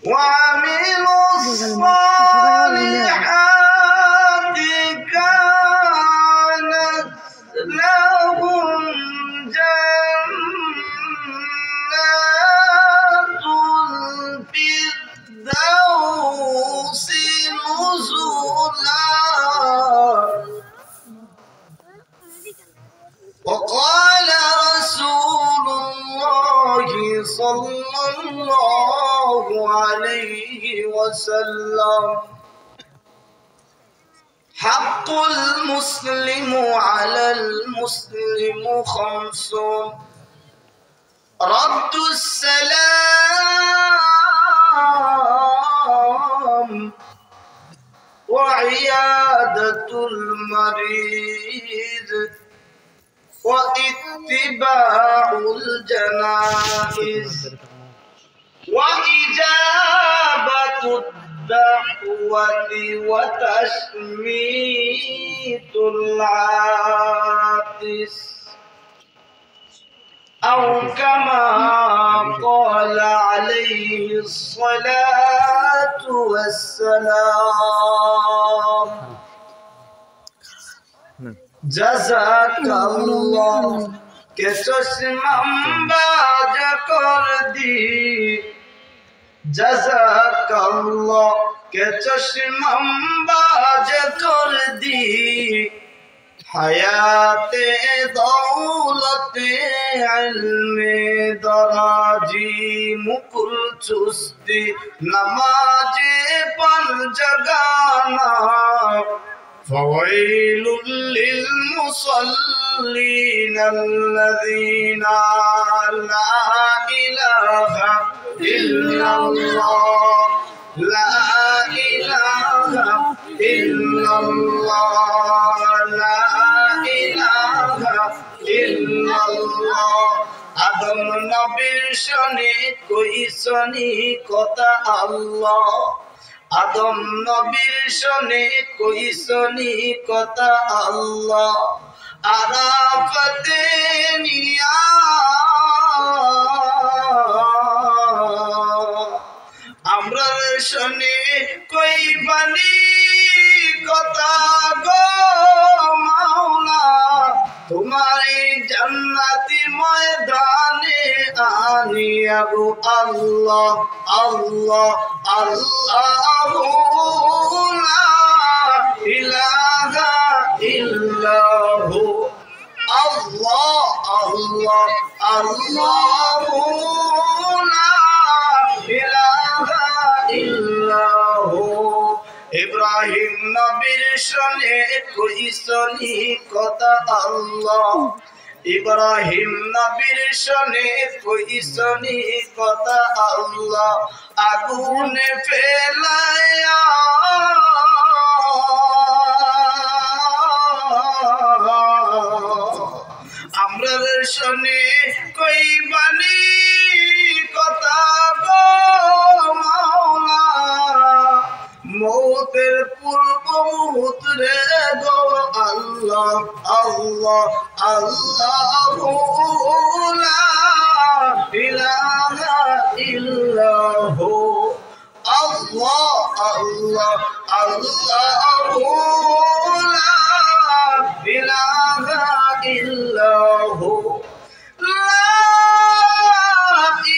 وعملوا الصالحات كانت لهم جنات الفردوس نزلا وقال رسول الله صلى الله عليه وسلم حق المسلم على المسلم خمس رد السلام وعيادة المريض واتباع الجنائز وإجابة الدعوة وتشميت العاطس أو كما قال عليه الصلاة والسلام جزاك الله के चश्मम बाज कर दी जज़ाकल्लाह के चश्मम बाज कर दी हयाते दौलते इल्मे दराजी मुकुल चुस्ती नमाजे पर जगाना فويل للمصلين الذين لا إله إلا الله لا إله إلا الله لا إله إلا الله আদম নবীর শনে কই শনি কথা আল্লাহ আদম নবীর শনে কই শনি কথা আল্লাহ আরাফাতে নিয়া আমরা শনে কই বানি কথা গো মাওলা তোমার জান্নাতি ময়দানে আনিয়া গো আল্লাহ আল্লাহ আল্লাহু লা ইলাহা ইল্লাহু আল্লাহ আল্লাহ আল্লাহু লা ইলাহা ইল্লাহু ইব্রাহিম নবীর শনে কই শনি কথা আল্লাহ ইব্রাহিম নবীর শনে কই শনি কথা আল্লাহ আগুনে ফেলায়া আমরার শনে কই বানি কথা গো মাওলা মৌতের পূর্ব মুহূর্তে গো আল্লাহ আল্লাহ আল্লাহু লা ইলাহা ইল্লাহু আল্লাহ আল্লাহ আল্লাহু লা ইলাহা ইল্লাহু লা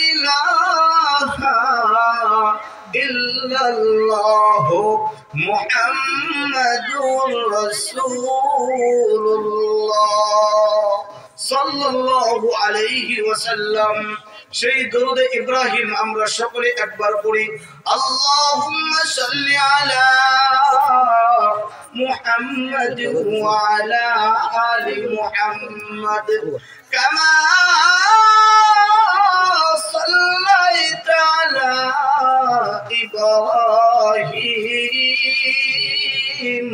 ইলাহা ইল্লাল্লাহু মুহাম্মাদুর রাসূলুল্লাহ সাল্লাল্লাহু আলাইহি ওয়াসাল্লাম সেই দরুদ ইব্রাহিম আমরা সকলে একবার পড়ি আল্লাহুম্মা সাল্লি আলা মুহাম্মাদ ওয়া আলা আলি মুহাম্মাদ কামা সাল্লাইতা আলা ইব্রাহিম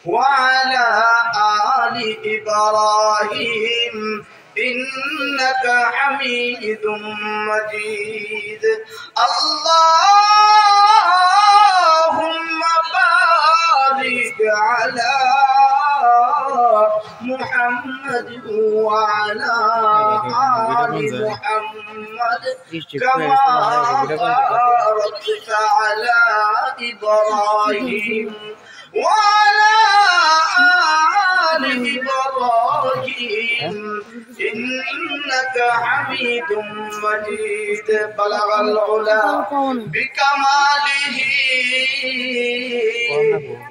ওয়া আলা আলি ইব্রাহিম إنك حميد مجيد اللهم بارك على محمد وعلى آل محمد كما باركت على إبراهيم وعلى آل إبراهيم إنك حميد مجيد بلغ العلا بكماله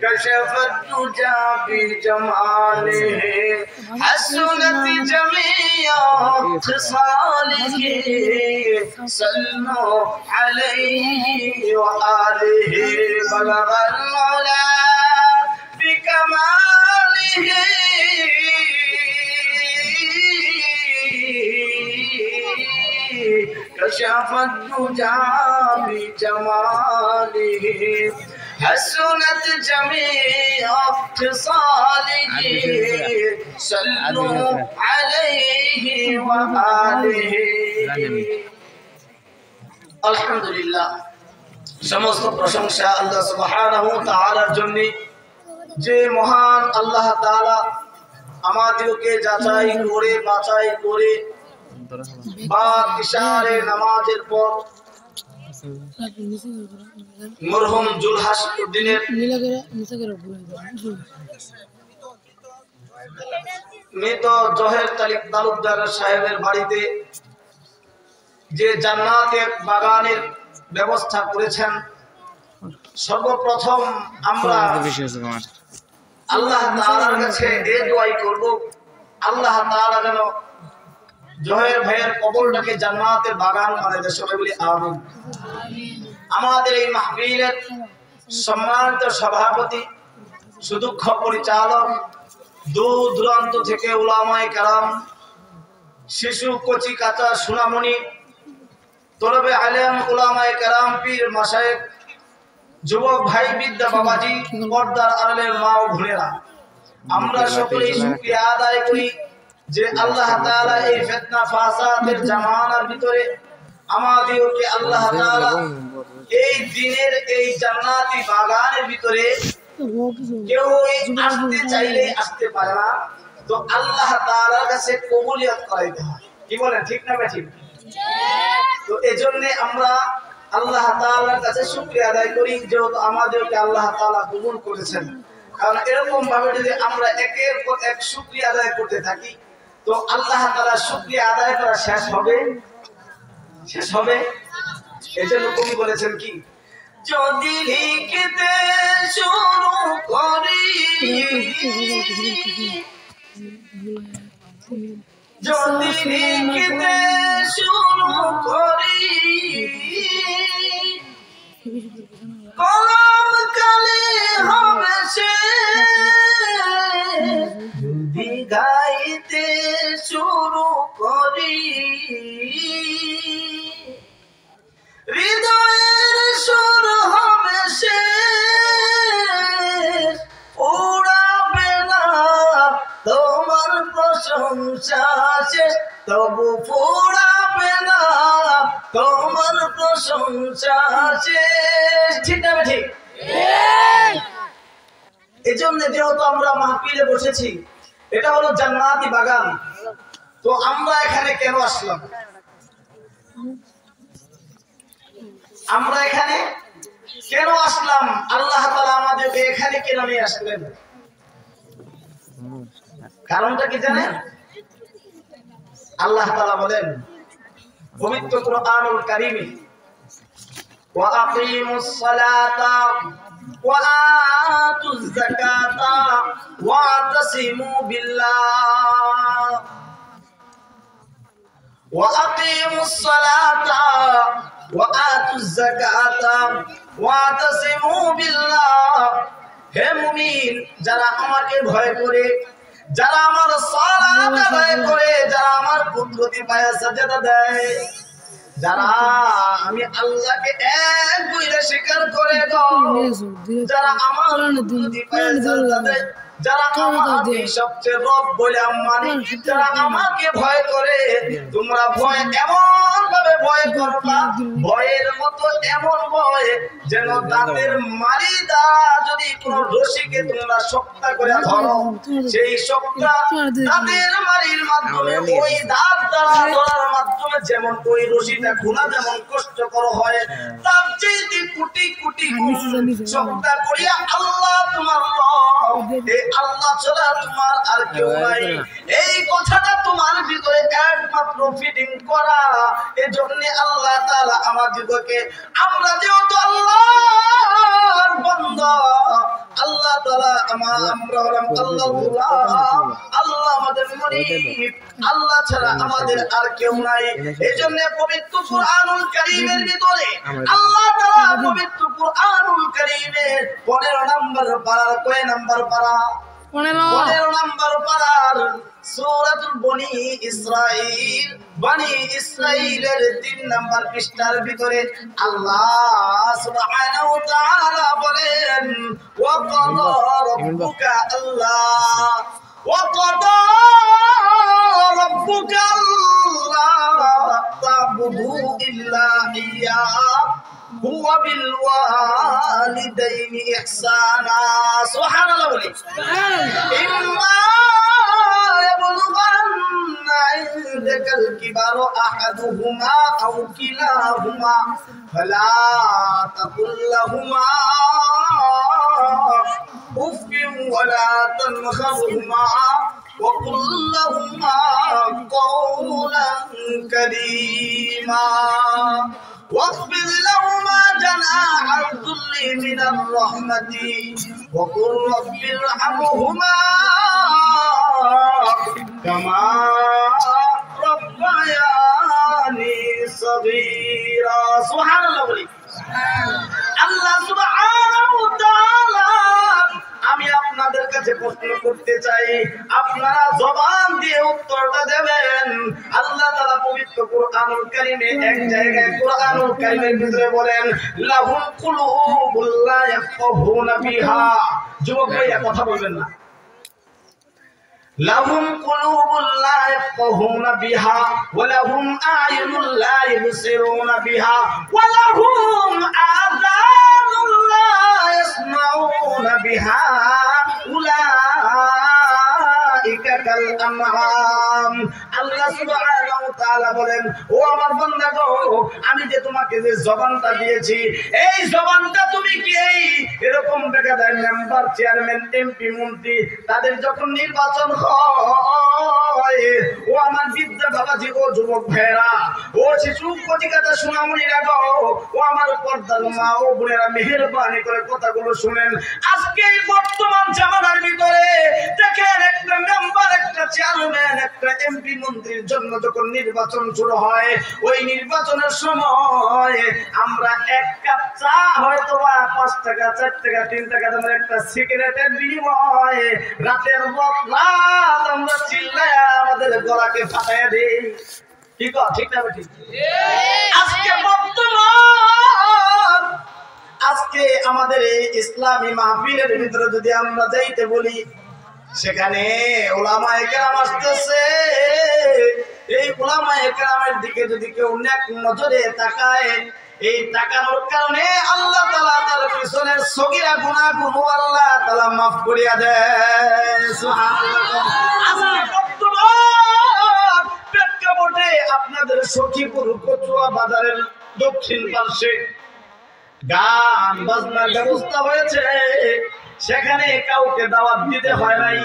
كشف الدجى بجماله حسنت جميع خصاله صلوا عليه وآله بلغ العلا بكماله كشف الدجى بجماله حسنت جميع خصاله صلوا عليه وآله আলহামদুলিল্লাহ। সমস্ত প্রশংসা আল্লাহ সুবহানাহু ওয়া তাআলার জন্য, যে মহান আল্লাহ তাআলা আমাদেরকে যাচাই করে বাছাই করে বা ইশারে নামাজের পর মরহুম জুলহাস উদ্দিনের মৃত জহের তালুকদার সাহেবের বাড়িতে যে জান্নাতের বাগানের ব্যবস্থা করেছেন, সর্বপ্রথম আমরা আল্লাহ তাআলার কাছে এই দোয়াই করব, আল্লাহ তাআলা যেন জহের ভাইয়ের কবরটাকে জান্নাতের বাগান বানায় দেয়। সবাই বলি আমিন। আমাদের এই মাহফিলের সম্মানিত সভাপতি, সুদক্ষ পরিচালক, দূর দূরান্ত থেকে উলামায়ে কেরাম, শিশু কচি কাঁচা সোনামণি, তলবে আলেম, উলামায়ে কেরাম, পীর মাশায়েখ, যুবক ভাই, বিদ্যা বাবাজি, পর্দার আড়ালের মা ও বোনেরা, আমরা সকলেই শুকরিয়া আদায় করি যে আল্লাহ তাআলা এই ফিতনা ফাসাদের জামানার ভিতরে আমাদেরকে আল্লাহ তাআলা এই দিনের এই জান্নাতি বাগানের ভিতরে কেউ আসতে চাইলে আসতে পারে না, তো আল্লাহ তাআলার কাছে কবুলিয়ত করাইতে হয়। কি বলেন, ঠিক না ঠিক? তো এজন্য আমরা আল্লাহ তাআলার কাছে শুকরিয়া আদায় করি যেহেতু আমাদেরকে আল্লাহ তাআলা কবুল করেছেন। কারণ এরকম ভাবে যদি আমরা একের পর এক শুকরিয়া আদায় করতে থাকি, তো আল্লাহ তাআলা শুকরিয়া আদায় করা শেষ হবে। এজন্য কবি বলেছেন কি, যদি লিখতে শুরু করি, যদি লিখতে শুরু করি, কলম কালি হবে শেষ, যদি গাইতে শুরু করি, হৃদয়ের সুর হবে শেষ, উড়াবে না তোমার প্রশংসা শেষ, তবু ফুরাবে না তোমার প্রশংসা শেষ। ঠিক না ঠিক? এজন্য যেহেতু আমরা মাহফিলে বসেছি, এটা হলো জান্নাতি বাগান, তো আমরা এখানে কেন আসলাম? আল্লাহ তাআলা আমাদেরকে এখানে কেন নিয়ে আসলেন? কারণটা কি জানেন? আল্লাহ তাআলা বলেন পবিত্র কুরআনুল কারীমে, ওয়া আকিমুস সালাতা ওয়া আতুজ যাকাতা ওয়া তাসিমু বিল্লাহ, ওয়া আকিমুস সালাতা ওয়া আতুজ যাকাতা ওয়া তাসিমু বিল্লাহ। হে মুমিন, যারা আমাকে ভয় করে, যারা আমার সালাত আদায় করে, যারা আমার কুদরতি পায়ে সাজদা দেয়, যারা আমি আল্লাহকে এক বলে স্বীকার করে দাও, যারা আমার কুদরতি পায়ে সাজদা দেয়, যারা আমাকে সবচেয়ে রব বলে মানে, যারা আমাকে ভয় করে, তোমরা ভয় এমন ভাবে ভয় ভয় করবা, ভয়ের মতো এমন ভয় যেন দাঁতের মারি দা যদি কোন রশিকে তোমরা শক্ত করে ধরো, সেই শক্ত দাঁতের মারির মাধ্যমে ওই দাঁত দ্বারা ধরার মাধ্যমে যেমন ওই রশিটা খোলা যেমন কষ্টকর হয়, তার চেয়ে কোটি কোটি শক্ত করিয়া আল্লাহ তোমার এই আল্লাহ ছাড়া তোমার আর কেউ নাই। এই কথাটা তোমার ভিতরে একমাত্র ফিটিং করা। এজন্য আল্লাহ তাআলা আমাদেরকে, আমরা যেহেতু আল্লাহর বান্দা, আল্লাহ তাআলা আমরা হলাম আল্লাহর গোলাম, আল্লাহ আমাদের মুরিদ, আল্লাহ ছাড়া আমাদের আর কেউ নাই। এজন্য পবিত্র কুরআনুল কারীমের ভিতরে আল্লাহ তাআলা পবিত্র কুরআনুল কারীমের 15 নম্বর পারার কয় নম্বর পারা? 15 নম্বর পারার সূরাতুল বনি ইসরাঈল, বনি ইসরাঈলের 3 নম্বর পৃষ্ঠার ভিতরে আল্লাহ সুবহানাহু ওয়া তাআলা বলেন, ওয়া ক্বাদা রাব্বুকা আল্লাহ, ওয়া ক্বাদা রাব্বুকা আল্লাহ তা'বুদু ইল্লা ইয়্যাহু ওয়া বিল ওয়ালিদাইনি ইহসানা। সুবহানাল্লাহ বলি। ইম্মা يبلغن عندك الكبر أحدهما أو كلاهما فلا تقل لهما أف ولا تنهرهما وقل لهما قولا كريما واخفض لهما جناح الذل من الرحمة وقل رب ارحمهما كما ربياني صغيرا। سبحان الله বলি। আল্লাহ সুবহানাহু ওয়া তাআলা, আমি আপনাদের কাছে প্রশ্ন করতে চাই, আপনারা জবান দিয়ে উত্তরটা দেবেন। আল্লাহ তাআলা পবিত্র কুরআনুল কারীমে এক জায়গায় কুরআনুল কারীমের ভিতরে বলেন, লাহুল কুলুবুল লা ইয়াফকাহুনা বিহা। যুবক ভাইরা কথা বলবেন না। লাহুম কুলুবুল লা ইয়াফকাহুনা বিহা ওয়া লাহুম আ'য়ুনুল লা ইবসিরুনা বিহা ওয়া লাহুম আযানুল লা ইয়াসমাউনা বিহা উলাইকা কাল আনআম। আল্লাহ সুবহানাহু ওয়া তাআলা বলেন, ও আমার বান্দাগো, আমি যে তোমাকে যে জবানটা দিয়েছি, এই জবানটা তুমি কি এরকম বেকায়দার মেম্বার, চেয়ারম্যান, এমপি, মন্ত্রী তাদের যখন নির্বাচন হয়, ও আমার বিদ্যা বাবাজি, ও যুবক ভাইরা, ও শিশু কচিকাতা সোনামণিরা গো, ও আমার পর্দার মা ও বোনেরা, মেহেরবানি করে কথাগুলো শুনেন। আজকে বর্তমান জামানার ভিতরে দেখেন, একটা মেম্বার, একটা চেয়ারম্যান, একটা এমপি, মন্ত্রীর জন্য যখন নির্বাচন শুরু হয়, ওই নির্বাচনের সময় আমরা এক কাপ চা হয়তো বা 5 টাকা, 4 টাকা, 3 টাকা দামের একটা সিগারেটের বিনিময়ে রাতের রাত আমরা চিল্লায়া আমাদের গলাকে ফাটাইয়া দেই। ঠিক না ঠিক? আজকে বর্তমান, আজকে আমাদের এই ইসলামী মাহফিলের ভিতরে যদি আমরা যাইতে বলি, সেখানে উলামায়ে কেরাম আসতেছে। এই উলামায়ে কেরামের দিকে যদি কেউ নেক নজরে তাকায়, এই তাকানোর কারণে আল্লাহ তাআলা তার পিছনের সগীরা গুনাহগুলো আল্লাহ তাআলা মাফ করিয়া দেয়। সুবহানাল্লাহ। আজকে বর্তমান প্রেক্ষাপটে আপনাদের সখীপুর কচুয়া বাজারের দক্ষিণ পার্শ্বে গান বাজনার ব্যবস্থা হয়েছে। সেখানে কাউকে দাওয়াত দিতে হয় নাই,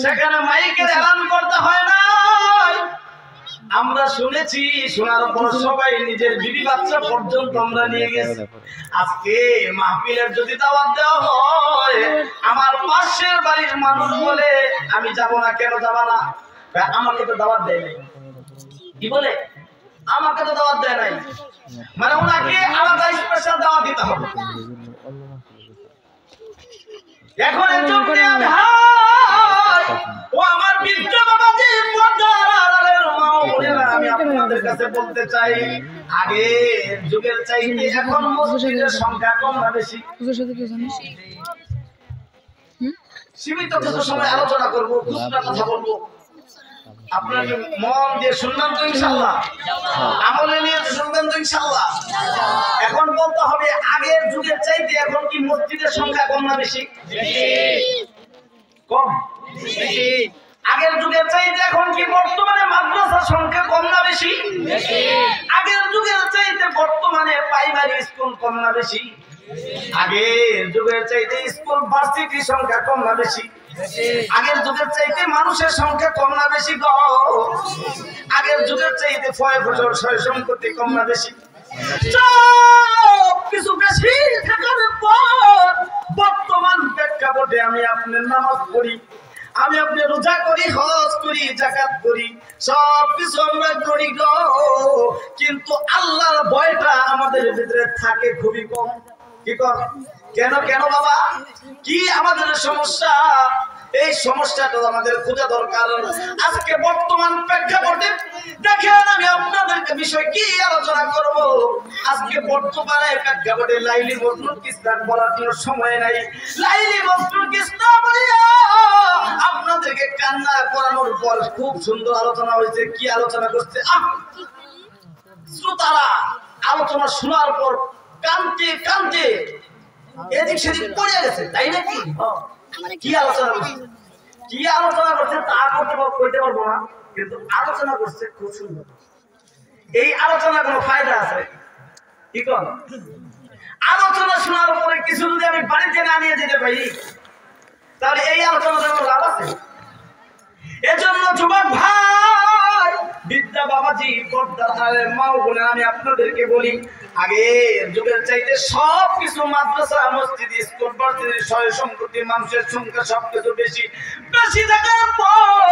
সেখানে মাইকের এলান করতে হয় নাই। আমরা শুনেছি, শোনার পর সবাই নিজের বিবি বাচ্চা পর্যন্ত আমরা নিয়ে গেছি। আজকে মাহফিলের যদি দাওয়াত দেওয়া হয়, আমার পাশের বাড়ির মানুষ বলে আমি যাব না। কেন যাব না? আমাকে তো দাওয়াত দেয় নাই। কি বলে? আমাকে তো দাওয়াত দেয় নাই, মানে ওনাকে আলাদা স্পেশাল দাওয়াত দিতে হবে। এখন একজন ভাই, ও আমার বৃদ্ধ বাবাজি, আমি আপনাদের কাছে বলতে চাই, আগে যুগের চাইতে এখন মসজিদের সংখ্যা কম না বেশি? সীমিত কিছু সময় আলোচনা করবো, খুচরা কথা বলবো। আপনার মন দিয়ে শুনবেন তো ইনশাআল্লাহ? আমলে নিয়ে শুনবেন বলেন তো ইনশাআল্লাহ। এখন বলতে হবে আগের যুগের চাইতে এখন কি মসজিদের সংখ্যা কম না বেশি? কম। আগের যুগের চাইতে এখন কি বর্তমানে মাদ্রাসার সংখ্যা কম না বেশি? আগের যুগের চাইতে বর্তমানে প্রাইমারি স্কুল কম না বেশি? আগের যুগের চাইতে স্কুল ভার্সিটির সংখ্যা কম না বেশি? আগের যুগের চাইতে মানুষের সংখ্যা কম না বেশি গো? আগের যুগের চাইতে ফয় ফসল সয় সম্পত্তি কম না বেশি? সব কিছু বেশি থাকার পর বর্তমান প্রেক্ষাপটে আমি আপনার নামাজ পড়ি, আমি আপনি রোজা করি, হজ করি, যাকাত করি, সব কিছু আমরা করি গো, কিন্তু আল্লাহর ভয়টা আমাদের ভিতরে থাকে খুবই কম। কি কর? কেন কেন বাবা, কি আমাদের সমস্যা? এই সমস্যাটা আমাদের খোঁজা দরকার। আজকে বর্তমান প্রেক্ষাপটে দেখেন আমি আপনাদেরকে বিষয় কি আলোচনা করব। আজকে বর্তমানে প্রেক্ষাপটে লাইলি মজনুর কিসা বলার জন্য সময় নাই। লাইলি মজনুর কিসা বলিয়া আপনাদেরকে কান্না করানোর পর খুব সুন্দর আলোচনা হয়েছে। কি আলোচনা করছে শ্রোতারা? আলোচনা শোনার পর কানতে কানতে এদিক সেদিক পড়ে গেছে, তাই নাকি? কি আলোচনা করছে, কি আলোচনা করছে তা কইতে পারবো না, কিন্তু আলোচনা করছে খুব সুন্দর। এই আলোচনা কোনো ফায়দা আছে? কি কর? আলোচনা শোনার পরে কিছু যদি আমি বাড়িতে না নিয়ে যেতে পারি তাহলে এই আলোচনার কোনো লাভ আছে? এজন্য যুবক ভাই, বিদ্যা বাবাজি, পর্দার মা ও বোনেরা, আমি আপনাদেরকে বলি আগের যুগের চাইতে সবকিছু মাদ্রাসা, মসজিদ, স্কুল, ভার্সিটি, সয় সম্পত্তি, মানুষের সংখ্যা সবকিছু বেশি বেশি থাকার পর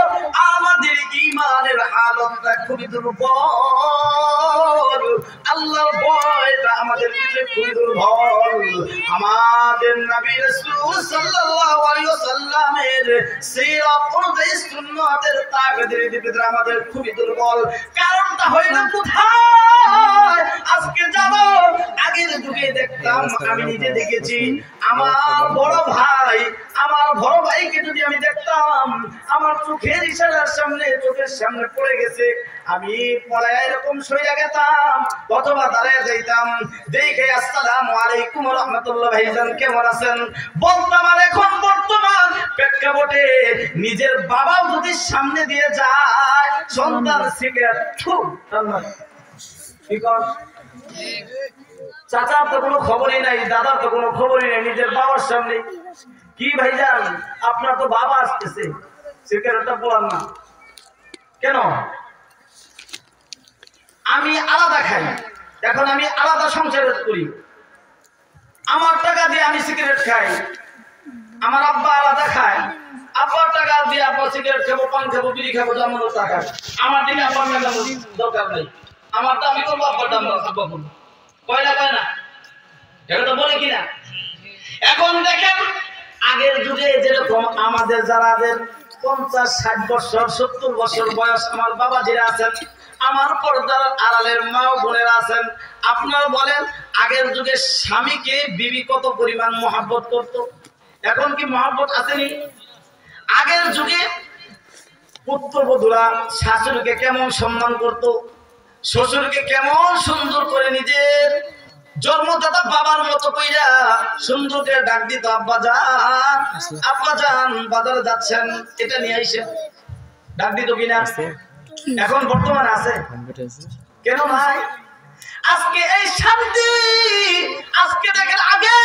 আমাদের ঈমানের হালতটা খুবই দুর্বল। আল্লাহর ভয়টা আমাদের ভিতরে খুবই দুর্বল। আমাদের নবী রাসূল সাল্লাল্লাহু আলাইহি ওয়াসাল্লামের সিরাত অনুযায়ী সুন্নাতের তাকদীর ভিতরে আমাদের খুবই দুর্বল। কারণটা হইল কোথায়? আজকে জানো, আগের যুগে দেখতাম, আমি নিজে দেখেছি, আমার বড় ভাইকে যদি আমি দেখতাম, আমার চোখের ইশারার সামনে, চোখের সামনে পড়ে গেছে, আমি পড়ায় এরকম সইয়া গেতাম অথবা দাঁড়ায় যাইতাম, দেখে আসসালামু আলাইকুম ওয়া রাহমাতুল্লাহ, ভাইজান কেমন আছেন বলতাম। আর এখন বর্তমান প্রেক্ষাপটে নিজের বাবাও যদি সামনে দিয়ে যায়, সন্তান সিগারেট চাচার তো কোনো খবরই নাই, দাদার তো কোনো খবরই নাই, নিজের বাবার সামনে কি ভাইজান আপনার তো বাবা আসতেছে, সিগারেটটা পড়ান না কেন? আমি আলাদা খাই, এখন আমি আলাদা সংসার করি, আমার টাকা দিয়ে আমি সিগারেট খাই, আমার আব্বা আলাদা খায়, আব্বার টাকা দিয়ে আব্বা সিগারেট খাবো, পান খাবো, বিড়ি খাবো, জমানো টাকা, আমার দিকে আব্বার মেলানোর দরকার নাই, আমারটা আমি করবো, আব্বারটা আমরা আব্বা করবো, কয়না কয় না, এটা তো বলে কিনা? এখন দেখেন আগের যুগে যেরকম আমাদের যারাদের 50-60 বছর 70 বছর বয়স আমার বাবাজিরা আছেন, আমার পর্দার আড়ালের মা ও বোনেরা আছেন, আপনারা বলেন আগের যুগে স্বামীকে বিবি কত পরিমাণ মহব্বত করত? এখন কি মহব্বত আসেনি? আগের যুগে পুত্রবধূরা শাশুড়িকে কেমন সম্মান করত, শ্বশুরকে কেমন সুন্দর করে নিজের জন্মদাতা বাবার মতো কইরা সুন্দর করে ডাক দিত, আব্বা যান, আব্বা যান, বাজারে যাচ্ছেন, এটা নিয়ে আইসেন, ডাক দিত কিনা? এখন বর্তমানে আছে? কেন ভাই? আজকে এই শান্তি, আজকে দেখেন আগে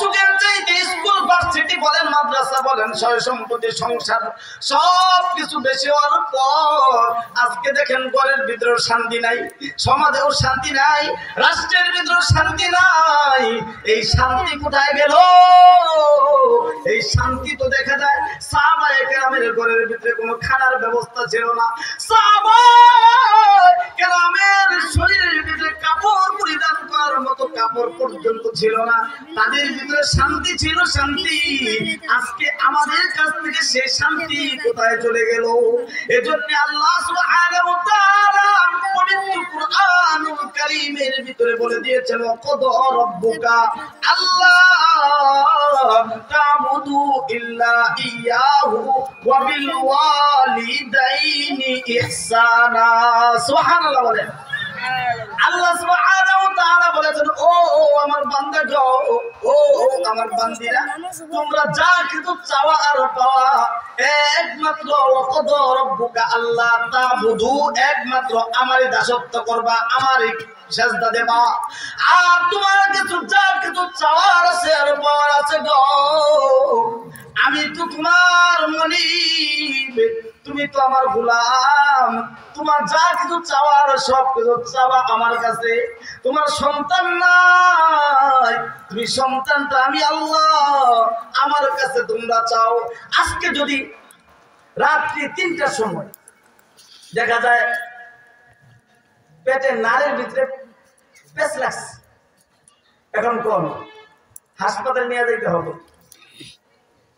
যুগের চাইতে স্কুল, ভার্সিটি বলেন, মাদ্রাসা বলেন, সয় সম্পত্তি, সংসার সবকিছু বেশি হওয়ার পর আজকে দেখেন ঘরের ভিতরেও শান্তি নাই, সমাজেও শান্তি নাই, রাষ্ট্রের ভিতরেও শান্তি নাই। এই শান্তি কোথায় গেল? এই শান্তি তো দেখা যায় সাহাবায়ে কেরামের ঘরের ভিতরে কোনো খানার ব্যবস্থা ছিল না, সাহাবায়ে কেরামের শরীরের ভিতরে কাপড় পরিধান করার মতো কাপড় পর্যন্ত ছিল না, তাদের ভিতরে শান্তি ছিল, শান্তি। আজকে আমাদের কাছ থেকে সেই শান্তি কোথায় চলে গেল? এজন্য আল্লাহ সুবহানাহু ওয়া তাআলা পবিত্র কুরআনুল কারীমের ভিতরে বলে দিয়েছেন, ওয়াকাদা রাব্বুকা আল্লাহ তা'বুদু ইল্লা ইয়াহু ওয়া বিল ওয়ালিদাইনি ইহসানা। সুবহানাল্লাহ বলেন। আল্লাহ সুবহানাহু ওয়া তাআলা বলেছেন, ও আমার বান্দা গো, ও আমার বান্দিরা, তোমরা যা কিছু চাওয়া আর পাওয়া একমাত্র ওয়াকদা রাব্বুকা আল্লাহ তা'বুদু, একমাত্র আমারই দাসত্ব করবা, আমারই সেজদা দেবা। আর তোমার কিছু যা কিছু চাওয়ার আছে আর পাওয়ার আছে গো, আমি তো তোমার মনিব, তুমি তো আমার গোলাম, তোমার যা কিছু চাওয়ার সব কিছু চাওয়া আমার কাছে। তোমার সন্তান নাই, তুমি সন্তানটা আমি আল্লাহ, আমার কাছে তোমরা চাও। আজকে যদি রাত্রি 3টার সময় দেখা যায় পেটে নাড়ের ভিতরে পেঁচ লাগছে, এখন কোন হাসপাতালে নিয়ে যেতে হবে,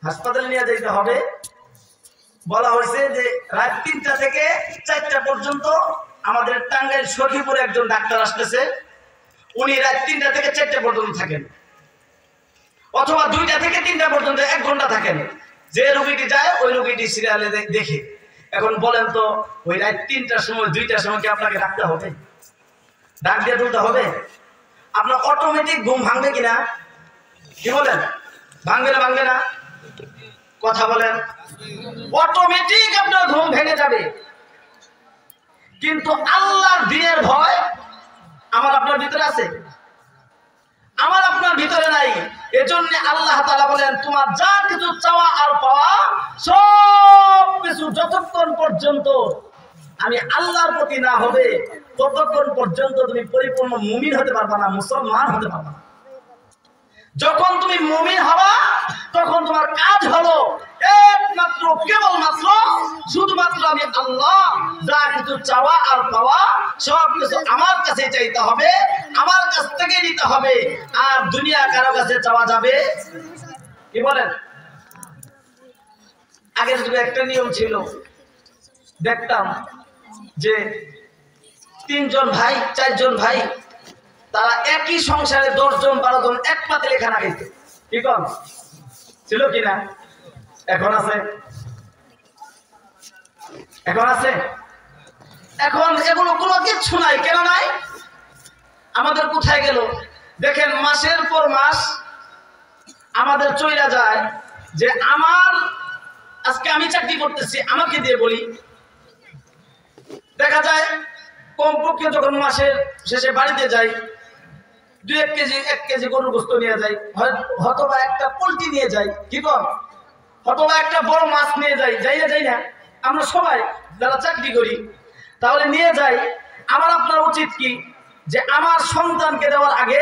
হাসপাতালে নিয়ে যেতে হবে। বলা হয়েছে যে রাত 3টা থেকে 4টা পর্যন্ত আমাদের টাঙ্গাইল সখীপুরে একজন ডাক্তার আসতেছে, উনি রাত 3টা থেকে 4টা পর্যন্ত থাকেন, অথবা 2টা থেকে 3টা পর্যন্ত 1 ঘন্টা থাকেন। যে রোগীটি যায় ওই রোগীটি সিরিয়ালে দেখে। এখন বলেন তো, ওই রাত 3টার সময় 2টার সময় কি আপনাকে ডাকতে হবে? ডাক দিয়ে তুলতে হবে? আপনার অটোমেটিক ঘুম ভাঙবে কিনা? কি বলেন, ভাঙবে না ভাঙবে না? কথা বলেন, অটোমেটিক আপনার ঘুম ভেঙে যাবে। কিন্তু আল্লাহর দ্বীনের ভয় আমার আপনার ভিতরে আছে, আমার আপনার ভিতরে নাই। এজন্য আল্লাহ তাআলা বলেন, তোমার যা কিছু চাওয়া আর পাওয়া সব কিছু যতক্ষণ পর্যন্ত আমি আল্লাহর প্রতি না হবে ততক্ষণ পর্যন্ত তুমি পরিপূর্ণ মুমিন হতে পারবা না, মুসলমান হতে পারবা না। যখন তুমি মুমিন হবা তখন তোমার কাজ হলো একমাত্র কেবলমাত্র শুধুমাত্র আমি আল্লাহ, যা কিছু চাওয়া আর পাওয়া সব কিছু আমার কাছে চাইতে হবে, আমার কাছ থেকে নিতে হবে, আর দুনিয়া কারো কাছে চাওয়া যাবে? কি বলেন? আগের যুগে একটা নিয়ম ছিল, দেখতাম যে 3 জন ভাই 4 জন ভাই তারা একই সংসারে 10 জন 12 জন এক পাতিলে খানা খাইত। কি কম ছিল কিনা? এখন আছে? এখন আছে? এখন এগুলো কোনো কিচ্ছু নাই। কেন নাই? আমাদের কোথায় গেল? দেখেন, মাসের পর মাস আমাদের চইলা যায় যে আমার আজকে আমি চাকরি করতেছি, আমাকে দিয়ে বলি, দেখা যায় কমপক্ষে যখন মাসের শেষে বাড়িতে যাই 2-1 কেজি 1 কেজি গরুর গোশত নিয়ে যাই, হয়তোবা একটা পোলট্রি নিয়ে যাই, কি কর, হয়তোবা একটা বড় মাছ নিয়ে যাই, যাই না আমরা সবাই যারা চাকরি করি, তাহলে নিয়ে যাই। আমার আপনার উচিত কি যে আমার সন্তানকে দেওয়ার আগে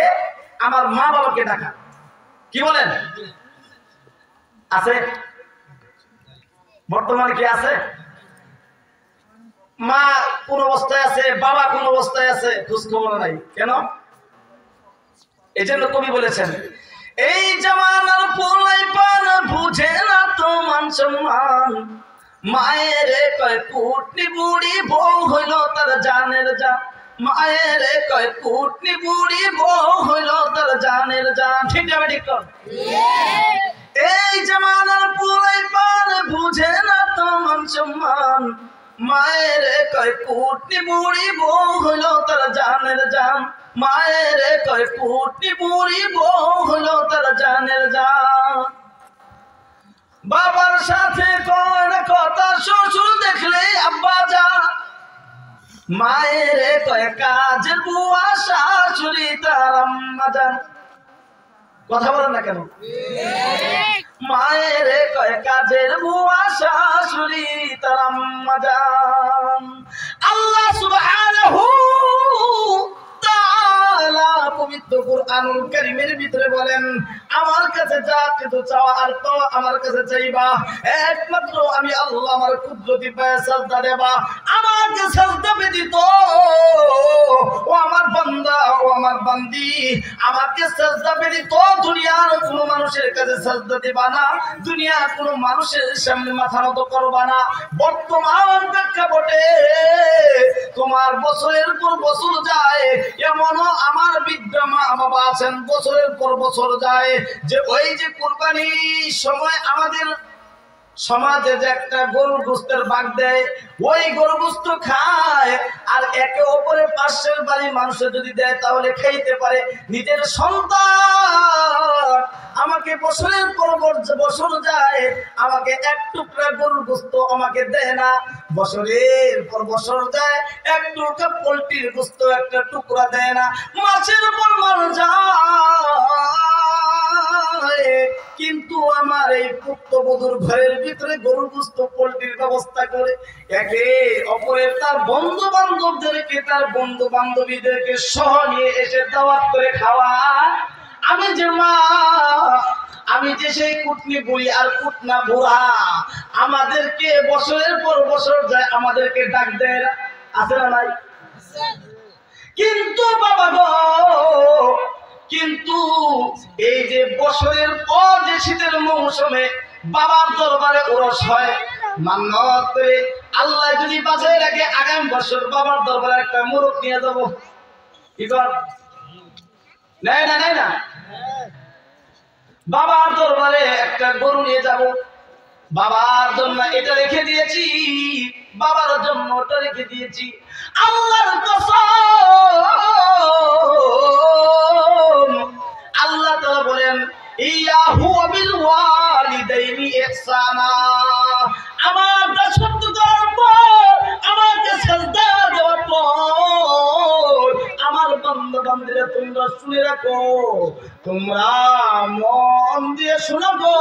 আমার মা বাবাকে ডাকা। কি বলেন? আছে? বর্তমানে কি আছে? মা কোন অবস্থায় আছে, বাবা কোন অবস্থায় আছে, খোঁজ খবর নাই। কেন? এই জন্য কবি বলেছেন, এই জামানার পোলাই পান বুঝে না তো মান সম্মান, মায়ের কয় কুটনি বুড়ি বউ হইল তার জানের জান, মায়ের কয় কুটনি বুড়ি বউ হইল তার জানের জান। ঠিক যাবে? ঠিক কর। এই জামানার পোলাই পান বুঝে না তো মান সম্মান, মায়ের কয় কুটনি বুড়ি বউ হইল তার জানের জান, মায়ের কয় কুটনি বুড়ি বউ হইল তার জানের জান। বাবার সাথে কোন কথা শ্বশুর দেখলে আব্বা জান, মায়ের কয় কাজের বুয়া শাশুড়ি তার আম্মা জান। কথা বলেন না কেন? মায়ের কয় কাজের বুয়া শাশুড়ি তার আম্মা জান। আল্লাহ সুবহানাহু তাআলা পবিত্র কুরআনুল কারীমের ভিতরে বলেন, আমার কাছে যা কিছু চাওয়া আর পাওয়া আমার কাছে চাইবা, একমাত্র আমি আল্লাহ আমার কুদরতি পায়ে সাজদা দেবা, আমাকে সাজদা ব্যতীত ও আমার বান্দা ও আমার বান্দি আমাকে সাজদা ব্যতীত দুনিয়ার কোনো মানুষের কাছে সাজদা দিবা না, দুনিয়ার কোনো মানুষের সামনে মাথা নত করবা না। বর্তমান প্রেক্ষাপটে তোমার বছরের পর বছর যায়, এমনও আমার বৃদ্ধ মা বাবা আছেন বছরের পর বছর যায় যে ওই যে কুরবানির সময় আমাদের সমাজে যে একটা গরুর গোস্তের ভাগ দেয়, ওই গরুর গোস্ত খায় আর একে অপরে পাশের বাড়ির মানুষের যদি দেয় তাহলে খাইতে পারে। নিজের সন্তান আমাকে বছরের পর বছর যায়, আমাকে এক টুকরা গরুর গোস্ত আমাকে দেয় না। বছরের পর বছর যায়, এক টুকরা পোল্ট্রির গোস্ত একটা টুকরা দেয় না। মাছের পর মাস যায়, কিন্তু আমার এই পুত্রবধূর ঘরের ভিতরে গরুর গোস্ত পোল্ট্রির ব্যবস্থা করে একে অপরের তার বন্ধু বান্ধবদেরকে, তার বন্ধু বান্ধবীদেরকে সহ নিয়ে এসে দাওয়াত করে খাওয়া। আমি যে মা, আমি যে সেই কুটনি বুড়ি আর কুটনা বুড়া, আমাদেরকে বছরের পর বছর যায় আমাদেরকে ডাক দেয়, আছে না নাই? কিন্তু বাবা গো, কিন্তু এই যে বছরের পর যে শীতের মৌসুমে বাবার দরবারে ওরস হয়, মান্নত করে আল্লাহ যদি বাঁচায় রাখে আগামী বছর বাবার দরবারে একটা মুরগ নিয়ে যাবো, কি কর? নেয় না, নেয় না? বাবার দরবারে একটা গরু নিয়ে যাব, বাবার জন্য এটা রেখে দিয়েছি, বাবার জন্য ওটা রেখে দিয়েছি। আল্লাহর কসম, আল্লাহ তাআলা বলেন ইয়াহু বিল ওয়ালিদাইনি ইহসানা, আমার দাসত্ব করার পর, আমাকে সিজদা দেওয়ার পর আমার বান্দা বান্দীরা তোমরা শুনে রাখো, তোমরা মন দিয়ে শোনো গো,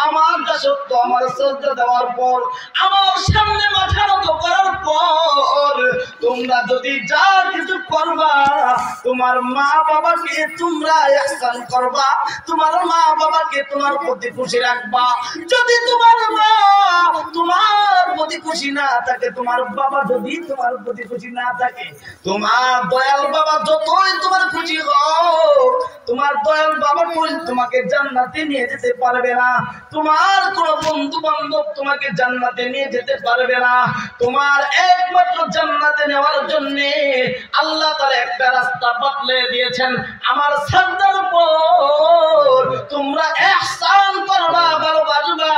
আমার দাসত্ব, আমার সিজদা দেওয়ার পর, আমার সামনে মাথা নত করার পর তোমরা যদি যা কিছু করবা, তোমার মা বাবাকে তোমরা ইহসান করবা, তোমার মা বাবাকে তোমার প্রতি খুশি রাখবা। যদি তোমার মা তোমার প্রতি খুশি না থাকে, তোমার বাবা যদি তোমার প্রতি খুশি না থাকে, তোমার দয়াল বাবা যতই তোমার খুশি হোক, তোমার দয়াল বাবা তোমাকে জান্নাতে নিয়ে যেতে পারবে না। তোমার কোন বন্ধু বান্ধব তোমাকে জান্নাতে নিয়ে যেতে পারবে না। তোমার একমাত্র জান্নাতে নেওয়ার জন্য আল্লাহ তাআলা একটা রাস্তা বদলে দিয়েছেন, আমার সাজদার উপর তোমরা ইহসান করবা, ভালোবাসবা,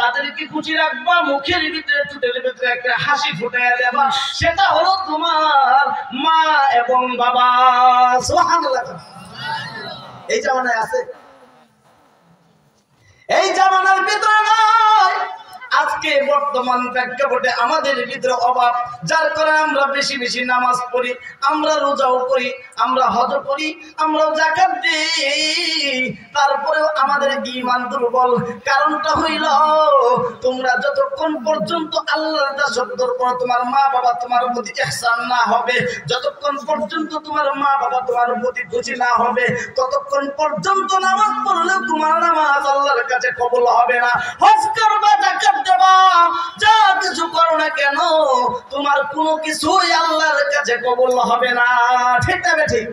তাদেরকে খুশি রাখবা, মুখের ভিতরে ঠোঁটের ভিতরে একটা হাসি ফুটিয়ে দেবা, সেটা হলো তোমার মা এবং বাবা। সুবহানাল্লাহ। এই জামানায় আছে? এই জামানার ভিতরে নয়। আজকে বর্তমান প্রেক্ষাপটে আমাদের ভিতরে অভাব, যার কারণে আমরা বেশি বেশি নামাজ পড়ি, আমরা রোজাও করি, আমরা হজ করি, আমরা যাকাত দিই, তারপরেও আমাদের ঈমান দুর্বল। কারণটা হইল তোমরা যতক্ষণ পর্যন্ত আল্লাহর দাসত্বর পর তোমার মা বাবা তোমার প্রতি ইহসান না হবে, যতক্ষণ পর্যন্ত তোমার মা বাবা তোমার প্রতি খুশি না হবে, ততক্ষণ পর্যন্ত নামাজ পড়লেও তোমার নামাজ আল্লাহর কাছে কবুল হবে না। হজ করবা, যাকাত দেবা, যা কিছু করো না কেন, তোমার কোনো কিছুই আল্লাহর কাছে কবুল হবে না। ঠিক না ঠিক?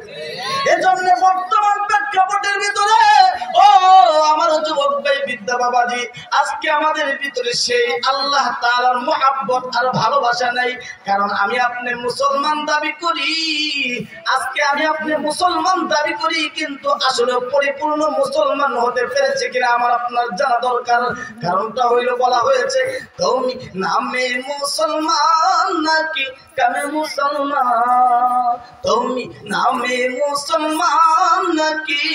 এজন্য বর্তমান প্রেক্ষাপটের ভিতরে ও আমার যুবক ভাই, বিদ্যা বাবাজি, আজকে আমাদের ভিতরে সেই আল্লাহ তাআলার মুহাব্বত আর ভালোবাসা নাই। কারণ আমি আপনি মুসলমান দাবি করি, আজকে আমি আপনি মুসলমান দাবি করি, কিন্তু আসলে পরিপূর্ণ মুসলমান হতে পেরেছে কিনা আমার আপনার জানা দরকার। কারণটা হইল, বলা হয়েছে তুমি নামে মুসলমান নাকি কামে মুসলমান, তুমি নামে মুসলমান নাকি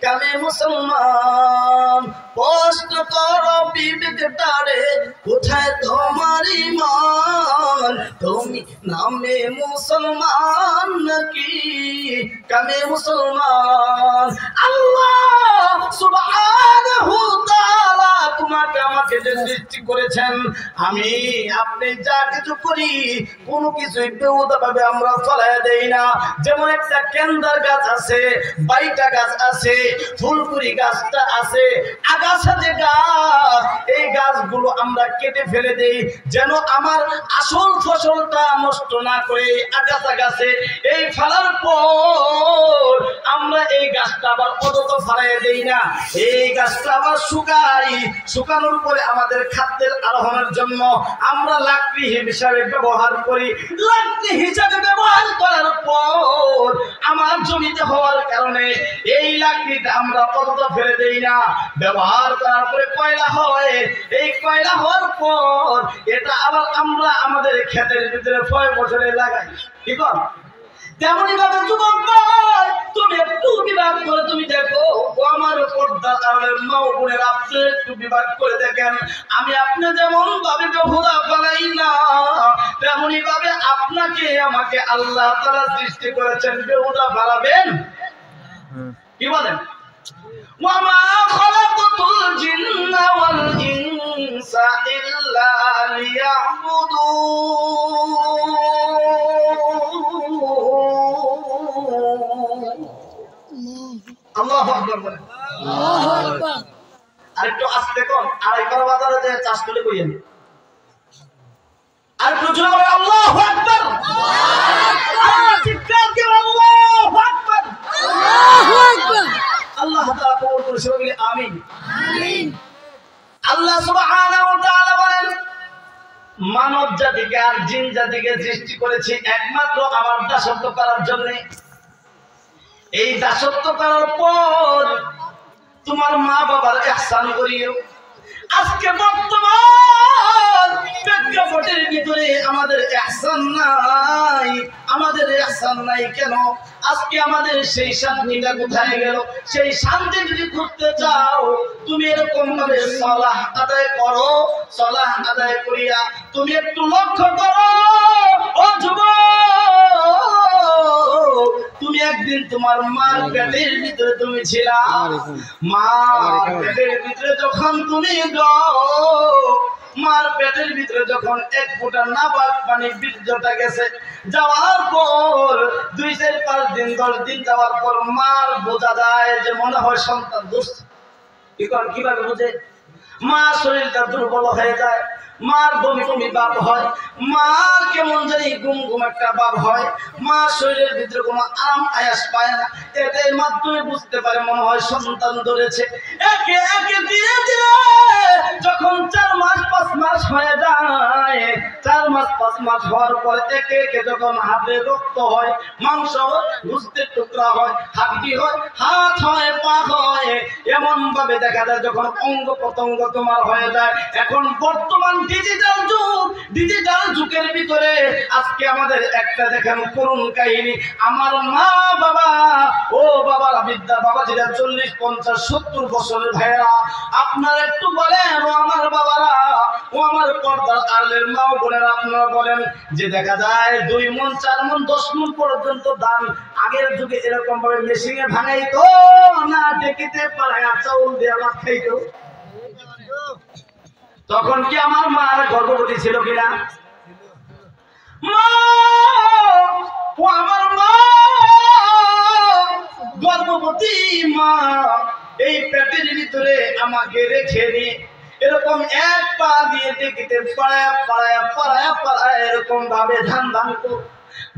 কামে মুসলমান, প্রশ্ন করো বিবেকটারে কোথায় তোমার ঈমান, তুমি নামে মুসলমান নাকি কামে মুসলমান। আল্লাহ সুবহানাহু তাআলা তোমাকে আমাকে যে সৃষ্টি করেছেন, আমি আপনি যা কিছু করি কোনো কিছুই বেহুদাভাবে আমরা চলাই দেই না। যেমন একটা কেন্দার গাছ আছে, বাইটা গাছ আছে, ফুলপুরি গাছটা আছে, আগাছা যে গাছ, এই গাছগুলো আমরা কেটে ফেলে দেই যেন আমার আসল ফসলটা নষ্ট না করে। আগাছা গাছে এই ফেলার পর আমরা এই গাছটা আবার অযথা ফেলাই দেই না, এই গাছটা আবার শুকাই, শুকানোর পরে আমাদের খাদ্যের আরোহণের জন্য আমরা লাকড়ি হিসাবে ব্যবহার করি। লাকড়ি হিসাবে ব্যবহার করার পর আমার জমিতে হওয়ার কারণে এই লাকড়ি ইট আমরা অযথা ফেলে দেই না, ব্যবহার করার পরে কয়লা হয়। এই কয়লা হওয়ার পর এটা আবার আমরা আমাদের ক্ষেতের ভিতরে 6 বছরে লাগাই। কি কর? তেমনি ভাবে যুবক ভাই, তুমি একটু বিভাগ করে তুমি দেখো, আমার পর্দা তাহলে মা বোনের আপনি একটু বিভাগ করে দেখেন। আমি আপনি যেমন ভাবে বেহুদা বানাই না, তেমনি ভাবে আপনাকে আমাকে আল্লাহ তাআলা সৃষ্টি করেছেন, বেহুদা বানাবেন। কি বলেন? ওয়ামা খালাকাতুল জিন্না ওয়াল ইনসা ইল্লা লিয়াবুদুন। আল্লাহু আকবার বলেন। আল্লাহু আকবার। আরেকটু আস্তে কোন, আড়াইবার বাজারে যে চাষ করে কইেন। আর একটু জোরে বলেন আল্লাহু আকবার। আল্লাহ চিৎকার দিয়ে আল্লাহু আকবার। আল্লাহু আকবার। আল্লাহ তাআলা কবুল করে সবাই বলি আমিন। আমিন। আল্লাহ সুবহানাহু ওয়া তাআলা বলেন, মানব জাতিকে আর জিন জাতিকে সৃষ্টি করেছি একমাত্র আমার দাসত্ব করার জন্য। এই দাসত্ব করার পর তোমার মা বাবার ইহসান করিও। আজকে বর্তমান প্রেক্ষাপটের ভিতরে আমাদের ইহসান নাই। আমাদের ইহসান নাই কেন? আজকে আমাদের সেই শান্তিটা কোথায় গেল? সেই শান্তি যদি খুঁজতে চাও, তুমি এরকম ভাবে সালাহ আদায় করো। সালাহ আদায় করিয়া তুমি একটু লক্ষ্য করো, ও যুবক, তুমি একদিন তোমার মার পেটের ভিতরে তুমি ছিলা। মার পেটের ভিতরে যখন তুমি মার পেটের ভিতরে যখন 1 ফোঁটা নাপাক পানি বীর্যটা গেছে, যাওয়ার পর 2-4-5 দিন 10 দিন যাওয়ার পর মার বোঝা যায় যে মনে হয় সন্তান দুষ্ট। কিভাবে বুঝে? মা শরীরটা দুর্বল হয়ে যায়, মার বমি বমি ভাব হয়, মার কেমন জানি ঘুম ঘুম একটা ভাব হয়, মা শরীরের ভিতরে কোনো আরাম আয়াস পায় না। এদের মাধ্যমে বুঝতে পারে মনে হয় সন্তান ধরেছে। একে একে ধীরে ধীরে যখন 4 মাস 5 মাস হয়ে যায়, 4 মাস 5 মাস হওয়ার পর একে একে যখন হাতে রক্ত হয়, মাংস হয়, গোশতের টুকরা হয়, হাড্ডি হয়, হাত হয়, পা হয়, এমন ভাবে দেখা যায় যখন অঙ্গ প্রত্যঙ্গ তোমার হয়ে যায়। এখন বর্তমান ডিজিটাল যুগ, ডিজিটাল যুগের ভিতরে আজকে আমাদের একটা দেখেন করুণ কাহিনী। আমার মা বাবা, ও বাবারা, বিদ্যা বাবা যেটা 40 50 70 বছরের ভাইরা, আপনারা একটু বলেন, ও আমার বাবারা, ও আমার পর্দার আড়ালের মা বোনেরা, আপনারা বলেন যে দেখা যায় 2 মণ 4 মণ 10 মণ পর্যন্ত ধান আগের যুগে এরকম ভাবে মেশিনে ভাঙাইতো না, ডেকিতে পাড়ায় চাউল দিয়ে ভাত খাইতো। তখন কি আমার মার গর্ভবতী ছিল কিনা? মা, ও আমার মা গর্ভবতী মা এই পেটের ভিতরে আমাকে রেখে নিয়ে এরকম 1 পা দিয়ে দেখিতে পাড়ায় পাড়ায় পাড়ায় পাড়ায় এরকম ভাবে ধান ভাঙতো,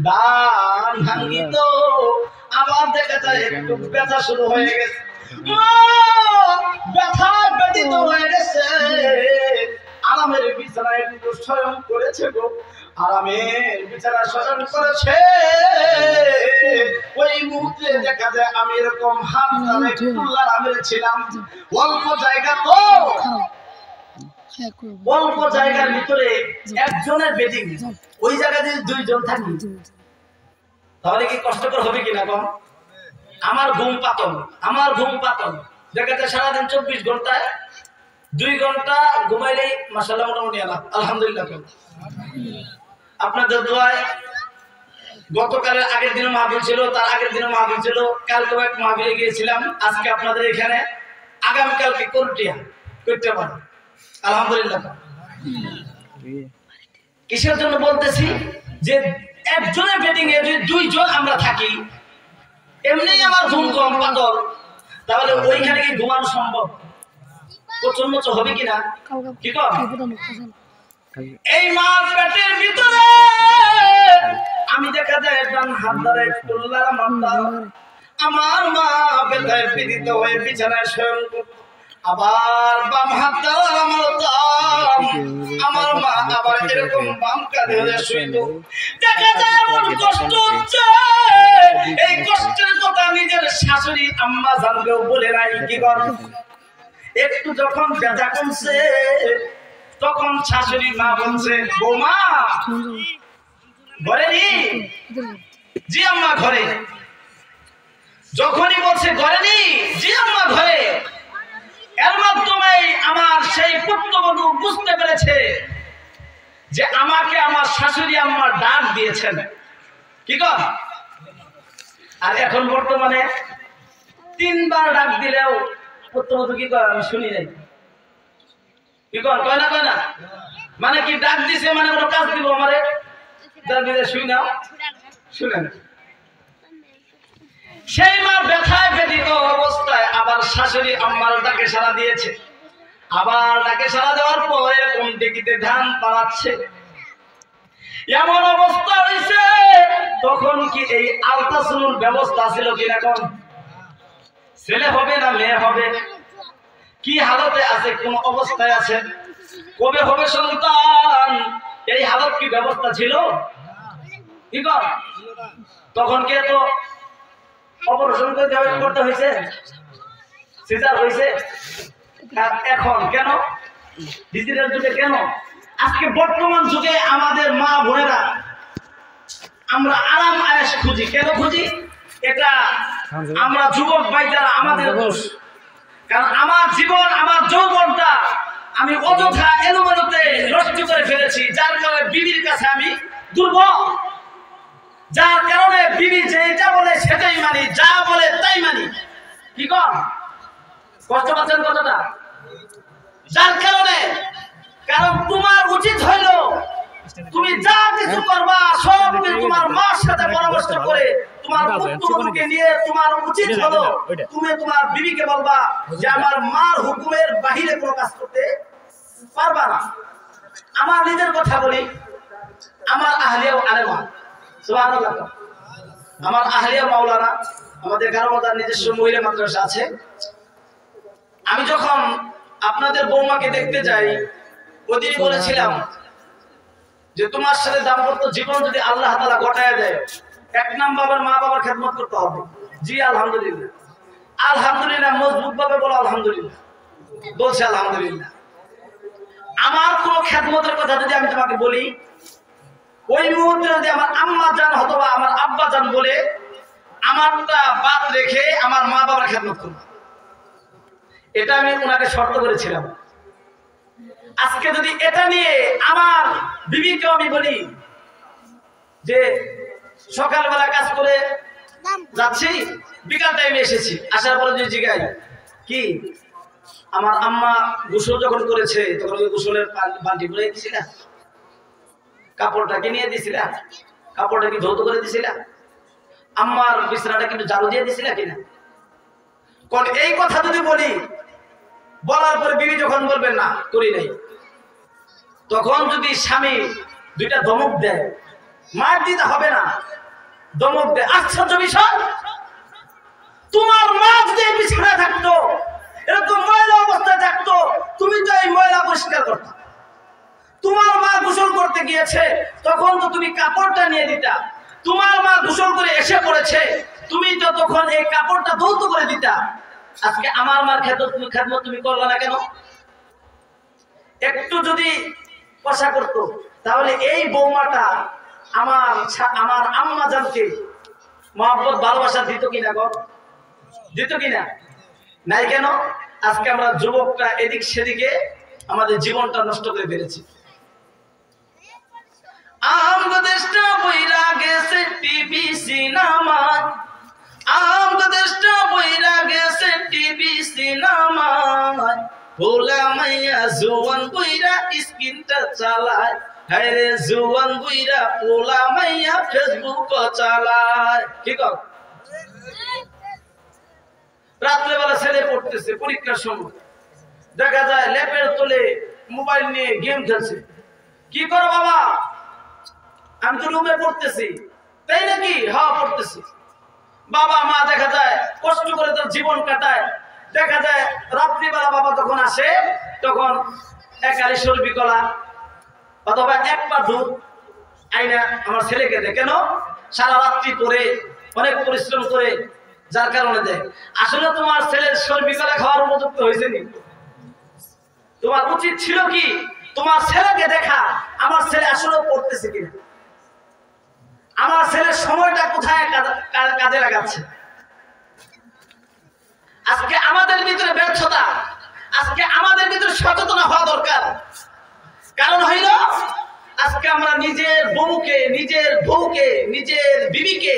ধান ভাঙিত। আবার দেখা যায় একটু ব্যথা শুরু হয়ে গেছে, ব্যথা ব্যথিত হয়ে গেছে। আরামের বিছানায় একটু শয়ন করেছে গো, আরামের বিছানা শয়ন করেছে। ওই মুহূর্তে দেখা যায় আমি এরকম হাত ধরে কুল্লা নামে ছিলাম। অল্প জায়গা তো, অল্প জায়গার ভিতরে একজনের বেডিং, ওই জায়গায় যদি 2 জন থাকি তাহলে কি কষ্টকর হবে কিনা কম? আমার ঘুম পাতন, আমার ঘুম পাতন দেখা যায় সারাদিন 24 ঘন্টায় 2 ঘন্টা ঘুমাইলেই মাশাআল্লাহ মোটামুটি আলহামদুলিল্লাহ। আপনাদের দোয়ায় গতকালের আগের দিনও মাহফিল ছিল, তার আগের দিনও মাহফিল ছিল, কালকে এক মাহফিলে গিয়েছিলাম, আজকে আপনাদের এখানে, আগামীকালকে করটিয়া করতে পারেন আলহামদুলিল্লাহ। কিসের জন্য বলতেছি? যে একজনের বেডিং এ যদি 2 জন আমরা থাকি, এমনি আমার ঘুম কম পাতল, তাহলে ওইখানে কি ঘুমানো সম্ভব? প্রচন্ড হবে কিনা? কি কম? এই মার পেটের ভিতরে আমি দেখা যায় ডান হাত ধরে টুল্লার মাথা, আমার মা বেতায় পীড়িত হয়ে বিছানায় শয়ন করত, আবার বাম হাত ধরে আমার মা আবার এরকম বাম কাঁধে ধরে শুইত। দেখা যায় এমন কষ্ট হচ্ছে, এই কষ্টের কথা নিজের শাশুড়ি আম্মা জানকেও বলে নাই কি কর একটু যখন ব্যথা কমছে তখন শাশুড়ি মা বলছে বৌমা ঘরে নি জি আম্মা ঘরে যখনই বলছে ঘরে নি জি আম্মা ঘরে এর মাধ্যমে আমার সেই পুত্রবধূ বুঝতে পেরেছে যে আমাকে আমার শাশুড়ি আম্মা ডাক দিয়েছেন কি কর আর এখন বর্তমানে 3 বার ডাক দিলেও পুত্রবধূ কি কর আমি শুনি নাই কি কর কয় না মানে কি ডাক দিছে মানে ওরা কাজ দিব আমারে ডাক দিলে শুই নাও শুনেন সেই মা ব্যথায় বেদিত অবস্থায় আবার শাশুড়ি আম্মার ডাকে সাড়া দিয়েছে আবার ডাকে সাড়া দেওয়ার পর এরকম ডেকিতে ধান পালাচ্ছে এমন অবস্থা হয়েছে তখন কি এই আলট্রাসাউন্ড ব্যবস্থা ছিল কিনা কোন ছেলে হবে না মেয়ে হবে কি হালতে আছে কোন অবস্থায় আছে কবে হবে সন্তান এই হালত কি ব্যবস্থা ছিল কি কর তখন কে তো অপারেশন করতে হয়েছে সিজার হয়েছে এখন কেন ডিজিটাল যুগে কেন আজকে বর্তমান যুগে আমাদের মা বোনেরা আমরা আরাম আয়েশ খুঁজি কেন খুঁজি এটা আমরা যুবক ভাইরা আমাদের দোষ কারণ আমার জীবন আমার যৌবনটা আমি অযথা এলোমেলোতে নষ্ট করে ফেলেছি যার কারণে বিবির কাছে আমি দুর্বল যার কারণে বিবি যেটা বলে সেটাই মানি যা বলে তাই মানি কি কর কষ্ট পাচ্ছেন কতটা যার কারণে কারণ তোমার উচিত হইল তুমি যা কিছু করবা সব তোমার মার সাথে পরামর্শ করে তোমার পুত্রকে নিয়ে তোমার উচিত হলো তুমি তোমার বিবিকে বলবা যে আমার মার হুকুমের বাহিরে কোনো কাজ করতে পারবা না আমার নিজের কথা বলি আমার আহলিয়া আলেমা সুবহানাল্লাহ আমার আহলিয়া মাওলানা আমাদের গারমাদার নিজস্ব মহিলা মাদ্রাসা আছে আমি যখন আপনাদের বৌমাকে দেখতে যাই ওদিনই বলেছিলাম যে তোমার সাথে দাম্পত্য জীবন যদি আল্লাহ তাআলা ঘটায় দেয় এক নাম্বার মা বাবার খেদমত করতে হবে জি আলহামদুলিল্লাহ আলহামদুলিল্লাহ মজবুত ভাবে বলো আলহামদুলিল্লাহ বলছে আলহামদুলিল্লাহ আমার কোন খেদমতের কথা যদি আমি তোমাকে বলি ওই মুহূর্তে যদি আমার আম্মা জান অথবা আমার আব্বা জান বলে আমারটা বাদ রেখে আমার মা বাবার খেদমত করব এটা আমি ওনাকে শর্ত করেছিলাম আজকে যদি এটা নিয়ে আমার বিবিকে আমি বলি যে সকালবেলা কাজ করে যাচ্ছি বিকাল টাইমে এসেছি আসার পরে যদি জিগাই কি আমার আম্মা গোসল যখন করেছে তখন ওই গোসলের বালতি ভরে দিছিলা কাপড়টা কি নিয়ে দিছিলা কাপড়টা কি ধৌত করে দিছিলা আম্মার বিছানাটা কিন্তু ঝাড়ু দিয়ে দিছিলা কিনা কোন এই কথা যদি বলি বলার পরে বিবি যখন বলবেন না করি নাই তখন যদি স্বামী দুইটা ধমক দেয় মার দিতে হবে না ধমক দেয় আশ্চর্য বিষয় তোমার মা যদি বিছানায় থাকতো এরকম ময়লা অবস্থায় থাকতো তুমি তো এই ময়লা পরিষ্কার করতে তোমার মা গোসল করতে গিয়েছে তখন তো তুমি কাপড়টা নিয়ে দিতা তোমার মা গোসল করে এসে পড়েছে তুমি তো তখন এই কাপড়টা ধৌত করে দিতা আজকে আমার মার খেদমত তুমি করলে না কেন একটু যদি কষা করতো তাহলে এই বৌমাটা আমার আম্মা জানকে মহব্বত ভালোবাসা দিত কিনা গো দিত কিনা নাই কেন আজকে আমরা যুবকরা এদিক সেদিকে আমাদের জীবনটা নষ্ট করে ফেলেছি আমগদেশটা বইরা গেছে টিভি সিনেমায় আমগদেশটা বইরা গেছে টিভি সিনেমায় ভোলা মাইয়া জোয়ান বইরা স্ক্রিনটা চালায় হায়রে জোয়ান বইরা পোলা মাইয়া ফেসবুক চালায় কি কর রাত্রেবেলা ছেলে পড়তেছে পরীক্ষার সময় দেখা যায় ল্যাপের তলে মোবাইল নিয়ে গেম খেলছে কি করো বাবা আমি তো রুমে পড়তেছি তাই নাকি হ্যাঁ পড়তেছি বাবা মা দেখা যায় কষ্ট করে তার জীবন কাটায় দেখা যায় রাত্রিবেলা বাবা যখন আসে তখন এক আলি সরবি কলা অথবা এক পা দুধ আইনা আমার ছেলেকে দেয় কেন সারা রাত্রি করে অনেক পরিশ্রম করে যার কারণে দেয়। আসলে তোমার ছেলের চর্বি কলা খাওয়ার উপযুক্ত হয়েছে নি? তোমার উচিত ছিল কি তোমার ছেলেকে দেখা, আমার ছেলে আসলে পড়তেছে কিনা, আমার ছেলের সময়টা কোথায় কাজে লাগাচ্ছে। আজকে আমাদের ভিতরে ব্যর্থতা, আজকে আমাদের ভিতরে সচেতন হওয়া দরকার। কারণ হইল আজকে আমরা নিজের বউকে, নিজের বউকে, নিজের বিবিকে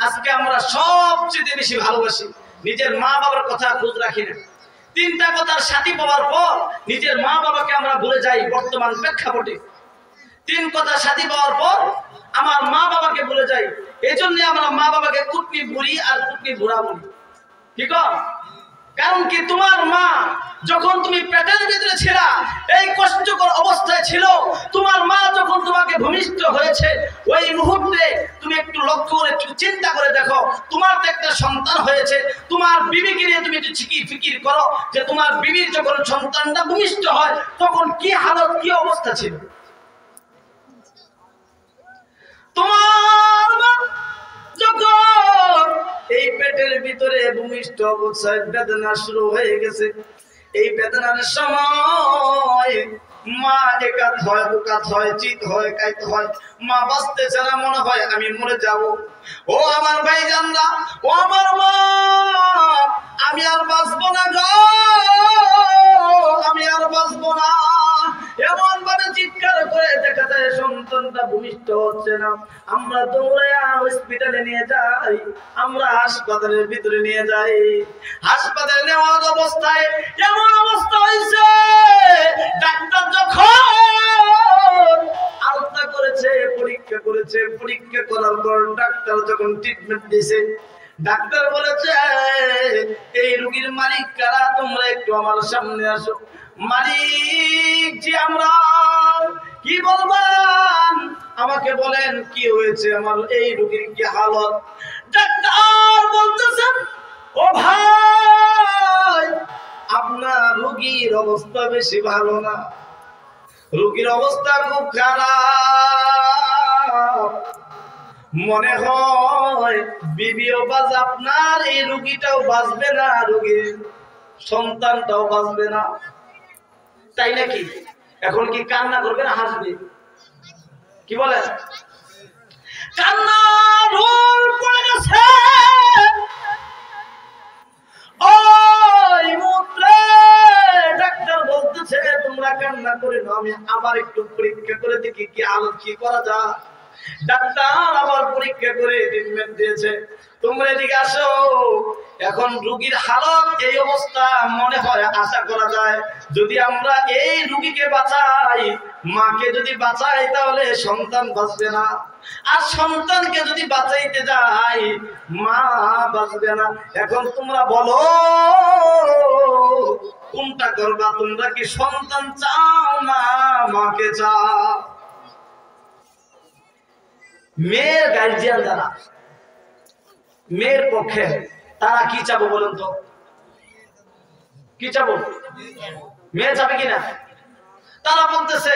আজকে আমরা সবচেয়ে বেশি ভালোবাসি, নিজের মা বাবার কথা খোঁজ রাখি না। তিনটা কথার সাথী পাওয়ার পর নিজের মা বাবাকে আমরা ভুলে যাই। বর্তমান প্রেক্ষাপটে তিন কথা সাথী পাওয়ার পর আমার মা বাবাকে ভুলে যাই। এই জন্য আমরা মা বাবাকে কুটনি বুড়ি আর কুটনি বুড়া বলি। ঠিক আছে? কারণ কি তোমার মা যখন তুমি পেটের ভিতরে ছিলা, এই কষ্টকর অবস্থায় ছিল, তোমার মা যখন তোমাকে ভূমিষ্ঠ হয়েছে, ওই মুহূর্তে তুমি একটু লক্ষ্য করে একটু চিন্তা করে দেখো, তোমার তো একটা সন্তান হয়েছে, তোমার বিবিকে নিয়ে তুমি একটু ফিকির করো যে তোমার বিবির যখন সন্তানটা ভূমিষ্ঠ হয় তখন কি হালত, কি অবস্থা ছিল। তোমার মা যখন এই পেটের ভিতরে ভূমিষ্ঠ অবস্থায় বেদনা শুরু হয়ে গেছে, এই বেদনার সময় মা একাত হয়, বুকাত হয়, চিত হয়, কাইত হয়, মা বাঁচতে ছাড়া মনে হয় আমি মরে যাব। ও আমার ভাই জানলা, ও আমার মা, আমি আর বাঁচবো না গো, আমি আর বাঁচবো না। এমন ভাবে চিৎকার করে দেখা যায় সন্তানটা ভূমিষ্ঠ হচ্ছে না। আমরা দৌড়াইয়া হসপিটালে নিয়ে যাই, আমরা হাসপাতালের ভিতরে নিয়ে যাই। হাসপাতালে নেওয়ার অবস্থায় এমন অবস্থা হয়েছে, ডাক্তার যখন আলতা করেছে, পরীক্ষা করেছে, পরীক্ষা করার পর ডাক্তার যখন ট্রিটমেন্ট দিয়েছে, ডাক্তার বলেছে এই রোগীর মালিক কারা, তোমরা একটু আমার সামনে আসো। মালিক জি আমরা, কি বলবেন আমাকে বলেন কি হয়েছে, আমার এই রোগীর কি হালত। ডাক্তার বলতেছেন ও ভাই, আপনার রোগীর অবস্থা বেশি ভালো না, রোগীর অবস্থা খুব খারাপ, মনে হয় বিবিও বাজ আপনার এই রোগীটাও বাঁচবে না, রোগীর সন্তানটাও বাঁচবে না। তাই নাকি? এখন কি কান্না করবে না হাসবে? কি বলে? কান্না রোল পড়ে গেছে ওই মুহূর্তে। ডাক্তার বলতেছে তোমরা কান্না করে নাও, আমি আবার একটু পরীক্ষা করে দেখি কি হালত, কি করা যায়। ডাক্তার আবার পরীক্ষা করে ট্রিটমেন্ট দিয়েছে, তোমরা এদিকে আসো। এখন রোগীর হালত এই অবস্থা, মনে হয় আশা করা যায় যদি আমরা এই রোগীকে বাঁচাই, মাকে যদি বাঁচাই তাহলে সন্তান বাঁচবে না, আর সন্তানকে যদি বাঁচাইতে যাই মা বাঁচবে না। এখন তোমরা বলো কোনটা করবা? তোমরা কি সন্তান চাও না মাকে চাও? মেয়ের গার্জিয়ান যারা, মেয়ের পক্ষে তারা কি চাবো বলুন তো? কি চাবো? মেয়ে চাবে কিনা? তারা বলতেছে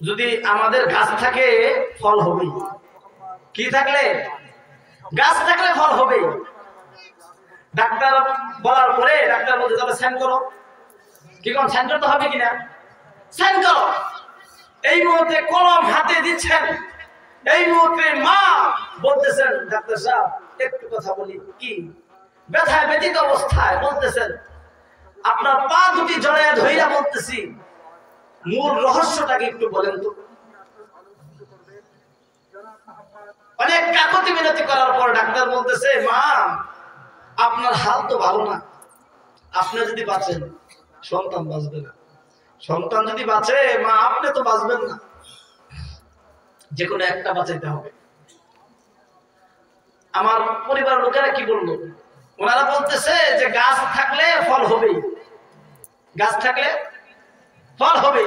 যদি আমাদের গাছ থাকে ফল হবে। কি থাকলে? গাছ থাকলে ফল হবে। ডাক্তার বলার পরে ডাক্তার বলতে তবে সাইন করো। কি কোন সাইন করতে হবে কিনা? সাইন করো। এই মুহূর্তে কলম হাতে দিচ্ছেন, এই মুহূর্তে মা বলতেছেন ডাক্তার সাহেব একটু কথা বলি। কি? ব্যথায় ব্যথিত অবস্থায় বলতেছেন আপনার পা দুটি জড়াইয়া ধইরা বলতেছি মূল রহস্যটাকে একটু বলেন তো। অনেক কাকুতি মিনতি করার পর ডাক্তার বলতেছে মা আপনার হাল তো ভালো না, আপনি যদি বাঁচেন সন্তান বাঁচবে না, সন্তান যদি বাঁচে মা আপনি তো বাঁচবেন না, যে কোনো একটা বাঁচাইতে হবে। আমার পরিবার লোকেরা কি বললো? ওনারা বলতেছে যে গাছ থাকলে ফল হবে, গাছ থাকলে ফল হবে।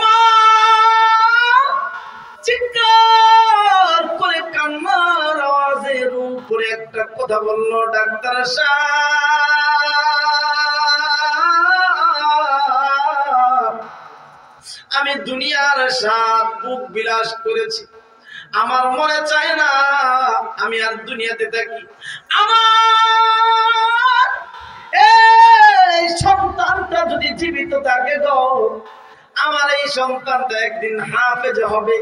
মা চিৎকার করে কান্নার আওয়াজে রুম করে একটা কথা বললো ডাক্তার সাহেব আমি দুনিয়ার সাত বুক বিলাস করেছি, আমার মনে চায় না আমি আর দুনিয়াতে থাকি। আমার এই সন্তানটা যদি জীবিত থাকে গো, আমার এই সন্তানটা একদিন হাফেজ হবে,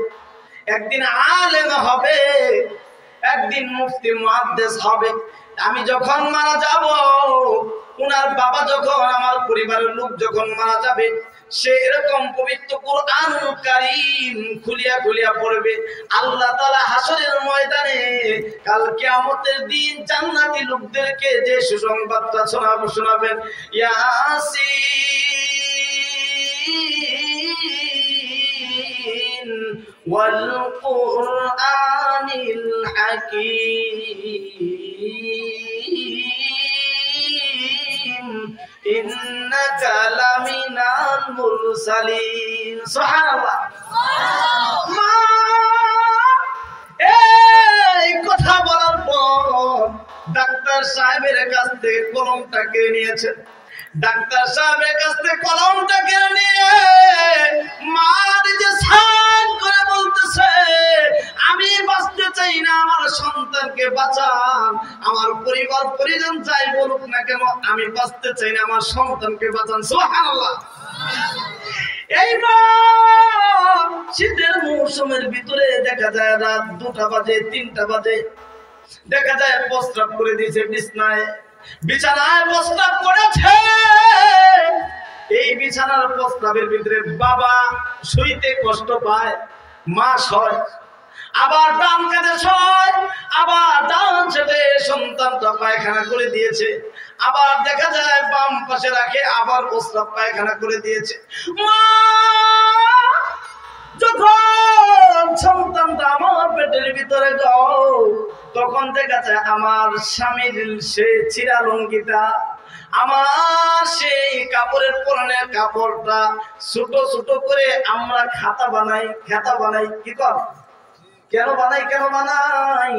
একদিন আলেম হবে, একদিন মুফতি মুহাদ্দিস হবে। আমি যখন মারা যাব, উনার বাবা যখন, আমার পরিবারের লোক যখন মারা যাবে, সে এরকম পবিত্র কুরআনুল কারীম খুলিয়া খুলিয়া পড়বে। আল্লাহ তাআলা হাসরের ময়দানে কাল কিয়ামতের দিন জান্নাতি লোকদেরকে যে সুসংবাদটা শোনাবেন, ইয়াসিন ওয়াল কুরআনিল হাকীম ইন্নাকা লামিনাল মুরসালিন। সুবহানাল্লাহ। মা এই কথা বলার পর ডাক্তার সাহেবের কাছ থেকে কলমটা কেড়ে নিয়েছে। ডাক্তার সাহেবের কাছ থেকে কলমটা কেড়ে নিয়ে মার যে সান করে বলতেছে, আমি বাঁচতে চাই না, আমার সন্তানকে বাঁচান। আমার পরিবার পরিজন চাই বলুক না কেন, আমি বাঁচতে চাই না, আমার সন্তানকে বাঁচান। সুবহানাল্লাহ। এইবার শীতের মৌসুমের ভিতরে দেখা যায় রাত 2টা বাজে 3টা বাজে, দেখা যায় প্রস্রাব করে দিয়েছে বিছানায় প্রস্রাব করেছে। এই বিছানার প্রস্রাবের ভিতরে বাবা শুইতে কষ্ট পায়, মা শয়, আবার ডান কাঁধে শয়, আবার ডান সাথে সন্তানটা পায়খানা করে দিয়েছে, আবার দেখা যায় বাম পাশে রাখে, আবার প্রস্রাব পায়খানা করে দিয়েছে। মা যখন সন্তানটা আমার পেটের ভিতরে যাও, তখন দেখা যায় আমার স্বামীর সে চিরা লুঙ্গিটা, আমার সেই কাপড়ের পরনের কাপড়টা ছোট ছোট করে আমরা খাতা বানাই কি কর, কেন বানাই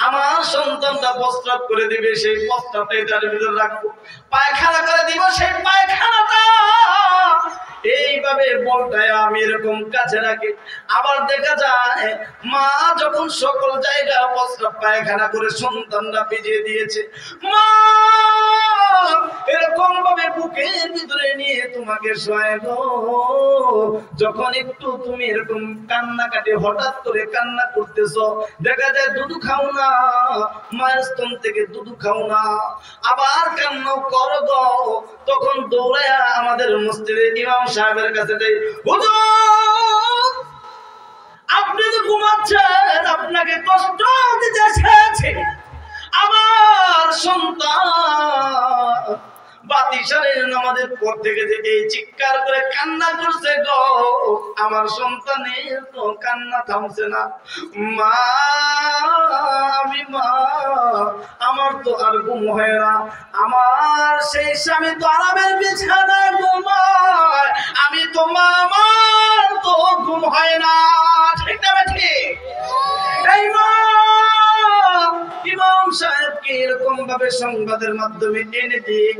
আমার সন্তানটা প্রস্রাব করে দিবে, সেই প্রস্রাবটা এটার ভিতরে রাখবো, পায়খানা করে দিব, সেই পায়খানাটা এইভাবে বলটায় আমি এরকম কাছে রাখি। আবার দেখা যায় মা যখন সকল জায়গা প্রস্রাব পায়খানা করে সন্তানরা ভিজিয়ে দিয়েছে, মা এরকম ভাবে বুকের ভিতরে নিয়ে তোমাকে শোয় গো। যখন একটু তুমি এরকম কান্নাকাটি হঠাৎ করে কান্না করতেছো, দেখা যায় দুধ খাও না, মায়ের স্তন থেকে দুধ খাও না, আবার কান্না করো গো, তখন দৌড়ায়া আমাদের মসজিদের ইমাম সাহেবের কাছে যাই, হুজুর আপনি তো ঘুমাচ্ছেন, আপনাকে কষ্ট দিতে এসেছে, আমার সন্তান বাতিশারের নামাজের পর থেকে যে এই চিৎকার করে কান্না করছে গো, আমার সন্তানের তো কান্না থামছে না। মা আমার তো আর ঘুম হয় না, আমার সেই স্বামী তো আরামের বিছানায় ঘুমায়, আমি তো মা, আমার তো ঘুম হয় না, ঠিক না ঠিক? এই মা ইমাম সাহেবকে এরকম ভাবে সংবাদের মাধ্যমে এনে দিয়ে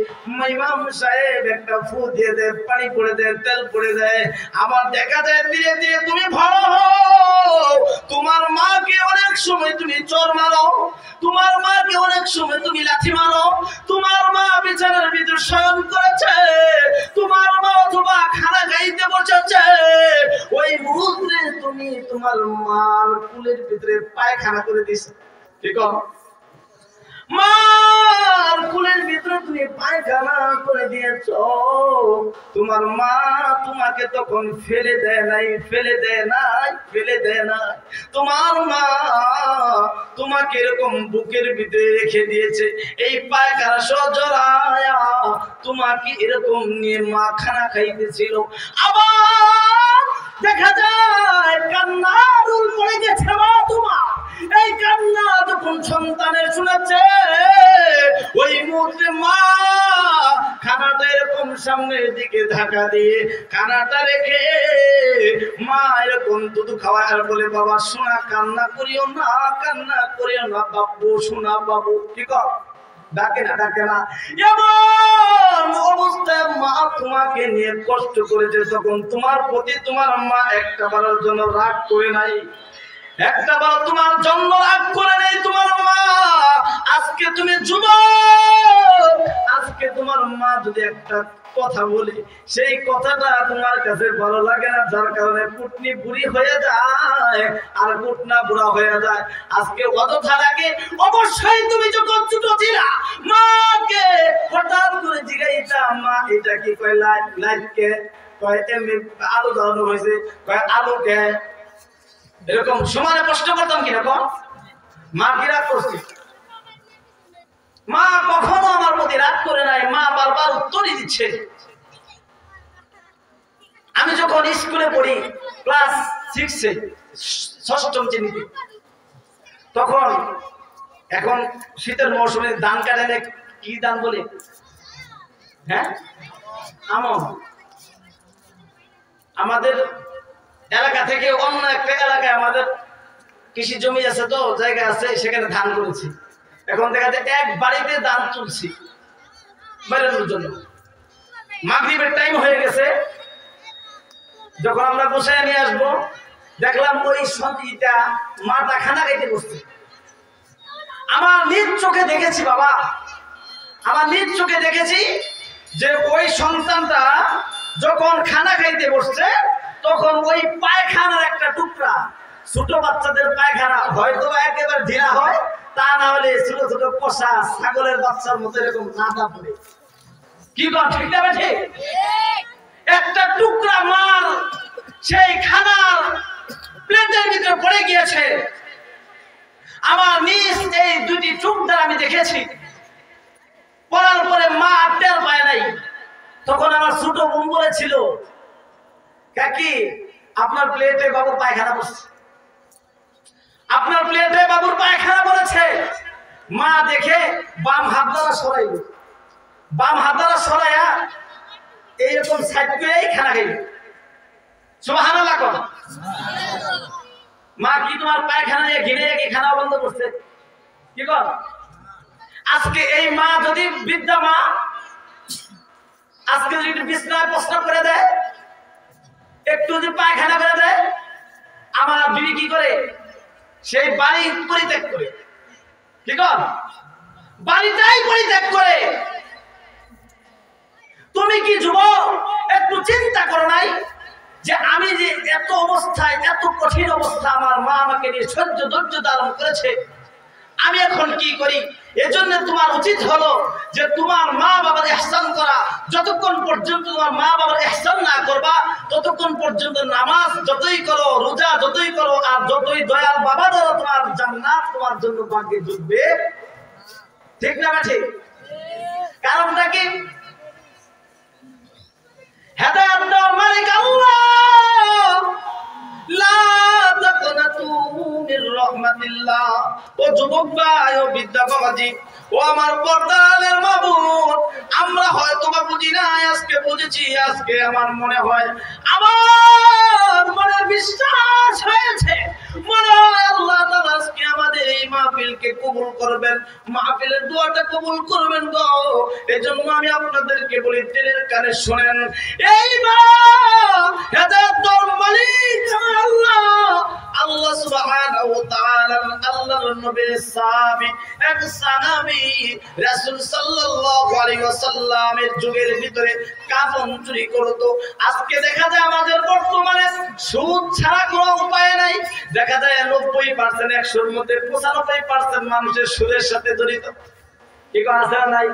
ইমাম সাহেব একটা ফু দিয়ে দেয়, পানি পড়ে দেয়, তেল পড়ে দেয়, আবার দেখা যায় ধীরে ধীরে তুমি ভালো হও। তোমার মাকে অনেক সময় তুমি চোর মারো, তোমার মাকে অনেক সময় তুমি লাঠি মারো, তোমার মা বিছানার ভিতর শয়ন করেছে, তোমার মা অথবা খানা খাইতে বসেছে, ওই মুহূর্তে তুমি তোমার মার কুলের ভিতরে পায়খানা করে দিছো, ঠিক আছে? মার কুলের ভিতরে তুমি পায়খানা করে দিয়েছো, তোমার মা তোমাকে তখন ফেলে দেয় নাই, তোমার মা তোমাকে এরকম বুকের ভিতরে রেখে দিয়েছে, এই পায়খানা সজরায়া তোমাকে এরকম নিয়ে মা খানা খাইতেছিল। আবার দেখা যায় কান্না রুল পড়ে গেছে মা তোমার, এই কান্না যখন সন্তানের শুনেছে, ওই মুহূর্তে মা খানাটা এরকম সামনের দিকে ঢাকা দিয়ে খানাটা রেখে মা এরকম দুধ খাওয়ায় আর বলে, বাবা শোনা, কান্না করিও না বাবু, শোনা বাবু, কি কর, ডাকে না। এমন অবস্থায় মা তোমাকে নিয়ে কষ্ট করেছে, তখন তোমার প্রতি তোমার মা একটা বারের জন্য রাগ করে নাই, একটা বার তোমার জন্ম লাভ করে নেই তোমার মা, আজকে তুমি যুবক, আজকে তোমার মা যদি একটা কথা বলে সেই কথাটা তোমার কাছে ভালো লাগে না, যার কারণে পুটনি বুড়ি হয়ে যায় আর পুটনা বুড়া হয়ে যায়। আজকে অযথা লাগে, অবশ্যই তুমি যখন ছোট ছিলা মাকে হঠাৎ করে জিজ্ঞাসা, মা এটা কি কয় লাইট, লাইট কে কয় এমনি আলু ধরানো হয়েছে, কয় আলু কে, এরকম সমানে প্রশ্ন করতাম কিরকম। মা কি রাগ করছে? মা কখনো আমার প্রতি রাগ করে নাই, মা বারবার উত্তরই দিচ্ছে। আমি যখন স্কুলে পড়ি ক্লাস 6-এ, ষষ্ঠম শ্রেণীতে, তখন এখন শীতের মৌসুমে ধান কাটে, কি ধান বলে, হ্যাঁ আমন। আমাদের এলাকা থেকে অন্য একটা এলাকায় আমাদের কৃষি জমি আছে, তো জায়গা আছে, সেখানে ধান করেছি। এখন দেখা যায় এক বাড়িতে ধান তুলছি বেরোনোর জন্য। মাগরিবের টাইম হয়ে গেছে, যখন আমরা বসায় নিয়ে আসবো দেখলাম ওই সন্তানটা মাটা খানা খাইতে বসছে। আমার নিজ চোখে দেখেছি বাবা, আমার নিজ চোখে দেখেছি যে ওই সন্তানটা যখন খানা খাইতে বসছে তখন ওই পায়খানার একটা টুকরা, ছোট বাচ্চাদের পায়খানা হয়তো একেবারে ঢিলা হয়, তা না হলে ছোট ছোট কষা ছাগলের বাচ্চার মতো এরকম নাটা পড়ে, কি কর ঠিক না বেঠে, একটা টুকরা মাল সেই খানার প্লেটের ভিতরে পড়ে গিয়েছে। আমার নিজ এই দুটি চোখ দ্বারা আমি দেখেছি। পড়ার পরে মা টের পায় নাই। তখন আমার ছোট বোন বলেছিল, কাকি আপনার প্লেটে বাবুর পায়খানা বসছে, আপনার প্লেটে বাবুর পায়খানা বলেছে। মা দেখে বাম হাত দ্বারা সরাইল, বাম হাত দ্বারা সরাইয়া এইরকম সাইড করেই খানা খাইল। সুবহানাল্লাহ। মা কি তোমার পায়খানা নিয়ে ঘিরে কি খানা বন্ধ করছে? কি কর আজকে এই মা যদি বৃদ্ধা মা আজকে যদি বিছনায় প্রস্রাব করে দেয়, একটু যদি পায়খানা করে দেয়, আমার বিবি কি করে? সেই বাড়ি পরিত্যাগ করে, কি কর বাড়িটাই পরিত্যাগ করে। তুমি কি যুবক একটু চিন্তা করো নাই যে আমি যে এত অবস্থায়, এত কঠিন অবস্থা আমার মা আমাকে নিয়ে সহ্য ধৈর্য ধারণ করেছে, আমি এখন কি করি? এজন্য তোমার উচিত হলো যে তোমার মা বাবার ইহসান করা। যতক্ষণ পর্যন্ত তোমার মা বাবার ইহসান না করবা ততক্ষণ পর্যন্ত নামাজ যতই করো, রোজা যতই করো, আর যতই দয়াল বাবা ধরো, তোমার জান্নাত তোমার জন্য ভাগ্যে জুটবে, ঠিক না ঠিক? কারণটা কি? হেদায়েত দেওয়ার মালিক আল্লাহ। লা তাকনাতু মির রাহমাতিল্লাহ। ও যুবক ভাই, ও বিদ্যা বাবাজি, ও আমার পর্দার মা বোন, আমরা হয়তো বা বুঝি না, আজকে বুঝেছি। আজকে আমার মনে হয়, আমার মনে বিশ্বাস হয়েছে, মনে হয় আল্লাহ তাআলা আজকে আমাদের এই মাহফিলকে কবুল করবেন, মাহফিলের দোয়াটা কবুল করবেন গো। এজন্য আমি আপনাদেরকে বলি, দিলের কানে শুনেন, এই মা হেদায়েত দেওয়ার মালিক আল্লাহ। আল্লাহ সুবহানাহু ওয়া তাআলা আল্লাহর নবীর সাহাবী এক সাহাবী রাসূল সাল্লাল্লাহু আলাইহি ওয়াসাল্লামের যুগের ভিতরে কাফন চুরি করত। আজকে দেখা যায় আমাদের বর্তমানে সুদ ছাড়া কোনো উপায় নাই। দেখা যায় 90% 100-এর মধ্যে 95% মানুষের সুদের সাথে জড়িত, কি কথা আছে নাই?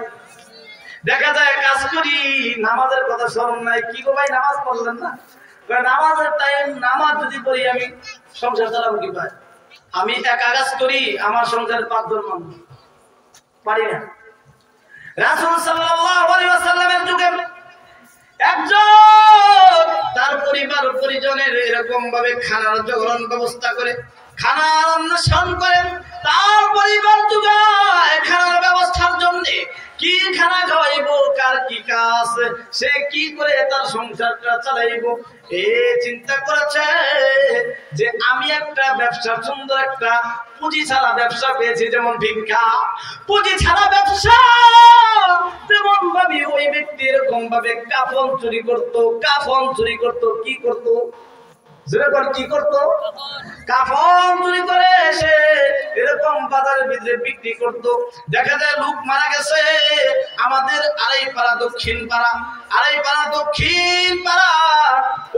দেখা যায় কাজ করি, নামাজের কথা স্মরণ নাই। কি গো ভাই নামাজ পড়লেন না? নামাজের টাইম, নামাজ যদি পড়ি আমি সংসার চালাবো কি পাই? আমি এক কাজ করি, আমার সংসারের 5 জন মানুষ পারি না। রাসূল সাল্লাল্লাহু আলাইহি ওয়াসাল্লামের যুগে একজন তার পরিবার পরিজনের এরকম ভাবে খানার জোগাড় ব্যবস্থা করে, খানার অন্বেষণ করেন। তার পরিবার যুগায় খানার ব্যবস্থার জন্য কি খানা খাওয়াইব, কার কি কাজ, সে কি করে তার সংসারটা চালাইব, এ চিন্তা করেছে যে আমি একটা ব্যবসা, সুন্দর একটা পুঁজি ছাড়া ব্যবসা পেয়েছি, যেমন ভিক্ষা, পুঁজি ছাড়া ব্যবসা। তেমন ভাবে ওই ব্যক্তি এরকম ভাবে কাফন চুরি করত, কাফন চুরি করত। কি করত? যেরকম কি করতো, কাফন চুরি করে এসে এরকম বাজারের ভিতরে বিক্রি করতো। দেখা যায় লোক মারা গেছে আমাদের আড়াইপাড়া দক্ষিণ পাড়া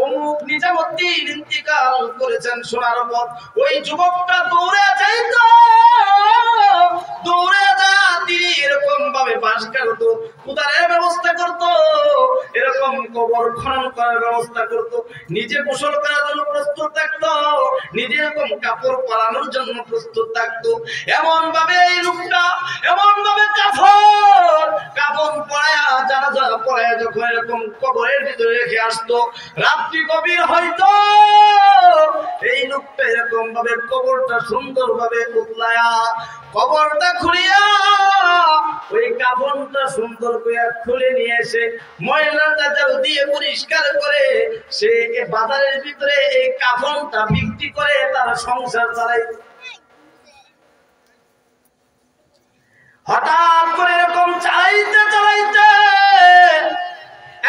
অমুক নিজামুদ্দিন ইন্তিকাল করেছেন শোনার পর ওই যুবকটা দৌড়ে যাইতো, দৌড়ে যা তিনি এরকম ভাবে বাঁশ কাটতো, কুদারের ব্যবস্থা করতো, এরকম কবর খনন করার ব্যবস্থা করতো, নিজে গোসল করার জন্য প্রস্তুত থাকতো, নিজে এরকম কাপড় পরানোর জন্য প্রস্তুত থাকতো। এমন ভাবে এই লোকটা এমন ভাবে কাপড় পরায়া জানাজা পরায়া যখন এরকম কবরের ভিতরে রেখে আসতো, রাত্রি গভীর হয়তো এই লোকটা এরকম ভাবে কবরটা সুন্দর ভাবে উতলায়া কবরটা খুলিয়া ওই কাফনটা সুন্দর করে খুলে নিয়ে এসে ময়লাটা জাল দিয়ে পরিষ্কার করে সে বাজারের ভিতরে এই কাফনটা বিক্রি করে তার সংসার চালাই। হঠাৎ করে এরকম চালাইতে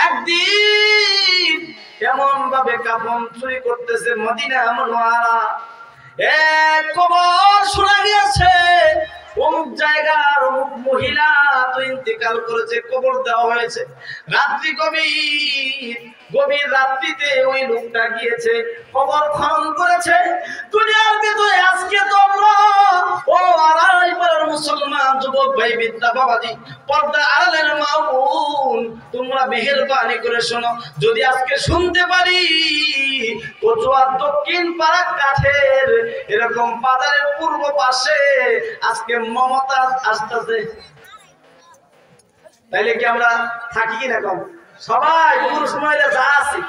একদিন এমন ভাবে কাফন চুরি করতেছে মদিনা মুনওয়ারা, এক কবর শোনা গিয়েছে অমুক জায়গার অমুক মহিলা তো ইন্তেকাল করেছে, কবর দেওয়া হয়েছে। রাত্রি গভীর রাত্রিতে ওই লোকটা গিয়েছে কবর খনন করেছে। দুনিয়ার ভিতরে আজকে তোমরা ও আড়াইপাড়ার মুসলমান যুবক ভাই বিদ্যা বাবাজি পর্দা আড়ালের মা বোন তোমরা মেহেরবানি করে শোনো, যদি আজকে শুনতে পারি কচুয়া দক্ষিণ পাড়া কাঠের এরকম বাজারের পূর্ব পাশে আজকে মমতা আসতেছে, তাইলে কি আমরা থাকি কিনা কম? সবাই পুরুষ মহিলা যা আছে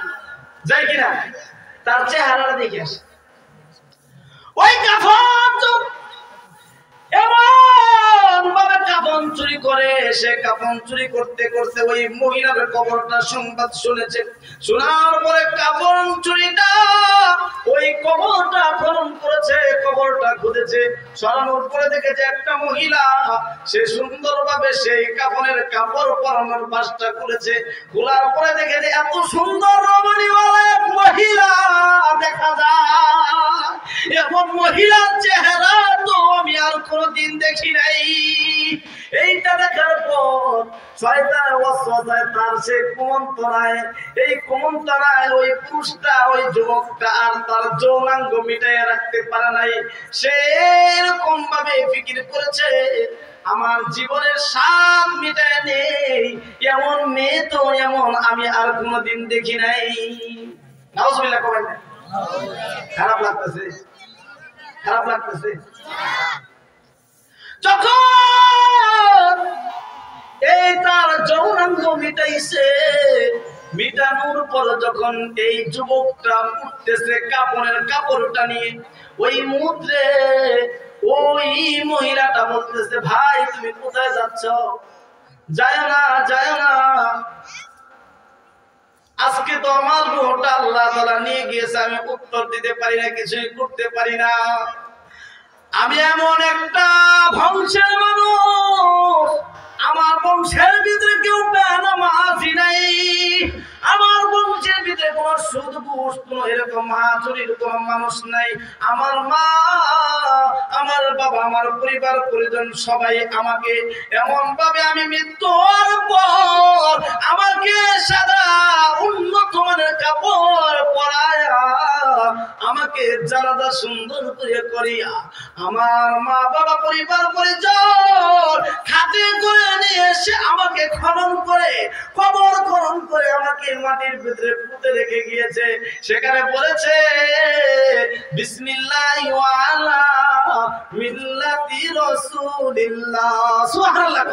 যাই কিনা তার চেহারাটা দেখে আসে। ওই কাফন এমন ভাবে কাফন চুরি করে, সে কাফন চুরি করতে করতে ওই মহিলার কবরটা সংবাদ শুনেছে। শোনার পরে কাফন চুরিটা ওই কবরটা খনন করেছে, কবরটা খুঁজেছে, সরানোর পরে দেখেছে একটা মহিলা সে সুন্দরভাবে সেই কাফনের কাপড় পরানোর বাসটা করেছে। খোলার পরে দেখেছে এত সুন্দর রমণীওয়ালা এক মহিলা দেখা যায়, এমন মহিলার চেহারা তো আমি আর কোনদিন দেখি নাই। এইটা দেখার পর শয়তানের ওয়াসওয়াসায় তার সে কুমন্তরায়, এই কুমন্তরায় ওই পুরুষটা ওই যুবকটা আর তার যৌনাঙ্গ মিটাইয়া রাখতে পারে নাই। সে এরকম ভাবে ফিকির করেছে আমার জীবনের স্বাদ মিটায় নেই, এমন মেয়ে তো এমন আমি আর কোনদিন দেখি নাই। নাউজুবিল্লাহ কবেন না? খারাপ লাগতেছে, খারাপ লাগতেছে। যখন এই তার যৌনাঙ্গ মিটাইছে, মিটানোর পর যখন এই যুবকটা উঠতেছে কাপড়ের কাপড়টা নিয়ে, ওই মুহূর্তে ওই মহিলাটা বলতেছে ভাই তুমি কোথায় যাচ্ছ? যায় না, যায় না, আজকে তো আমার রূহটা আল্লাহ তাআলা নিয়ে গিয়েছে, আমি উত্তর দিতে পারি না, কিছুই করতে পারি না। আমি এমন একটা বংশের মানুষ, আমার বংশের ভিতরে কেউ বেনামাজি নাই, আমার বংশের ভিতরে কোন সুদ ঘুষ কোন এরকম হাতুড়ির কোন মানুষ নাই। আমার মা, আমার বাবা, আমার পরিবার পরিজন সবাই আমাকে এমন ভাবে আমি মৃত্যুর পর আমাকে সাদা উন্নত মানের কাপড় পরায়া আমাকে জানাজা সুন্দর করে করিয়া আমার মা বাবা পরিবার পরিজন খাতে করে নিয়ে এসে আমাকে খনন করে কবর খনন করে আমাকে মাটির ভিতরে পুঁতে রেখে গিয়েছে। সেখানে বলেছে বিসমিল্লাহি ওয়া আলা মিল্লাতি রাসূলিল্লাহ, সুবহানাল্লাহ।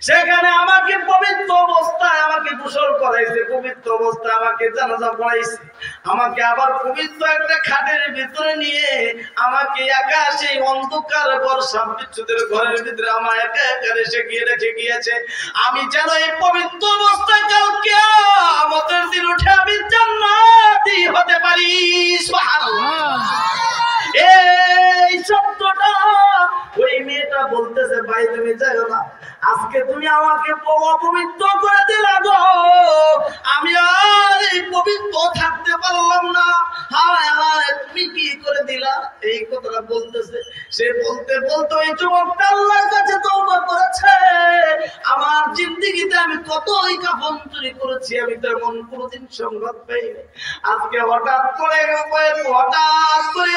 সেখানে আমাকে পবিত্র অবস্থায় আমাকে গোসল করাইছে, পবিত্র অবস্থায় আমাকে জানাজা পড়াইছে, আমাকে আবার পবিত্র একটা খাটের ভিতরে নিয়ে আমাকে একা সেই অন্ধকার বর্ষা বিচ্ছুদের ঘরের ভিতরে আমার একা একা রেখে গিয়েছে। আমি যেন এই পবিত্র অবস্থায় কাল কিয়ামতের দিন উঠে আমি জান্নাতি হতে পারি। সুবহানাল্লাহ। এই শব্দটা ওই মেয়েটা বলতেছে ভাই তুমি যাও না, আজকে তুমি আমাকে অপবিত্র করে দিলা গো, আমি আর এই পবিত্র থাকতে পারলাম না। হায় হায় তুমি কি করে দিলা? এই কথাটা বলতেছে। সে বলতে বলতে ওই যুবকটা আল্লাহর কাছে তওবা করেছে, আমার জিন্দেগিতে আমি কতই কাফন চুরি করেছি, আমি তো এমন কোনোদিন সংবাদ পাইনি। আজকে হঠাৎ করে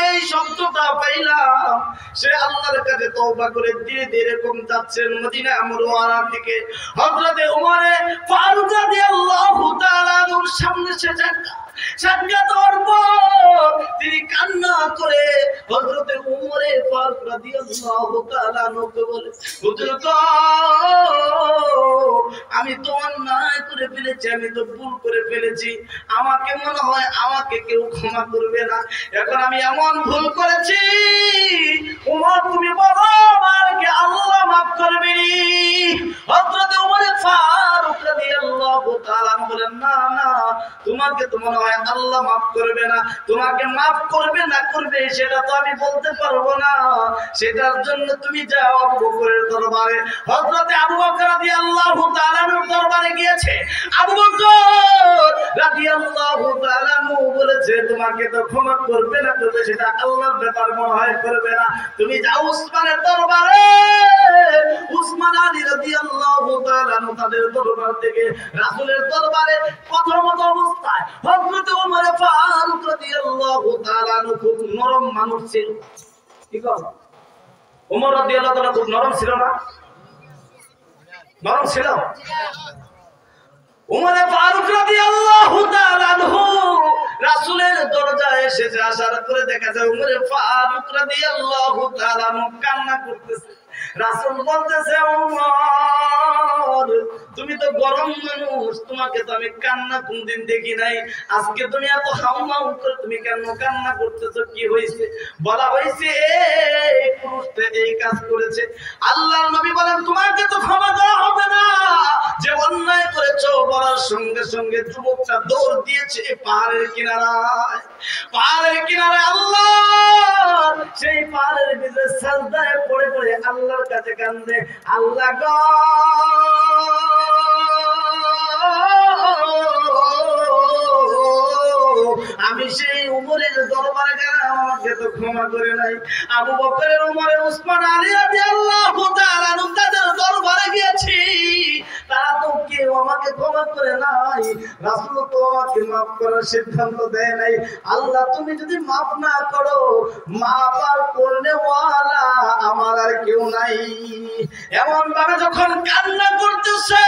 এই শব্দটা পাইলাম। সে আল্লাহর কাছে তওবা করে ধীরে ধীরে কম যাচ্ছেন মদিনা মুনওয়ারার দিকে। হযরতে ওমর ফারুক রাদিয়াল্লাহু তাআলা নূর সামনে সে সাক্ষাৎ হওয়ার পর তিনি কান্না করে হযরতে ওমর ফারুক রাদিয়াল্লাহু তাআলা নূকে বলে, হুজুর গো, আমি তো অন্যায় করে ফেলেছি, আমি তো ভুল করে ফেলেছি, আমাকে মনে হয় আমাকে কেউ ক্ষমা করবে না। এখন আমি এমন ভুল করেছি, ওমর তুমি বলো আমাকে আল্লাহ মাফ করবে নি? হযরত ওমর ফারুক রাদিয়াল্লাহু তাআলা বলেন, না না, তোমাকে তো মনে হয় আল্লাহ মাফ করবে না। তোমাকে মাফ করবে না করবে সেটা তো আমি বলতে পারবো না, সেটার জন্য তুমি যাও আবু বকরের দরবারে। হযরত আবু বকর রাদিয়াল্লাহু তাআলা দরবারে গিয়েছে। আবু বকর রাদিয়াল্লাহু তাআলা বলেছে, তোমাকে তো ক্ষমা করবে না করবে সেটা আল্লাহর ব্যাপার, মনে হয় করবে না। তুমি যাও উসমানের দরবারে। উসমান আলী রাদিয়াল্লাহু তাআলা তাদের দরবার থেকে রাসূলের দরবারে প্রথমত অবস্থায় হযরত ওমর ফারুক রাদিয়াল্লাহু তাআলা খুব নরম মানুষ ছিল। কি কর ওমর রাদিয়াল্লাহু তাআলা খুব নরম ছিল না? নরম ছিল। ওমর ফারুক রাদিয়াল্লাহু তাআলা রাসূলের দরজায় এসেছে। আসার পরে দেখা যায় ওমর ফারুক রাদিয়াল্লাহু তাআলা কান্না করতেছে। রাসূল বলতেছে, ওমর তুমি তো গরম মানুষ, তোমাকে তো আমি কান্না কোনদিন দেখি নাই, আজকে তুমি এত হাউমাউ করে তুমি কেন কান্না করতেছো? কি হয়েছে? বলা হয়েছে এই পুরুষটা এই কাজ করেছে। আল্লাহর নবী বলেন, তোমাকে তো ক্ষমা করা হবে না, যে অন্যায় করেছো। বলার সঙ্গে সঙ্গে যুবকটা দৌড় দিয়েছে পাহাড়ের কিনারায়। পাহাড়ের কিনারে আল্লাহ, সেই পাহাড়ের ভিতরে সাজদায় পড়ে পড়ে আল্লাহর কাছে কান্দে, আল্লাহ গো, আমি সেই উমরের দরবারে গেলাম, আমাকে তো ক্ষমা করে নাই। আবু বকরের, উমরের, উসমান আলী রাদিয়াল্লাহু তাআলা তাদের দরবারে গিয়েছি, তারা তো কেউ আমাকে ক্ষমা করে নাই। রাসূল তো আমাকে মাফ করার সিদ্ধান্ত দেয় নাই। আল্লাহ তুমি যদি মাফ না করো, মাফ আর করলে ওয়ালা আমার আর কেউ নাই। এমন ভাবে যখন কান্না করতেছে,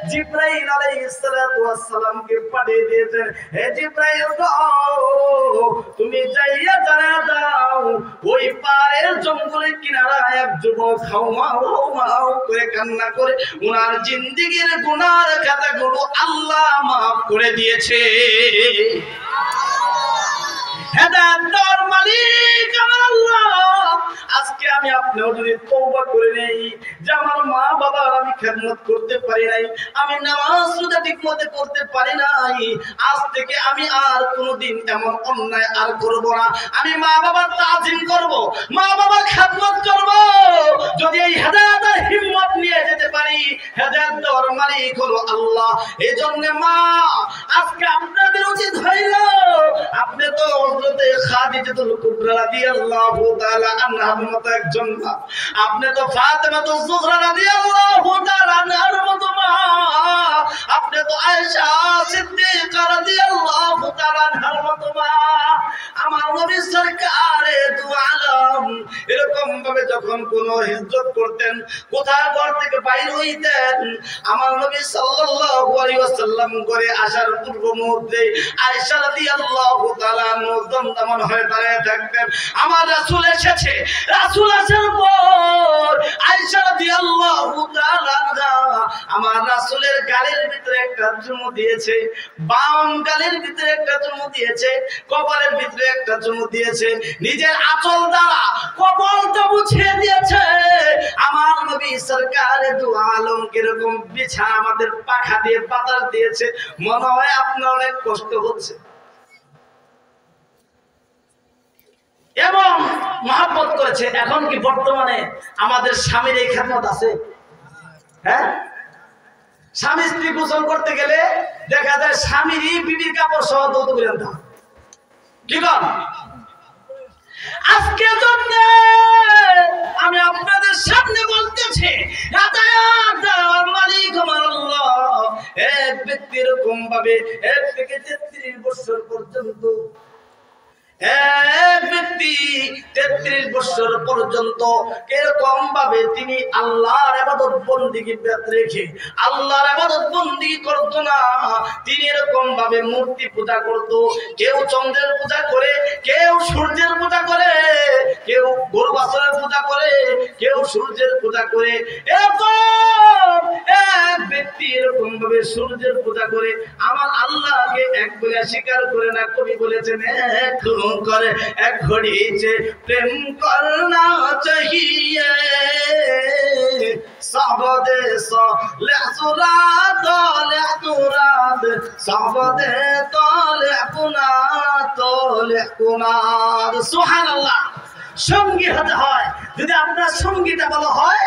জিবরাইল আলাইহিস সালাতু ওয়াস সালামকে পাঠিয়ে দিয়েছেন, হে জিবরাইল গো, তুমি যাইয়া জানা দাও ওই পাহাড়ের জঙ্গলের কিনারায় এক যুবক হাউমাউ করে কান্না করে ওনার জিন্দেগীর গুনার খাতাগুলো আল্লাহ মাফ করে দিয়েছে। হেদায়েতের মালিক আমার আল্লাহ। আজকে আমি আপনিও যদি তওবা করে নেই যে আমার মা বাবার আমি খেদমত করতে পারি নাই, আমি নামাজ রোজা ঠিকমতো করতে পারি নাই, আজ থেকে আমি আর কোনোদিন এমন অন্যায় আর করব না। আমি মা বাবার তাজিম করব, মা বাবার খেদমত করব। যদি এই হেদায়েতের হিম্মত নিয়ে যেতে পারি, হেদায়েত দেওয়ার মালিক হলো আল্লাহ। এজন্য মা, আজকে আপনাদের উচিত হইল, আপনি তো হযরতে খাদিজাতুল কুবরা রাদিয়াল্লাহু তাআলা আনহার মতো একজন মা, আপনি তো ফাতেমাতুজ জোহরা রাদিয়াল্লাহু তাআলা আনহার মতো মা, আপনি তো আয়েশা সিদ্দিকা রাদিয়াল্লাহু তাআলা আনহার মতো মা। আমার নবী সরকারে দু আলম এরকম ভাবে যখন কোন হিজরত করতেন, কোথায় ঘর থেকে বাইর হইতেন, আমার নবী সাল্লাল্লাহু আলাইহি ওয়াসাল্লাম করে আসার পূর্ব মুহূর্তে আয়েশা রাদিয়াল্লাহু তাআলা দমদমান হয়ে দাঁড়িয়ে থাকতেন। আমার রাসূল এসেছে, রাসূল আসার পর আয়েশা রাদিয়াল্লাহু তাআলা আমার রাসূলের গালের ভিতরে একটা চুমু দিয়েছে, বাম গালের ভিতরে একটা চুমু দিয়েছে, কপালের ভিতরে একটা চুমু দিয়েছে, নিজের আঁচল দ্বারা কপালটা মুছে দিয়েছে। আমার নবী সরকারে দু আলম কিরকম বিছা আমাদের পাখা দিয়ে বাতাস দিয়েছে, মনে হয় আপনার অনেক কষ্ট হচ্ছে। এবং মহব্বত করেছে। এখন কি বর্তমানে আমাদের স্বামীর এই খেদমত আছে? হ্যাঁ, স্বামী স্ত্রী গোসল করতে গেলে দেখা যায় স্বামীরই বিবির কাপড় সহ ধুতে বলেন তা কি কর। আজকে জন্য আমি আপনাদের সামনে বলতেছি, মালিক আমার আল্লাহ এক ব্যক্তি এরকম ভাবে 1 থেকে 33 বছর পর্যন্ত, এক ব্যক্তি 33 বছর পর্যন্ত এরকম ভাবে তিনি আল্লাহর ইবাদত বন্দেগী রেখে আল্লাহর ইবাদত বন্দেগী করতো না। তিনি এরকম ভাবে মূর্তি পূজা করত, কেউ চন্দ্রের পূজা করে, কেউ সূর্যের পূজা করে, কেউ গরু বাছুরের পূজা করে, কেউ সূর্যের পূজা করে। এরকম এক ব্যক্তি এরকম ভাবে সূর্যের পূজা করে আমার আল্লাহকে এক বলে স্বীকার করে না। কবি বলেছেন এক করে এক ঘড়িছে প্রেম করনা চাহিয়ে সাবদে সলে সুরাত লে তুরাদ সাবদে তলে কুনা তলে কুনাদ। সুবহানাল্লাহ। সঙ্গী হতে হয়, যদি আপনার সঙ্গীটা ভালো হয়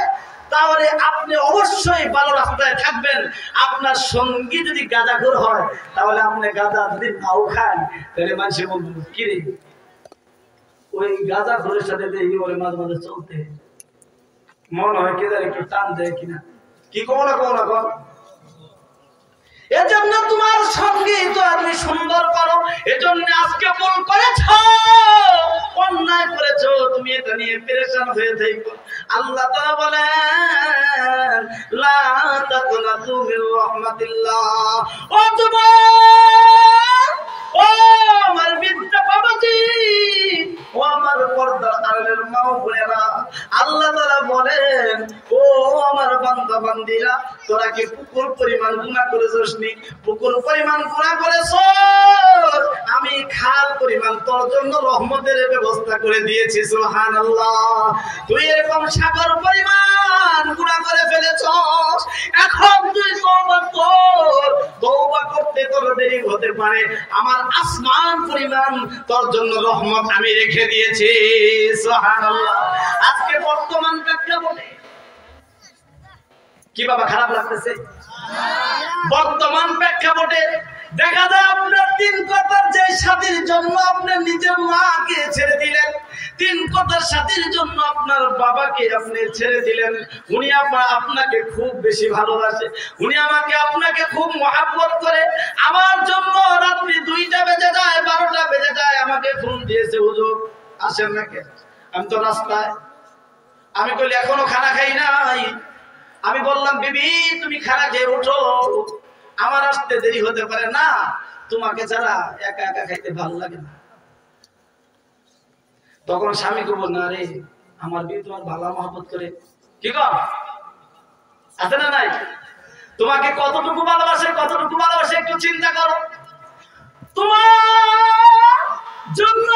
তাহলে আপনি অবশ্যই ভালো রাস্তায় থাকবেন। আপনার সঙ্গী যদি গাঁজাখোর হয় তাহলে আপনি গাঁজা যদি নাও খান তাহলে মানুষ বলবে কি রে ওই গাঁজাখোরের সাথে দেখি ওই মাঝে মাঝে চলতে মনে হয় কে একটু টান দেয় কিনা। কি কো না কো না কো। এজন্য তোমার সঙ্গী তো আপনি সুন্দর করো। এজন্য আজকে ভুল করেছো, অন্যায় করেছো, তুমি এটা নিয়ে পেরেশান হয়ে যাইবো। আল্লাহ তাআলা বলেন লা তাকুনাতু মির রাহমাতিল্লাহ। ও যুবক, ও আমার বিদ্যা বাবাজি, ও আমার পর্দার আড়ালের মা ও বোনেরা, আল্লাহ তাআলা বলেন ও আমার বান্দা বান্দীরা, তোরা কি পুকুর পরিমাণ গুনাহ করেছিস নি? পুকুর পরিমাণ গুনাহ করেছিস, আমি খাল পরিমাণ তোর জন্য রহমতের ব্যবস্থা করে দিয়েছি। সুবহানাল্লাহ। তুই এরকম সাগর পরিমাণ গুনাহ করে ফেলেছস, এখন তুই তওবা কর। তওবা করতে তোর দেরি হতে পারে, আমার আসমান পরিমাণ তোর জন্য রহমত আমি রেখে দিয়েছি। সুবহানাল্লাহ। আজকে বর্তমান প্রেক্ষাপটে কি বাবা খারাপ লাগতেছে? বর্তমান প্রেক্ষাপটে দেখা যায় আপনার 3 কথার যে সাথীর জন্য আপনি নিজের মাকে ছেড়ে দিলেন, 3 কথার সাথীর জন্য আপনার বাবাকে আপনি ছেড়ে দিলেন। উনি আপনাকে খুব বেশি ভালোবাসে, উনি আপনাকে খুব মহব্বত করে। আমার জন্য রাত্রি 2টা বেজে যায়, 12টা বেজে যায়, আমাকে ফোন দিয়েছে, হুজুর আসেন না কেন? আমি তো রাস্তায়। আমি বলি এখনো খানা খাই নাই। আমি বললাম বিবি তুমি খানা খেয়ে উঠো, আমার আসতে দেরি হতে পারে না, তোমাকে ছাড়া একা একা খাইতে ভালো লাগে না। তখন স্বামী কে বল না রে আমার বিবি তোমার ভালো মহব্বত করে। কি কর আছে না নাই? তোমাকে কতটুকু ভালোবাসে একটু চিন্তা করো। তোমার জন্য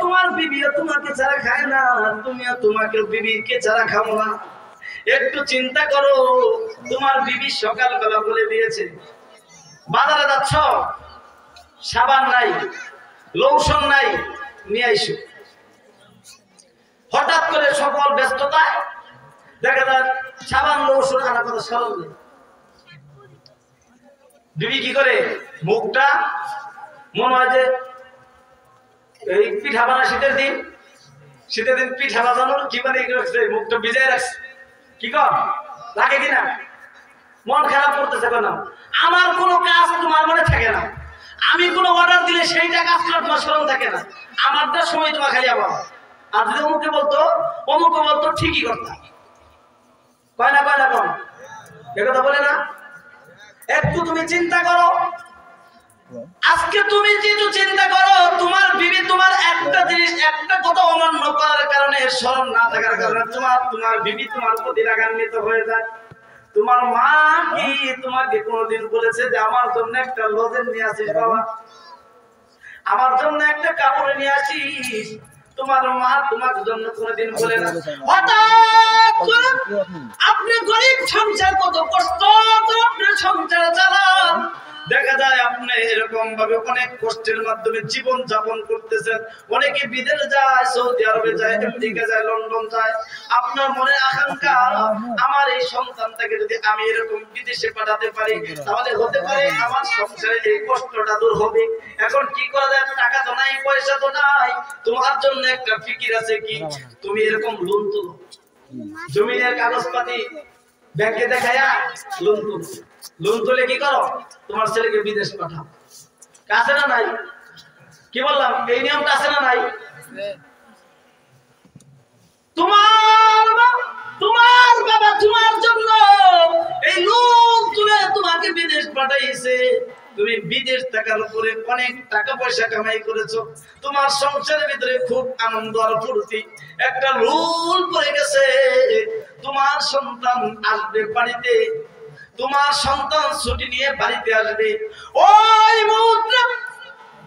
তোমার বিবিও তোমাকে ছাড়া খায় না, তুমিও তোমাকে বিবিকে ছাড়া খাও না। একটু চিন্তা করো। তোমার বিবি সকালবেলা বলে দিয়েছে বাজারে যাচ্ছ, সাবান নাই, লোশন নাই, নিয়ে আইসো। হঠাৎ করে সকল ব্যস্ততায় দেখা যায় সাবান লোশন আনার কথা স্মরণ নেই। বিবি কি করে মুখটা মনে হয় যে এই পিঠা বানা শীতের দিন পিঠা বাজানোর কি মানে মুখটা ভিজায় রাখছে। কি কর লাগে কিনা? মন খারাপ করতেছে কেন? আমার কোনো কাজ তোমার মনে থাকে না, আমি কোনো অর্ডার দিলে সেইটা কাজ করার তোমার স্মরণ থাকে না, আমারটা সময় তোমার খালি আবার। আর যদি অমুকে বলতো ঠিকই করতাম। কয় না কোন একথা বলে না? একটু তুমি চিন্তা করো। আজকে তুমি যেহেতু চিন্তা করো তোমার বিবি তোমার একটা জিনিস একটা কথা অমান্য করার কারণে, স্মরণ না থাকার কারণে তোমার বিবি তোমার প্রতি রাগান্বিত হয়ে যায়। তোমার মা কি তোমাকে কোনোদিন বলেছে যে আমার জন্য একটা লজেন নিয়ে আসিস বাবা, আমার জন্য একটা কাপড় নিয়ে আসিস? তোমার মা তোমার জন্য কোনোদিন বলে না। হঠাৎ আপনি গরিব সংসার কত কষ্ট করে আপনি সংসার চালান, দেখা যায় আপনি এরকম ভাবে অনেক কষ্টের মাধ্যমে জীবন যাপন করতেছেন। অনেকে বিদেশে যায়, সৌদি আরবে যায়, আমেরিকা যায়, লন্ডন যায়। আপনার মনে আকাঙ্ক্ষা আমার এই সন্তানটাকে যদি আমি এরকম বিদেশে পাঠাতে পারি তাহলে হতে পারে আমার সংসারে এই কষ্টটা দূর হবে। এখন কি করা যায়? টাকা তো নাই, পয়সা তো নাই। তোমার জন্য একটা ফিকির আছে কি, তুমি এরকম লোন তুলো, জমিনের কাগজপাতি ব্যাংকে দেখায়া লোন তুলো। লোন তুলে কি করো? তোমার ছেলেকে বিদেশ পাঠাও। আছে না নাই? কি বললাম? এই নিয়মটা আছে না নাই? তোমার বাবা তোমার জন্য এই লোন তুলে তোমাকে বিদেশ পাঠাইছে। তুমি বিদেশ টাকার উপরে অনেক টাকা পয়সা কামাই করেছো, তোমার সংসারের ভিতরে খুব আনন্দ আর ফুর্তি। একটা লোন পড়ে গেছে, তোমার সন্তান আসবে বাড়িতে, তোমার সন্তান ছুটি নিয়ে বাড়িতে আসবে। ওই মুহূর্তে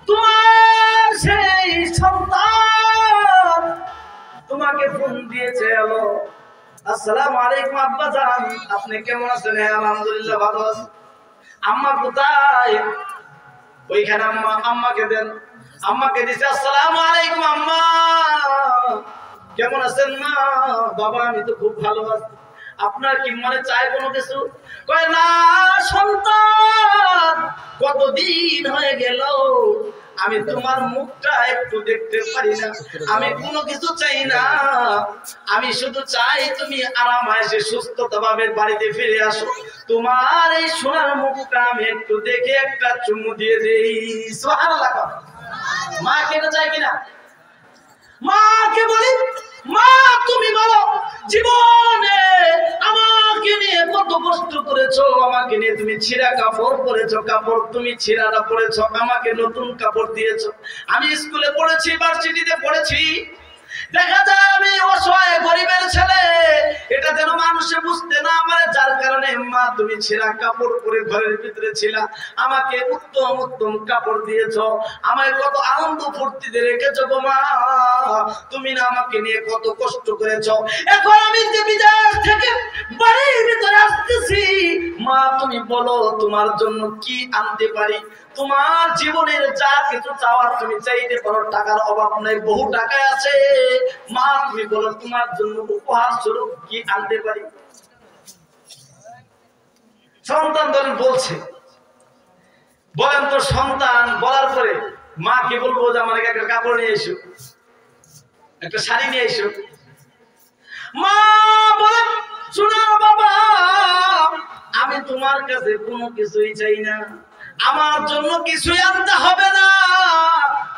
তোমার সেই সন্তান তোমাকে ফোন দিয়েছে, হ্যালো আসসালামু আলাইকুম আব্বা জান, আপনি কেমন আছেন? হ্যাঁ আলহামদুলিল্লাহ ভালো আছি। আম্মা কোথায়? ওইখানে আম্মা, আম্মাকে দেন। আম্মাকে দিছে, আসসালামু আলাইকুম আম্মা, কেমন আছেন মা? বাবা আমি তো খুব ভালো আছি। আপনার কি মনে চায় কোনো কিছু? কয় না সন্তান, কতদিন হয়ে গেল আমি তোমার মুখটা একটু দেখতে পারি না। আমি কোনো কিছু চাই না, আমি শুধু চাই তুমি আরাম এসে সুস্থতা ভাবে বাড়িতে ফিরে আসো। তোমার এই সোনার মুখটা আমি একটু দেখে একটা চুমু দিয়ে দেই। সুবহানাল্লাহ। মা কেটে চায় কিনা? মাকে বলি, মা তুমি বলো জীবনে আমাকে নিয়ে কত কষ্ট করেছো, আমাকে নিয়ে তুমি ছিঁড়া কাপড় পরেছো, কাপড় তুমি ছিঁড়াটা পরেছো, আমাকে নতুন কাপড় দিয়েছো। আমি স্কুলে পড়েছি, ভার্সিটিতে পড়েছি, দেখা যায় আমি অসহায় গরিবের ছেলে, এটা যেন মানুষে বুঝতে না পারে, যার কারণে মা তুমি ছেঁড়া কাপড় পরে ঘরের ভিতরে ছিলা, আমাকে উত্তম উত্তম কাপড় দিয়েছো, আমায় কত আনন্দ ফুর্তিতে রেখেছো গো মা, তুমি না আমাকে নিয়ে কত কষ্ট করেছো। এখন আমি যে বিদেশ থেকে বাড়ির ভিতরে আসতেছি, মা তুমি বলো তোমার জন্য কি আনতে পারি? তোমার জীবনের যা কিছু চাওয়ার তুমি চাইতে পারো, টাকার অভাব নাই, বহু টাকা আছে। মা তুমি বলো তোমার জন্য উপহার স্বরূপ কি আনতে পারি? সন্তান ধরেন বলছে, বলেন তো সন্তান বলার পরে মা কে বলবো যে আমার একটা কাপড় নিয়ে এসো, একটা শাড়ি নিয়ে এসো। মা বলেন শোনো বাবা, আমি তোমার কাছে কোনো কিছুই চাই না, আমার জন্য কিছুই আনতে হবে না,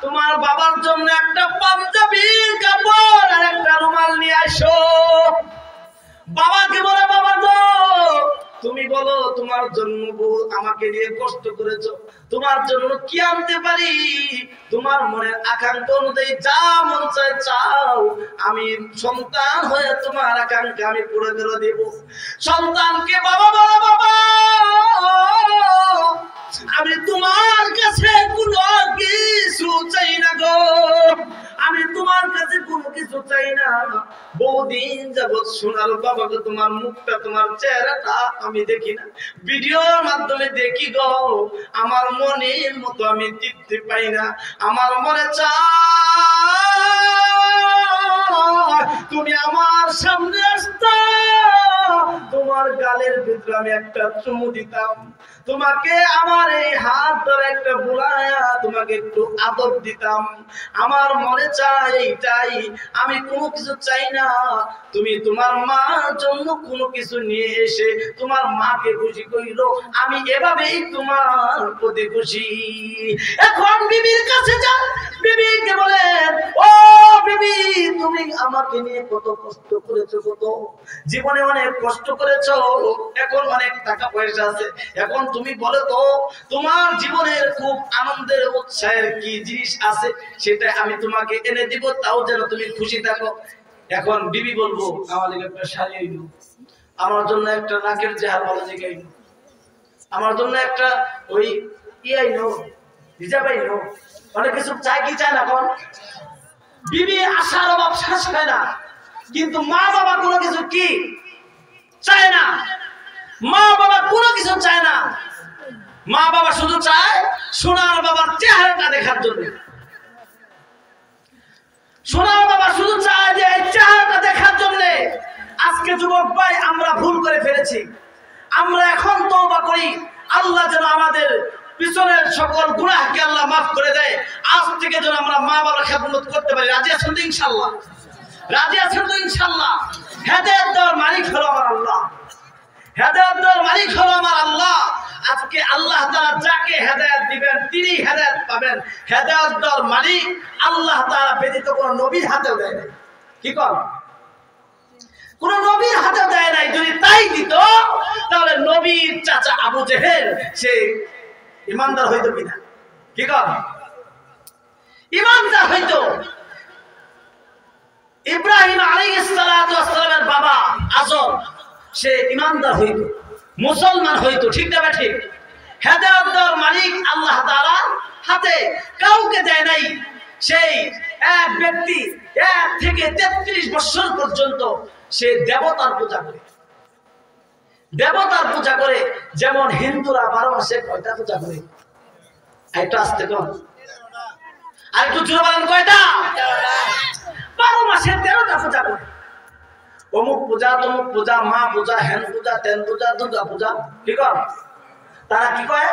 তোমার বাবার জন্য একটা পাঞ্জাবি কাপড় আর একটা রুমাল নিয়ে আসো। বাবাকে বলে বাবা গো তুমি বলো তোমার জন্য আমাকে নিয়ে কষ্ট করেছো, তোমার জন্য কি আনতে পারি? তোমার মনের আকাঙ্ক্ষা অনুযায়ী যা মন চায় চাও, আমি সন্তান হয়ে তোমার আকাঙ্ক্ষা আমি পুরো করে দেব। সন্তানকে বাবা বলে বাবা আমি তোমার কাছে কোনো কিছু চাই না গো, আমি তোমার কাছে কোনো কিছু চাই না। বহুদিন যাবৎ শোনার বাবাকে তোমার মুখটা তোমার চেহারাটা আমি দেখি না, ভিডিওর মাধ্যমে দেখি গো, আমার মনের মতো আমি তৃপ্তি পাই না। আমার মনে চায় তুমি আমার সামনে আসতা, তোমার গালের ভিতরে আমি একটা চুমু দিতাম, তোমাকে আমার এই হাত ধরে একটা বুলায়া তোমাকে একটু আদর দিতাম। আমার মনে চাই এইটাই, আমি কোনো কিছু চাই না। তুমি তোমার মার জন্য কোনো কিছু নিয়ে এসে তোমার মাকে খুশি করিল, আমি এভাবেই তোমার প্রতি খুশি। এখন বিবির কাছে যান, বিবিকে বলেন ও বিবি তুমি আমাকে নিয়ে কত কষ্ট করেছো, কত জীবনে অনেক কষ্ট করেছো, এখন অনেক টাকা পয়সা আছে, এখন তুমি বলো তো তোমার জীবনের খুব আনন্দের উৎসাহের কি জিনিস আছে, সেটা আমি তোমাকে এনে দিব, তাও যেন তুমি খুশি থাকো। এখন বিবি বলবো আমার একটা শাড়ি আইনো, আমার জন্য একটা নাকের জেহার ভালো জায়গা আইনো, আমার জন্য একটা ওই আইনো হিজাব আইনো, অনেক কিছু চাই কি চায় না। এখন বিবি আশার অভাব শেষ হয় না, কিন্তু মা বাবা কোনো কিছু কি চায় না, মা বাবা কোনো কিছু চায় না। মা বাবা শুধু চায় সোনার বাবার চেহারাটা দেখার জন্য। সোনার বাবা শুধু চায় যে এই চেহারাটা দেখার জন্য। আজকে যুবক ভাই আমরা ভুল করে ফেলেছি। আমরা এখন তওবা করি, আল্লাহ যেন আমাদের পিছনের সকল গুনাহকে আল্লাহ মাফ করে দেয়। আজ থেকে যেন আমরা মা বাবার খেদমত করতে পারি। রাজি আছেন তো ইনশাআল্লাহ? রাজি আছেন তো ইনশাআল্লাহ? হেদায়েত দেওয়ার মালিক হলো আমার আল্লাহ, হেদায়েত দেওয়ার মালিক হলো আমার আল্লাহ। আজকে আল্লাহ তাআলা যাকে হেদায়েত দিবেন তিনি হেদায়েত পাবেন। হেদায়েত দেওয়ার মালিক আল্লাহ তাআলা ব্যতীত কোনো নবীর হাতেও দেয় না। কি কর? কোন নবীর হাতে দেয় নাই। যদি তাই দিত তাহলে নবীর চাচা আবু জেহেল সে ইমানদার হইতো কিনা? কি কর? ইমানদার হইতো। ইব্রাহিম আলাইহিস সালাতু ওয়াস সালামের বাবা আজর সে ইমানদার হইতো, মুসলমান হইতো। ঠিক না ঠিক? হেদায়েত দেওয়ার মালিক আল্লাহ তাআলা হাতে কাউকে দেয় নাই। সেই এক ব্যক্তি 1 থেকে 33 বছর পর্যন্ত সে দেবতার পূজা করে, দেবতার পূজা করে। যেমন হিন্দুরা 12 মাসে কয়টা পূজা করে? একটু আসতে কম, আর একটু জোরে বলেন কয়টা? 12 মাসে 13টা পূজা করে। অমুক পূজা, তমুক পূজা, মা পূজা, হেন পূজা, তেন পূজা, দুর্গা পূজা। ঠিক আছে? তারা কি করে?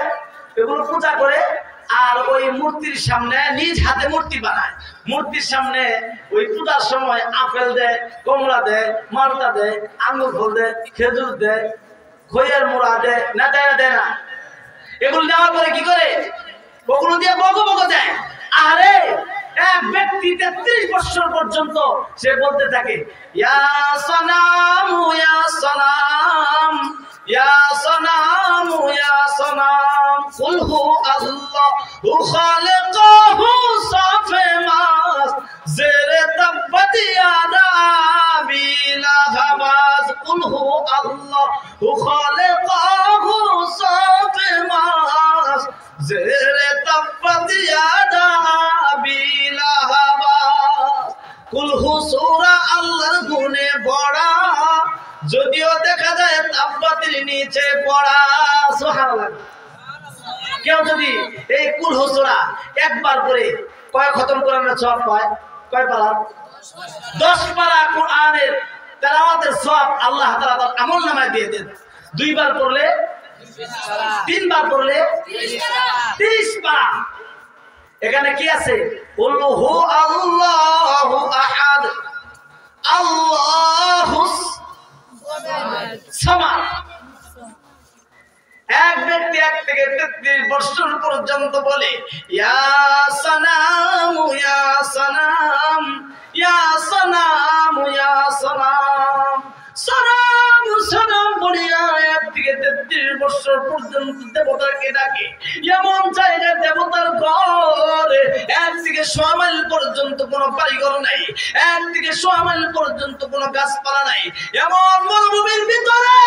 এগুলো পূজা করে আর ওই মূর্তির সামনে নিজ হাতে মূর্তি বানায়। মূর্তির সামনে ওই পূজার সময় আপেল দেয়, কমলা দেয়, মালটা দেয়, আঙ্গুর ফল দেয়, খেজুর দেয়, খইয়ের মোড়া দেয়। না দেয়? না দেয় না? এগুলো দেওয়ার পরে কি করে? ওগুলো দিয়ে বগো বগো দেয়। আরে এক ব্যক্তি 33 বছর পর্যন্ত সে বলতে থাকে ইয়া সনাম ইয়া সনাম ইয়া সনাম ইয়া সনাম কুল হু আল্লাহু খালিকুহু সাফে মাস জেরে তাব্বাত ইয়াদা বিলা হাবাস কুল হু আল্লাহু খালিকুহু সাফে মাস জেরে তাব্বাত ইয়াদা বিলা হাবাস। কুল হু সূরা আল্লাহর গুণে বড়া, যদিও দেখা যায় তাব্বাতের নিচে পড়া। সুবহানাল্লাহ। কেউ যদি এই কুল হু সূরা একবার করে কয় খতম কোরআনের সওয়াব পায়? কয় পারা? 10 পারা কোরআনের তেলাওয়াতের সওয়াব আল্লাহ তাআলা তার আমলনামায় দিয়ে দেন। 2 বার পড়লে 3 বার পড়লে 30 পারা। এখানে কি আছে? কুল হু আল্লাহু আহাদ আল্লাহুস সামাদ। এক ব্যক্তি 1 থেকে 33 বছর পর্যন্ত বলে ইয়া সানাম ইয়া সানাম ইয়া সানাম ইয়া সানাম সানাম সানাম বলিয়া 1 থেকে 33 বছর পর্যন্ত দেবতাকে ডাকে। এমন জায়গায় দেবতার ঘর 1 থেকে 100 মাইল পর্যন্ত কোনো বাড়িঘর নাই, 1 থেকে 100 মাইল পর্যন্ত কোনো গাছপালা নাই। এমন মরুভূমির ভিতরে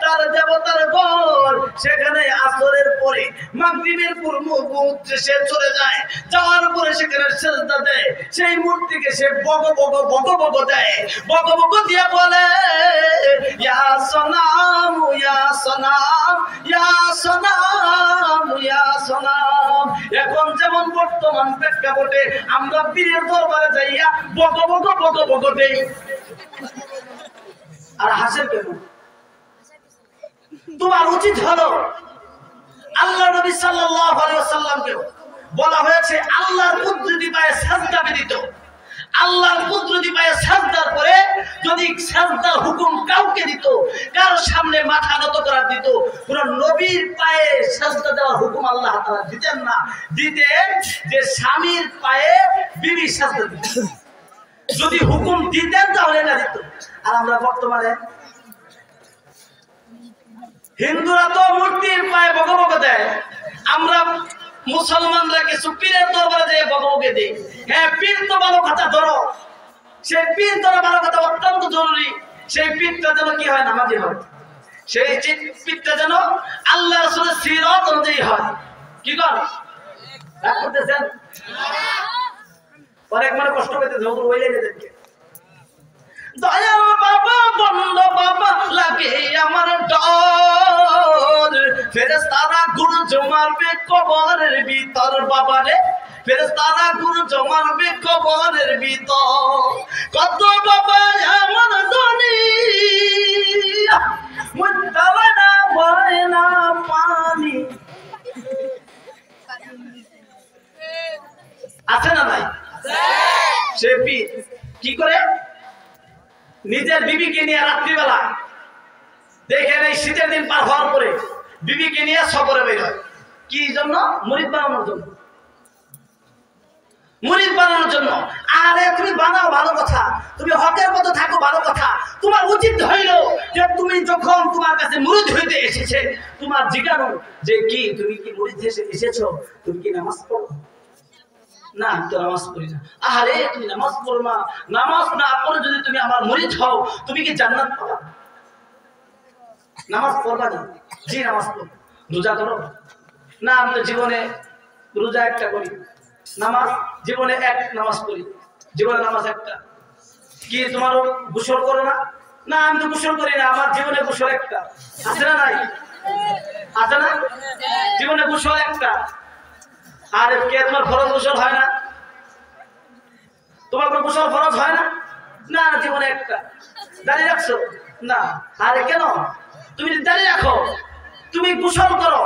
তার দেবতার ঘর। সেখানে আসরের পরে মাগরিবের পূর্বে সে চলে যায়, যাওয়ার পরে সেখানে সিজদা দেয়। সেই মূর্তিকে সে বগো বগো বগো বগো দেয়, বগো বগো দিয়ে বলে ইয়া সনাম ইয়া সনাম ইয়া সনাম ইয়া সনাম। এখন যেমন বর্তমান প্রেক্ষাপটে আমরা পীরের দরবারে যাইয়া বগো বগো বগো বগো দেই। আর হাসেন কেন? তোমার উচিত হলো আল্লাহ নবী সাল্লাল্লাহু আলাইহি ওয়াসাল্লামকে বলা হয়েছে আল্লাহর কুদরতি পায়ে সিজদা বিদিত। আল্লাহর কুদরতি পায়ে সিজদার পরে যদি সিজদার হুকুম কাউকে দিত, কারো সামনে মাথা নত করার দিত, কোন নবীর পায়ে সিজদা দেওয়ার হুকুম আল্লাহ তাআলা দিতেন না। দিতেন যে স্বামীর পায়ে বিবি সিজদা দিত। যদি হুকুম দিতেন তাহলে না দিত। আর আমরা বর্তমানে হিন্দুরা তো মূর্তির পায়ে বগবগ দেয়, আমরা মুসলমানরা কিছু পীরের দরবারে যেয়ে বগবগে দেই। হ্যাঁ, পীর তো ভালো কথা ধরো, সেই পীর ধরা ভালো কথা অত্যন্ত জরুরি। সেই পীরটা যেন কি হয়? নামাজি হয়। সেই পীরটা যেন আল্লাহ রাসূলের সিরাত অনুযায়ী হয়। কি কর রাগ করতেছেন? অনেক মানে কষ্ট পেতে ঝগড় হইলে যেতে দয়াল বাবা বন্ধ বাবা লাগে আমার ডর, ফেরেশতারা গুরুজ মারবে কবরের ভিতর বাবা রে, ফেরেশতারা গুরুজ মারবে কবরের ভিতর। কত বাবা আমার জনি মুতালা না বয় না পানি, আছে না ভাই? সে কি করে নিজের বিবিকে নিয়ে রাত্রিবেলা দেখেন এই শীতের দিন পার হওয়ার পরে বিবিকে নিয়ে সফরে বের হয়। কি জন্য? মুরিদ বানানোর জন্য, মুরিদ বানানোর জন্য। আরে তুমি বানাও ভালো কথা, তুমি হকের মতো থাকো ভালো কথা। তোমার উচিত হইল যে তুমি যখন তোমার কাছে মুরিদ হইতে এসেছে তোমার জিজ্ঞাসা যে কি তুমি কি মুরিদ এসেছো, তুমি কি নামাজ পড়ো? না আমি তো নামাজ পড়ি না। আরে তুমি নামাজ পড়ো না, নামাজ না পড়ে যদি তুমি আমার মুরিদ হও তুমি কি জান্নাত পাবা? নামাজ পড়বা না? জি নামাজ পড়ো। রোজা করো? না আমি তো জীবনে রোজা একটা করি। নামাজ জীবনে এক নামাজ পড়ি, জীবনে নামাজ একটা। কি তোমারও গোসল করো না? না আমি তো গোসল করি না, আমার জীবনে গোসল একটা। আছে না নাই? আছে না? জীবনে গোসল একটা। আর কে তোমার ফরজ গোসল হয় না? তোমার গোসল ফরজ হয় না? না জীবনে একটা। দাঁড়িয়ে রাখছো না? আরে কেন? তুমি দাঁড়িয়ে রাখো, তুমি গোসল করো,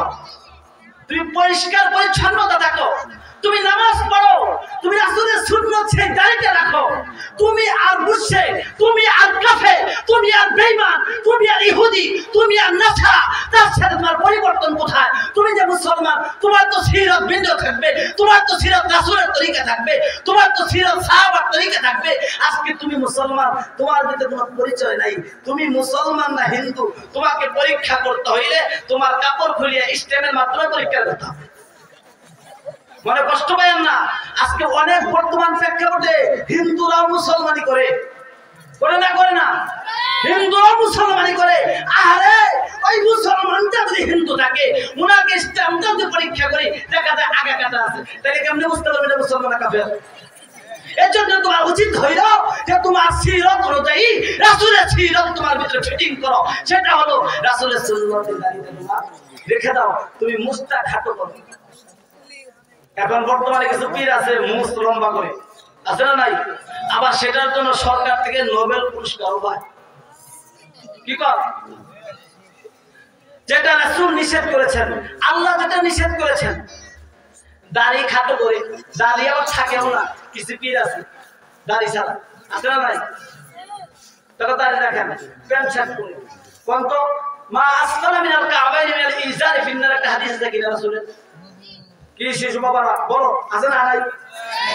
তুমি পরিষ্কার পরিচ্ছন্নতা থাকো, তুমি নামাজ পড়ো, তুমি রাসূলের সুন্নাত সেই দাঁড়িয়ে রাখো, তুমি আর মুশরিক, তুমি আর কাফের, তুমি আর বেঈমান, তুমি আর ইহুদি, তুমি আর নাসারা, তার সাথে তোমার পরিবর্তন কোথায়? তুমি যে মুসলমান তোমার তো সিরাত বিন্দু থাকবে, তোমার তো সিরাত রাসূলের তরিকা থাকবে, তোমার তো সিরাত সাহাবার তরিকা থাকবে। আজকে তুমি মুসলমান, তোমার ভিতরে কোনো পরিচয় নাই, তুমি মুসলমান না হিন্দু। তোমাকে পরীক্ষা করতে হইলে তোমার কাপড় খুলিয়ে ইসলামের মাত্রা পরীক্ষা করতে হবে। মনে কষ্ট পাইয়েন না। আজকে অনেক বর্তমান প্রেক্ষাপটে হিন্দুরাও মুসলমানি করে, করে না? করে না? হিন্দুরাও মুসলমানি করে। আরে ওই মুসলমানটা যদি হিন্দু থাকে উনাকে ইসলামটা যদি পরীক্ষা করি দেখা যায় আগা কাটা আছে, তাহলে কেমনে বুঝতে পারবে এটা মুসলমান না কাফের? এর জন্য তোমার উচিত হইল যে তোমার সিরাত অনুযায়ী রাসূলের সিরাত তোমার ভিতরে ফিটিং করো। সেটা হলো রাসূলের সুন্নতের দাঁড়িয়ে তোমার রেখে দাও, তুমি মুস্তা খাটো করো। এখন বর্তমানে কিছু পীর আছে মুখ লম্বা করে, আছে না নাই? আবার সেটার জন্য সরকার থেকে নোবেল পুরস্কার পায়। কি কর? যেটা রাসূল নিষেধ করেছেন, আল্লাহ যেটা নিষেধ করেছেন, দাড়ি খাটো করে, দাড়ি আবার থাকেও না। কিছু পীর আছে দাড়ি ছাড়া, আছে না নাই? তারা দাড়ি রাখেন, প্যান্ট শার্ট পরে। কোন তো মা আসফালা মিনাল কাবাইনি মিনাল ইজারি ফিন্নার একটা হাদিস আছে কিনা রাসূলের? কি শিশু বাবারা বলো, আছে না নাই?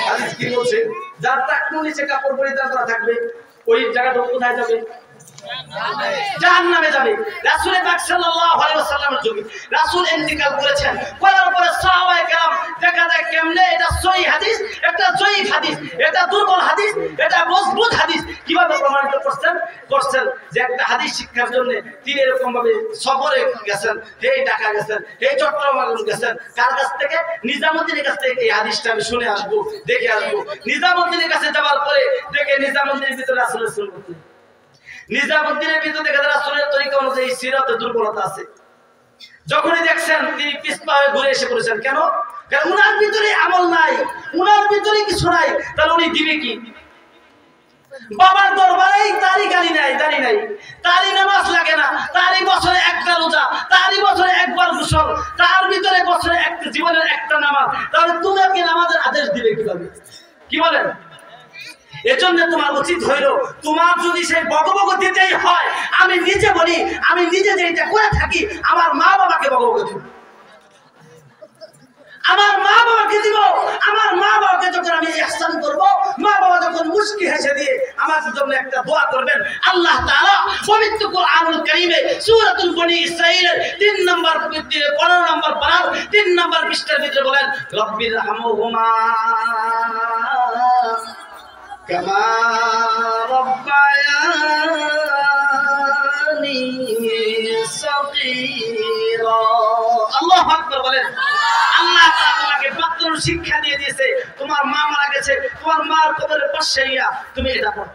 হাদিস কি বলছে? যার টাকনু নিচে কাপড় পরিধান করা থাকবে ওই জায়গাটা কোথায় যাবে? জাহান্নামে যাবে। রাসূল পাক সাল্লাল্লাহু আলাইহি ওয়াসাল্লামের যুগে রাসূল ইন্তিকাল করেছেন, করার পরে সাহাবায়ে কেরাম দেখা যায় কেমনে এটা সহিহ হাদিস, এটা জয়ীফ হাদিস, এটা দুর্বল হাদিস, এটা মজবুত হাদিস কিভাবে প্রমাণিত করছেন যে একটা হাদিস শিক্ষার জন্য তিনি এরকম ভাবে সফরে গেছেন, এই ঢাকা গেছেন, এই চট্টগ্রাম গেছেন। কার কাছ থেকে? নিজামুদ্দিনের কাছ থেকে এই হাদিসটা আমি শুনে আসবো, দেখে আসবো। নিজামুদ্দিনের কাছে যাওয়ার পরে দেখে নিজামুদ্দিনের ভিতরে রাসূলের সুন্নাত, নিজামুদ্দিনের ভিতরে দেখা যায় রাসূলের তরিকা অনুযায়ী সিরাতে দুর্বলতা আছে। যখনই দেখছেন তিনি পিছপা হয়ে ঘুরে এসে পড়েছেন। কেন? কারণ উনার ভিতরে আমল নাই, উনার ভিতরে কিছু নাই, তাহলে উনি দিবে কি? বাবার দরবারে তারই গালি নাই, দাড়ি নাই, তারই নামাজ লাগে না, তারই বছরে একটা রোজা, তারই বছরে একবার গোসল, তার ভিতরে বছরে একটা জীবনের একটা নামাজ, তাহলে তোমাকে নামাজের আদেশ দিবে কিভাবে? কি বলেন? এজন্য তোমার উচিত হইল তোমার যদি সেই বকবক দিতেই হয়, আমি নিজে বলি, আমি নিজে যেটা করে থাকি আমার মা বাবাকে বকবক দিব, আমার মা বাবাকে দিব। আমার মা বাবাকে যখন আমি ইহসান করব, মা বাবা যখন মুস্কি হেসে দিয়ে আমার জন্য একটা দোয়া করবেন, আল্লাহ তাআলা পবিত্র কোরআনুল কারীমে সূরাতুল বনী ইসরাঈলের 3 নম্বর 15 নম্বর পারার 3 নম্বর পৃষ্ঠার ভিতরে বলেন, রব্বির হামহুমা কামা রব্বায়ানি সগীরা। আল্লাহু আকবার বলেন। আল্লাহ তাআলা তোমাকে মাত্র শিক্ষা দিয়ে দিয়েছে, তোমার মা মারা গেছে, তোমার মার কবরের পাশে তুমি এটা পড়ো,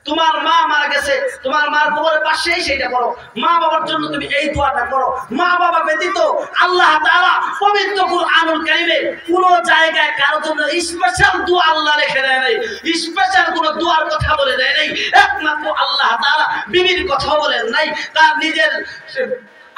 তোমার মা মারা গেছে, তোমার মার কবরের পাশেই সেইটা করো। মা বাবার জন্য তুমি এই দোয়াটা করো। মা বাবা ব্যতীত আল্লাহ তাআলা পবিত্র কুরআনুল কারীমে কোন জায়গায় কারোর জন্য স্পেশাল দোয়া আল্লাহ রেখে দেয় নাই, স্পেশাল কোন দোয়ার কথা বলে দেয় নাই। একমাত্র আল্লাহ তাআলা বিবির কথা বলেন নাই, তার নিজের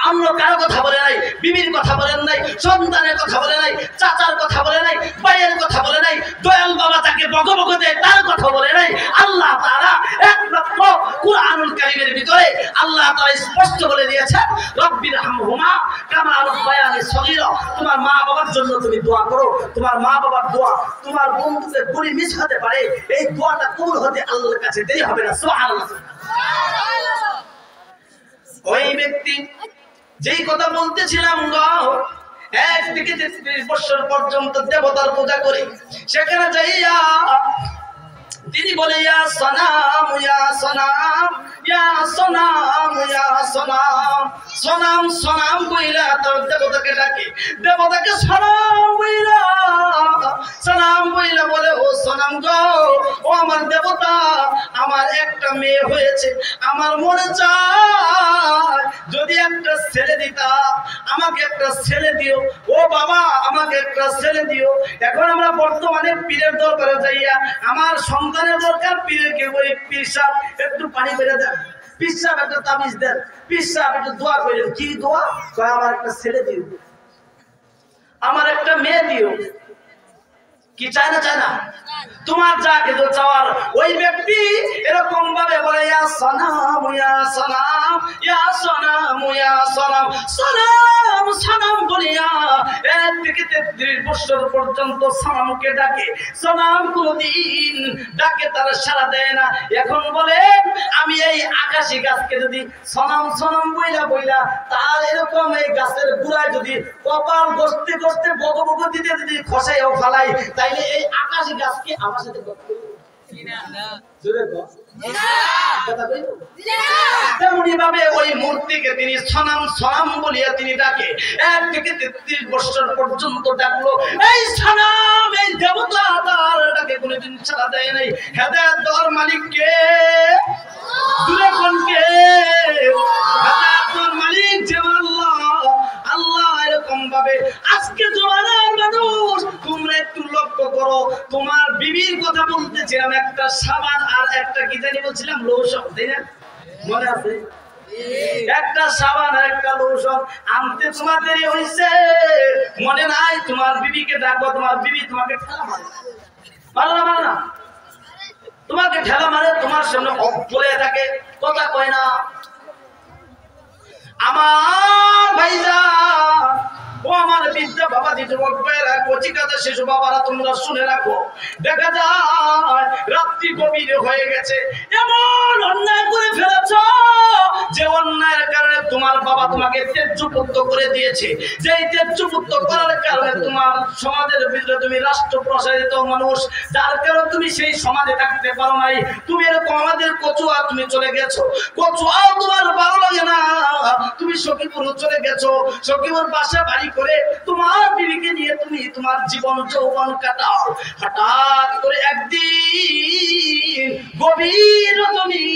অন্য কারো কথা বলে নাই, বিবির কথা বলেন নাই, সন্তানের কথা বলে নাই, চাচার কথা বলে নাই, ভাইয়ের কথা বলে নাই, দয়াল বাবা তাকে বকবক দেয় তার কথা বলে নাই। আল্লাহ তাআলা একমাত্র কুরআনুল কারীমের ভিতরে আল্লাহ তাআলা স্পষ্ট বলে দিয়েছেন, রব্বির হামহুমা কামা রাব্বায়ানি সগীরা। তোমার মা বাবার জন্য তুমি দোয়া করো। তোমার মা বাবার দোয়া তোমার বন্ধুদের গুলি মিস হতে পারে, এই দোয়াটা কবুল হতে আল্লাহর কাছে দেরি হবে না। সুবহানাল্লাহ। ওই ব্যক্তি যেই কথা বলতেছিলাম গো, 1 থেকে 33 বছর পর্যন্ত দেবতার পূজা করে সেখানে যাইয়া তিনি বলে ইয়া সনাম ইয়া সনাম ইয়া সনাম ইয়া সনাম, সনাম সনাম কইলা তার দেবতাকে ডাকে, দেবতাকে সনাম কইলা, সনাম কইলা বলে ও সনাম গো, ও আমার দেবতা, আমার একটা মেয়ে হয়েছে, আমার মনে চায় যদি একটা ছেলে দিতা, আমাকে একটা ছেলে দিও, ও বাবা আমাকে একটা ছেলে দিও। এখন আমরা বর্তমানে পীরের দরবারে যাইয়া আমার সন্তানের দরকার, পীরকে বলি পীর সাহেব একটু পানি বেড়ে দেন, পীর সাহেব একটা তাবিজ দেন, পীর সাহেব একটু দোয়া করেন। কি দোয়া? কয় আমার একটা ছেলে দিও, আমার একটা মেয়ে দিও। কি চায় না? চায় না? তোমার যা কিছু চাওয়ার ওই ব্যক্তি এরকম ভাবে বলে ইয়া সনাম ইয়া সনাম ইয়া সনাম ইয়া সনাম, সনাম সনাম বলিয়া 1 থেকে 33 বছর পর্যন্ত সনামকে ডাকে। সনাম কোনদিন ডাকে তারা সাড়া দেয় না। এখন বলে আমি এই আকাশী গাছকে যদি সনাম সনাম বইলা বইলা তার এরকম এই গাছের গোড়ায় যদি কপাল গস্তে গস্তে বগবগ দিতে যদি খসাইও ফেলাই, তাইলে এই আকাশী গাছকে আমার সাথে তেমনি ভাবে ওই মূর্তিকে তিনি সনাম সনাম বলিয়া তিনি ডাকে। 1 থেকে 33 বছর পর্যন্ত ডাকলো এই সনাম, এই দেবতা তার ডাকে কোনদিন সাড়া দেয় নাই। হেদায়েত দেওয়ার মালিক কে? দূরে কোন কে? হেদায়েত দেওয়ার মালিক যে আল্লাহ। আল্লাহ এরকম ভাবে আজকে জমানার মানুষ তোমরা একটু লক্ষ্য করো, তোমার বিবির কথা বলতেছিলাম, একটা সাবান আর একটা কি জানি বলছিলাম লোশন, তাই না? মনে আছে? একটা সাবান আর একটা লোশন আনতে তোমার দেরি হইছে, মনে নাই? তোমার বিবিকে ডাকো, তোমার বিবি তোমাকে ঠেলা মারে, মারে না? মারে না? তোমাকে ঠেলা মারে, তোমার সামনে বলে থাকে, কথা কয় না। আমার ভাইজান, ও আমার বিদ্যা বাবা, যুবক ভাইরা, কচিকাতা শিশু বাবারা, তোমরা শুনে রাখো। দেখা যায় রাত্রি গভীর হয়ে গেছে, এমন অন্যায় করে ফেলেছ যে অন্যায়ের কারণে তোমার বাবা তোমাকে তেজ্যপুত্র করে দিয়েছে। যে তেজ্যপুত্র করার কারণে তোমার সমাজের ভিতরে তুমি রাষ্ট্র প্রসারিত মানুষ, যার কারণে তুমি সেই সমাজে থাকতে পারো নাই। তুমি এরকম আমাদের কচুয়া তুমি চলে গেছো, কচুয়া তোমার ভালো লাগে না, তুমি সখীপুর চলে গেছো, সখীপুর বাসা বাড়ি করে তোমার বিবিকে নিয়ে তুমি তোমার জীবন যৌবন কাটাও। হঠাৎ করে একদিন গভীর রজনী,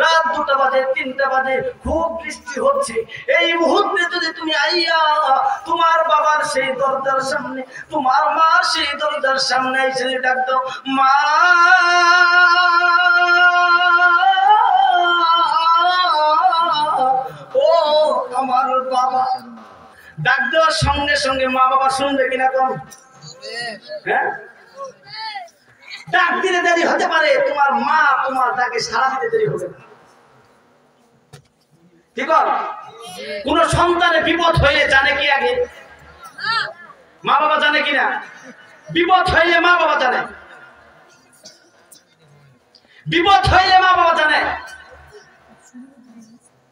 রাত 2টা বাজে 3টা বাজে, খুব বৃষ্টি হচ্ছে। এই মুহূর্তে যদি তুমি আইয়া তোমার বাবার সেই দরজার সামনে, তোমার মার সেই দরজার সামনে এসে ডাক দাও, মা ও আমার বাবা, ডাক দেওয়ার সঙ্গে সঙ্গে মা বাবা শুনবে কিনা কোন? হ্যাঁ, ডাক দিলে দেরি হতে পারে, তোমার মা তোমার ডাকে সাড়া দিতে দেরি হবে। ঠিক আছে? কোন সন্তানের বিপদ হইলে জানে কি আগে? মা বাবা জানে কিনা? বিপদ হইলে মা বাবা জানে, বিপদ হইলে মা বাবা জানে।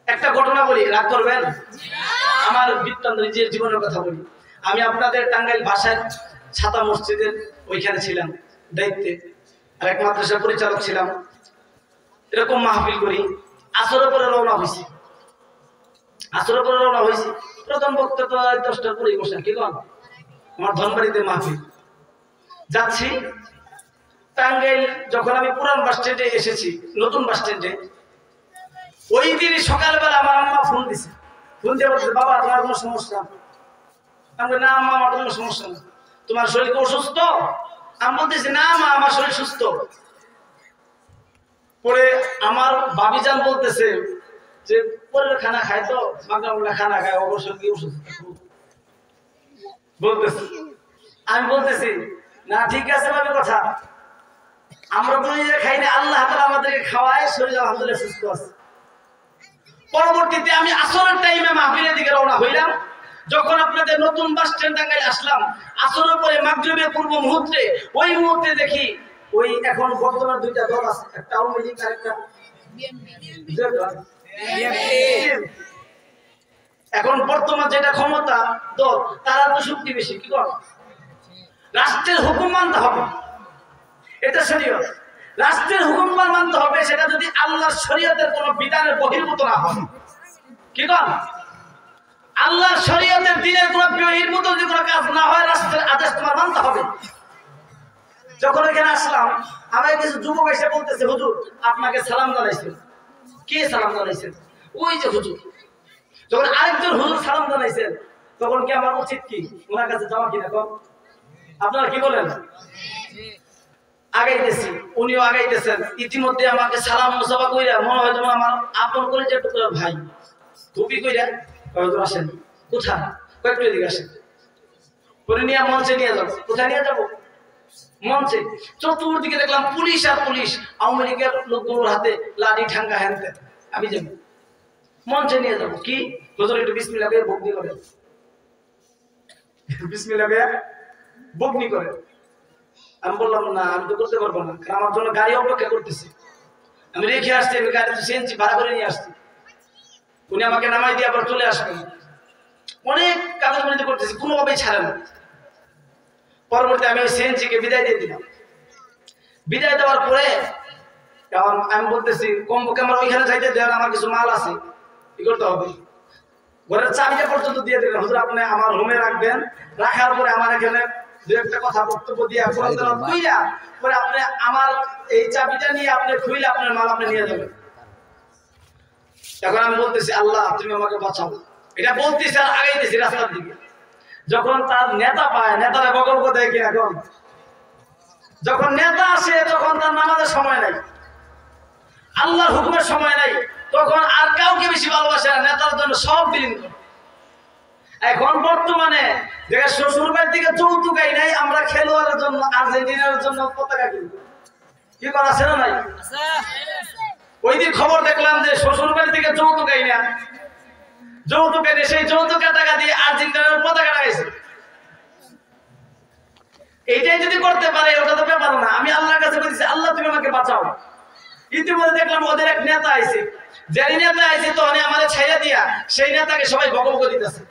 একটা ঘটনা বলি, রাগ করবেন? আমার বৃত্তান্ত, নিজের জীবনের কথা বলি। আমি আপনাদের টাঙ্গাইল ভাষায় ছাতা মসজিদের ওইখানে ছিলাম দায়িত্বে, আর এক মাদ্রাসার পরিচালক ছিলাম। এরকম মাহফিল করি, আসরের পরে রওনা হয়েছি। আসরের পরে রওনা হয়েছি, প্রথম বক্তব্য 10টার পরেই বসেন, কি কন? আমার ধনবাড়িতে মাহফিল যাচ্ছি, টাঙ্গাইল যখন আমি পুরান বাস স্ট্যান্ডে এসেছি, নতুন বাস স্ট্যান্ডে, ওই দিন সকালবেলা আমার আম্মা ফোন দিছে। ফোন দিয়ে বলছে, বাবা তোমার কোনো সমস্যা? আমি না আম্মা, আমার কোনো সমস্যা না। তোমার শরীর অসুস্থ? আমি বলতেছি না মা, আমার শরীর সুস্থ। পরে আমার ভাবিজান বলতেছে যে পরের খানা খায় তো, মাগনা খানা খায়, অবশ্যই কি অসুস্থ বলতেছে। আমি বলতেছি না ঠিক আছে ভাবে কথা, আমরা তো নিজে খাই না, আল্লাহ তাআলা আমাদেরকে খাওয়ায়, শরীর আলহামদুলিল্লাহ সুস্থ আছে। পরবর্তীতে আমি আসরের টাইমে মাহফিলের দিকে রওনা হইলাম। যখন আপনাদের নতুন বাস স্ট্যান্ড টাঙ্গাইল আসলাম, আসরের পরে মাগরিবের পূর্ব মুহূর্তে, ওই মুহূর্তে দেখি ওই এখন বর্তমান দুইটা দল আছে, একটা আওয়ামী লীগ আর একটা বিএনপি। এখন বর্তমান যেটা ক্ষমতা দল, তারা তো শক্তি বেশি। কি কর, রাষ্ট্রের হুকুম মানতে হবে, এটা শরীয়ত। রাষ্ট্রের হুকুম মানতে হবে, সেটা যদি আল্লাহর শরীয়তের কোন বিধানের বহির্ভূত না হয়। কি কর, আল্লাহর শরীয়তের দিনের কোন বহির্ভূত যদি কোনো কাজ না হয়, রাষ্ট্রের আদেশ তোমার মানতে হবে। যখন এখানে আসলাম, আমার কিছু যুবক এসে বলতেছে, হুজুর আপনাকে সালাম জানাইছেন। কে সালাম জানাইছেন? ওই যে হুজুর। যখন আরেকজন হুজুর সালাম জানাইছেন, তখন কি আমার উচিত কি ওনার কাছে যাওয়া কিনা? কম আপনারা কি বলেন? আগাইতেছি, উনিও আগাইতেছেন। ইতিমধ্যে আমাকে সালাম মুসাফা কইরা মনে হয় যেমন আমার আপন করে যে টুকরা ভাই, টুপি কইরা হুজুর আসেন। কোথায়? কয়েকটু এদিকে আসেন। পরে নিয়ে মঞ্চে নিয়ে যাবো। কোথায় নিয়ে যাবো? মঞ্চে। চতুর্দিকে দেখলাম পুলিশ আর পুলিশ, আওয়ামী লীগের লোকগুলোর হাতে লাঠি ঠাঙ্গা হ্যানতে। আমি যাব মঞ্চে নিয়ে যাবো। কি হুজুর একটু বিসমিল্লাহ করে বকনি করে, বিসমিল্লাহ করে বকনি করে। আমি বললাম না, আমি তো করতে পারবো না, কারণ আমার জন্য গাড়ি অপেক্ষা করতেছে। আমি রেখে আসছি, আমি গাড়ি তো সিএনজি ভাড়া করে নিয়ে আসছি। উনি আমাকে নামাই দিয়ে আবার চলে আসবেন। অনেক কাগজ মিলিত করতেছি, কোনোভাবেই ছাড়ে না। পরবর্তী আমি ওই সিএনজিকে বিদায় দিয়ে দিলাম। বিদায় দেওয়ার পরে আমি বলতেছি, কমপক্ষে আমার ওইখানে যাইতে দেওয়ার আমার কিছু মাল আছে, কি করতে হবে? ঘরের চাবিটা পর্যন্ত দিয়ে দিলেন, হুজুর আপনি আমার রুমে রাখবেন। রাখার পরে আমার এখানে দু একটা কথা বক্তব্য দিয়ে পরে আপনি আমার এই চাবিটা নিয়ে আপনি খুইলে আপনার মাল আপনি নিয়ে যাবেন। এখন আমি বলতেছি, আল্লাহ তুমি আমাকে বাঁচাও, এটা বলতেছি আর আগাইতেছি রাস্তার দিকে। যখন তার নেতা পায়, নেতারা বকবক দেয় কি? এখন যখন নেতা আসে, তখন তার নামাজের সময় নাই, আল্লাহর হুকুমের সময় নাই, তখন আর কাউকে বেশি ভালোবাসে না, নেতার জন্য সব বিলীন করে। এখন বর্তমানে দেখে শ্বশুর বাড়ি থেকে যৌতুক আই নাই, আমরা খেলোয়াড়ের জন্য, আর্জেন্টিনার জন্য পতাকা কিনবো। কি করা আছে না নাই? ওই দিন খবর দেখলাম যে শ্বশুর বাড়ি থেকে যৌতুক আই না, যৌতুক এনে সেই যৌতুকের টাকা দিয়ে আর্জেন্টিনার পতাকা লাগাইছে। এইটাই যদি করতে পারে, ওটা তো ব্যাপার না। আমি আল্লাহর কাছে বলছি, আল্লাহ তুমি আমাকে বাঁচাও। ইতিমধ্যে দেখলাম ওদের এক নেতা আইছে, যেই নেতা আইছে তো আমাদের ছাইয়া দিয়া সেই নেতাকে সবাই বকবক দিতেছে।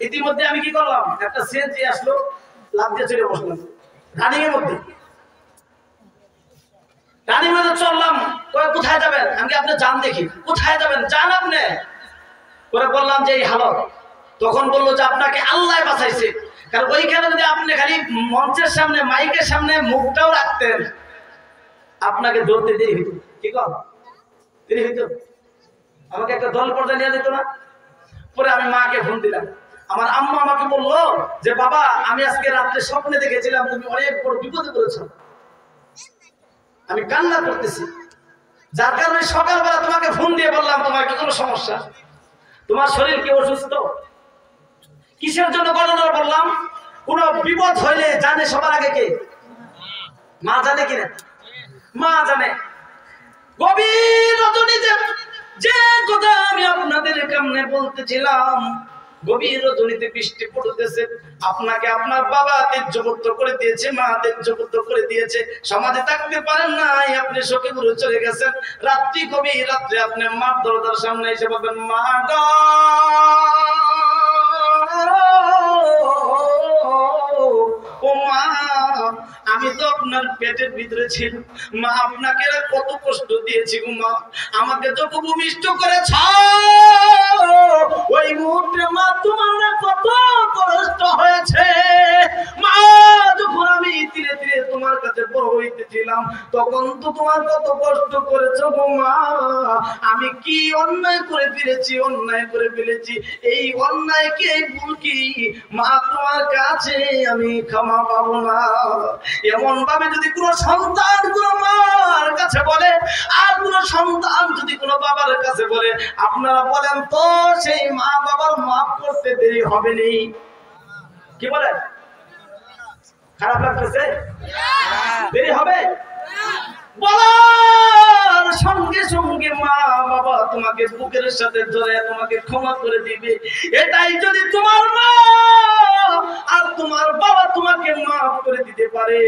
ইতিমধ্যে আমি কি করলাম, একটা সিএনজি আসলো, লাফ দিয়ে চলে বসলাম রানিং এর মধ্যে। রানিং মধ্যে চললাম। কোথায় যাবেন? আমি আপনি যান দেখি। কোথায় যাবেন? যান আপনি। পরে বললাম যে এই হালত। তখন বললো যে আপনাকে আল্লাহ বাঁচাইছে, কারণ ওইখানে যদি আপনি খালি মঞ্চের সামনে, মাইকের সামনে মুখটাও রাখতেন, আপনাকে ধরতে দেরি হইত। কি কর দেরি হইত, আমাকে একটা দল পর্যায়ে নিয়ে যেত না। পরে আমি মাকে ফোন দিলাম। আমার আম্মা আমাকে বললো যে বাবা, আমি আজকে রাত্রে স্বপ্নে দেখেছিলাম তুমি অনেক বড় বিপদে পড়েছ। আমি কান্না করতেছি, যার কারণে সকালবেলা তোমাকে ফোন দিয়ে বললাম তোমার কি কোনো সমস্যা, তোমার শরীর কি অসুস্থ? কিসের জন্য ঘটনা বললাম? কোন বিপদ হইলে জানে সবার আগে কে? মা জানে কিনা? মা জানে। গভীর রজনীতে যে কথা আমি আপনাদের সামনে বলতেছিলাম, গভীর রজনীতে বৃষ্টি পড়তেছে, আপনাকে আপনার বাবা তেজ্যপুত্র করে দিয়েছে, মা তেজ্যপুত্র করে দিয়েছে, সমাজে থাকতে পারেন নাই, আপনি শোকে পুরো চলে গেছেন। রাত্রি গভীর রাত্রে আপনি মার দরজার সামনে এসে বলবেন, মা গো ও মা, মা আমি তো আপনার পেটের ভিতরে ছিল মা, আপনাকে কত কষ্ট দিয়েছি গো মা, আমাকে তো খুব ভূমিষ্ঠ করেছ, ওই মুহূর্তে মা তোমার কত কষ্ট হয়েছে মা। যখন আমি ধীরে ধীরে তোমার কাছে বড় হইতেছিলাম তখন তো তোমার কত কষ্ট করেছো গো মা। আমি কি অন্যায় করে ফেলেছি, এই অন্যায় কি, এই ভুল কি মা, তোমার কাছে আমি ক্ষমা পাবো না। এমন ভাবে যদি কোনো সন্তান কোনো মার কাছে বলে, আর কোনো সন্তান যদি কোনো বাবার কাছে বলে, আপনারা বলেন তো সেই মা বাবার মাফ করতে দেরি হবে নি? কি বলেন? খারাপ লাগতেছে? দেরি হবে? বলার সঙ্গে সঙ্গে মা বাবা তোমাকে বুকের সাথে ধরে তোমাকে ক্ষমা করে দিবে। এটাই যদি তোমার মা আর তোমার বাবা তোমাকে মাফ করে দিতে পারে,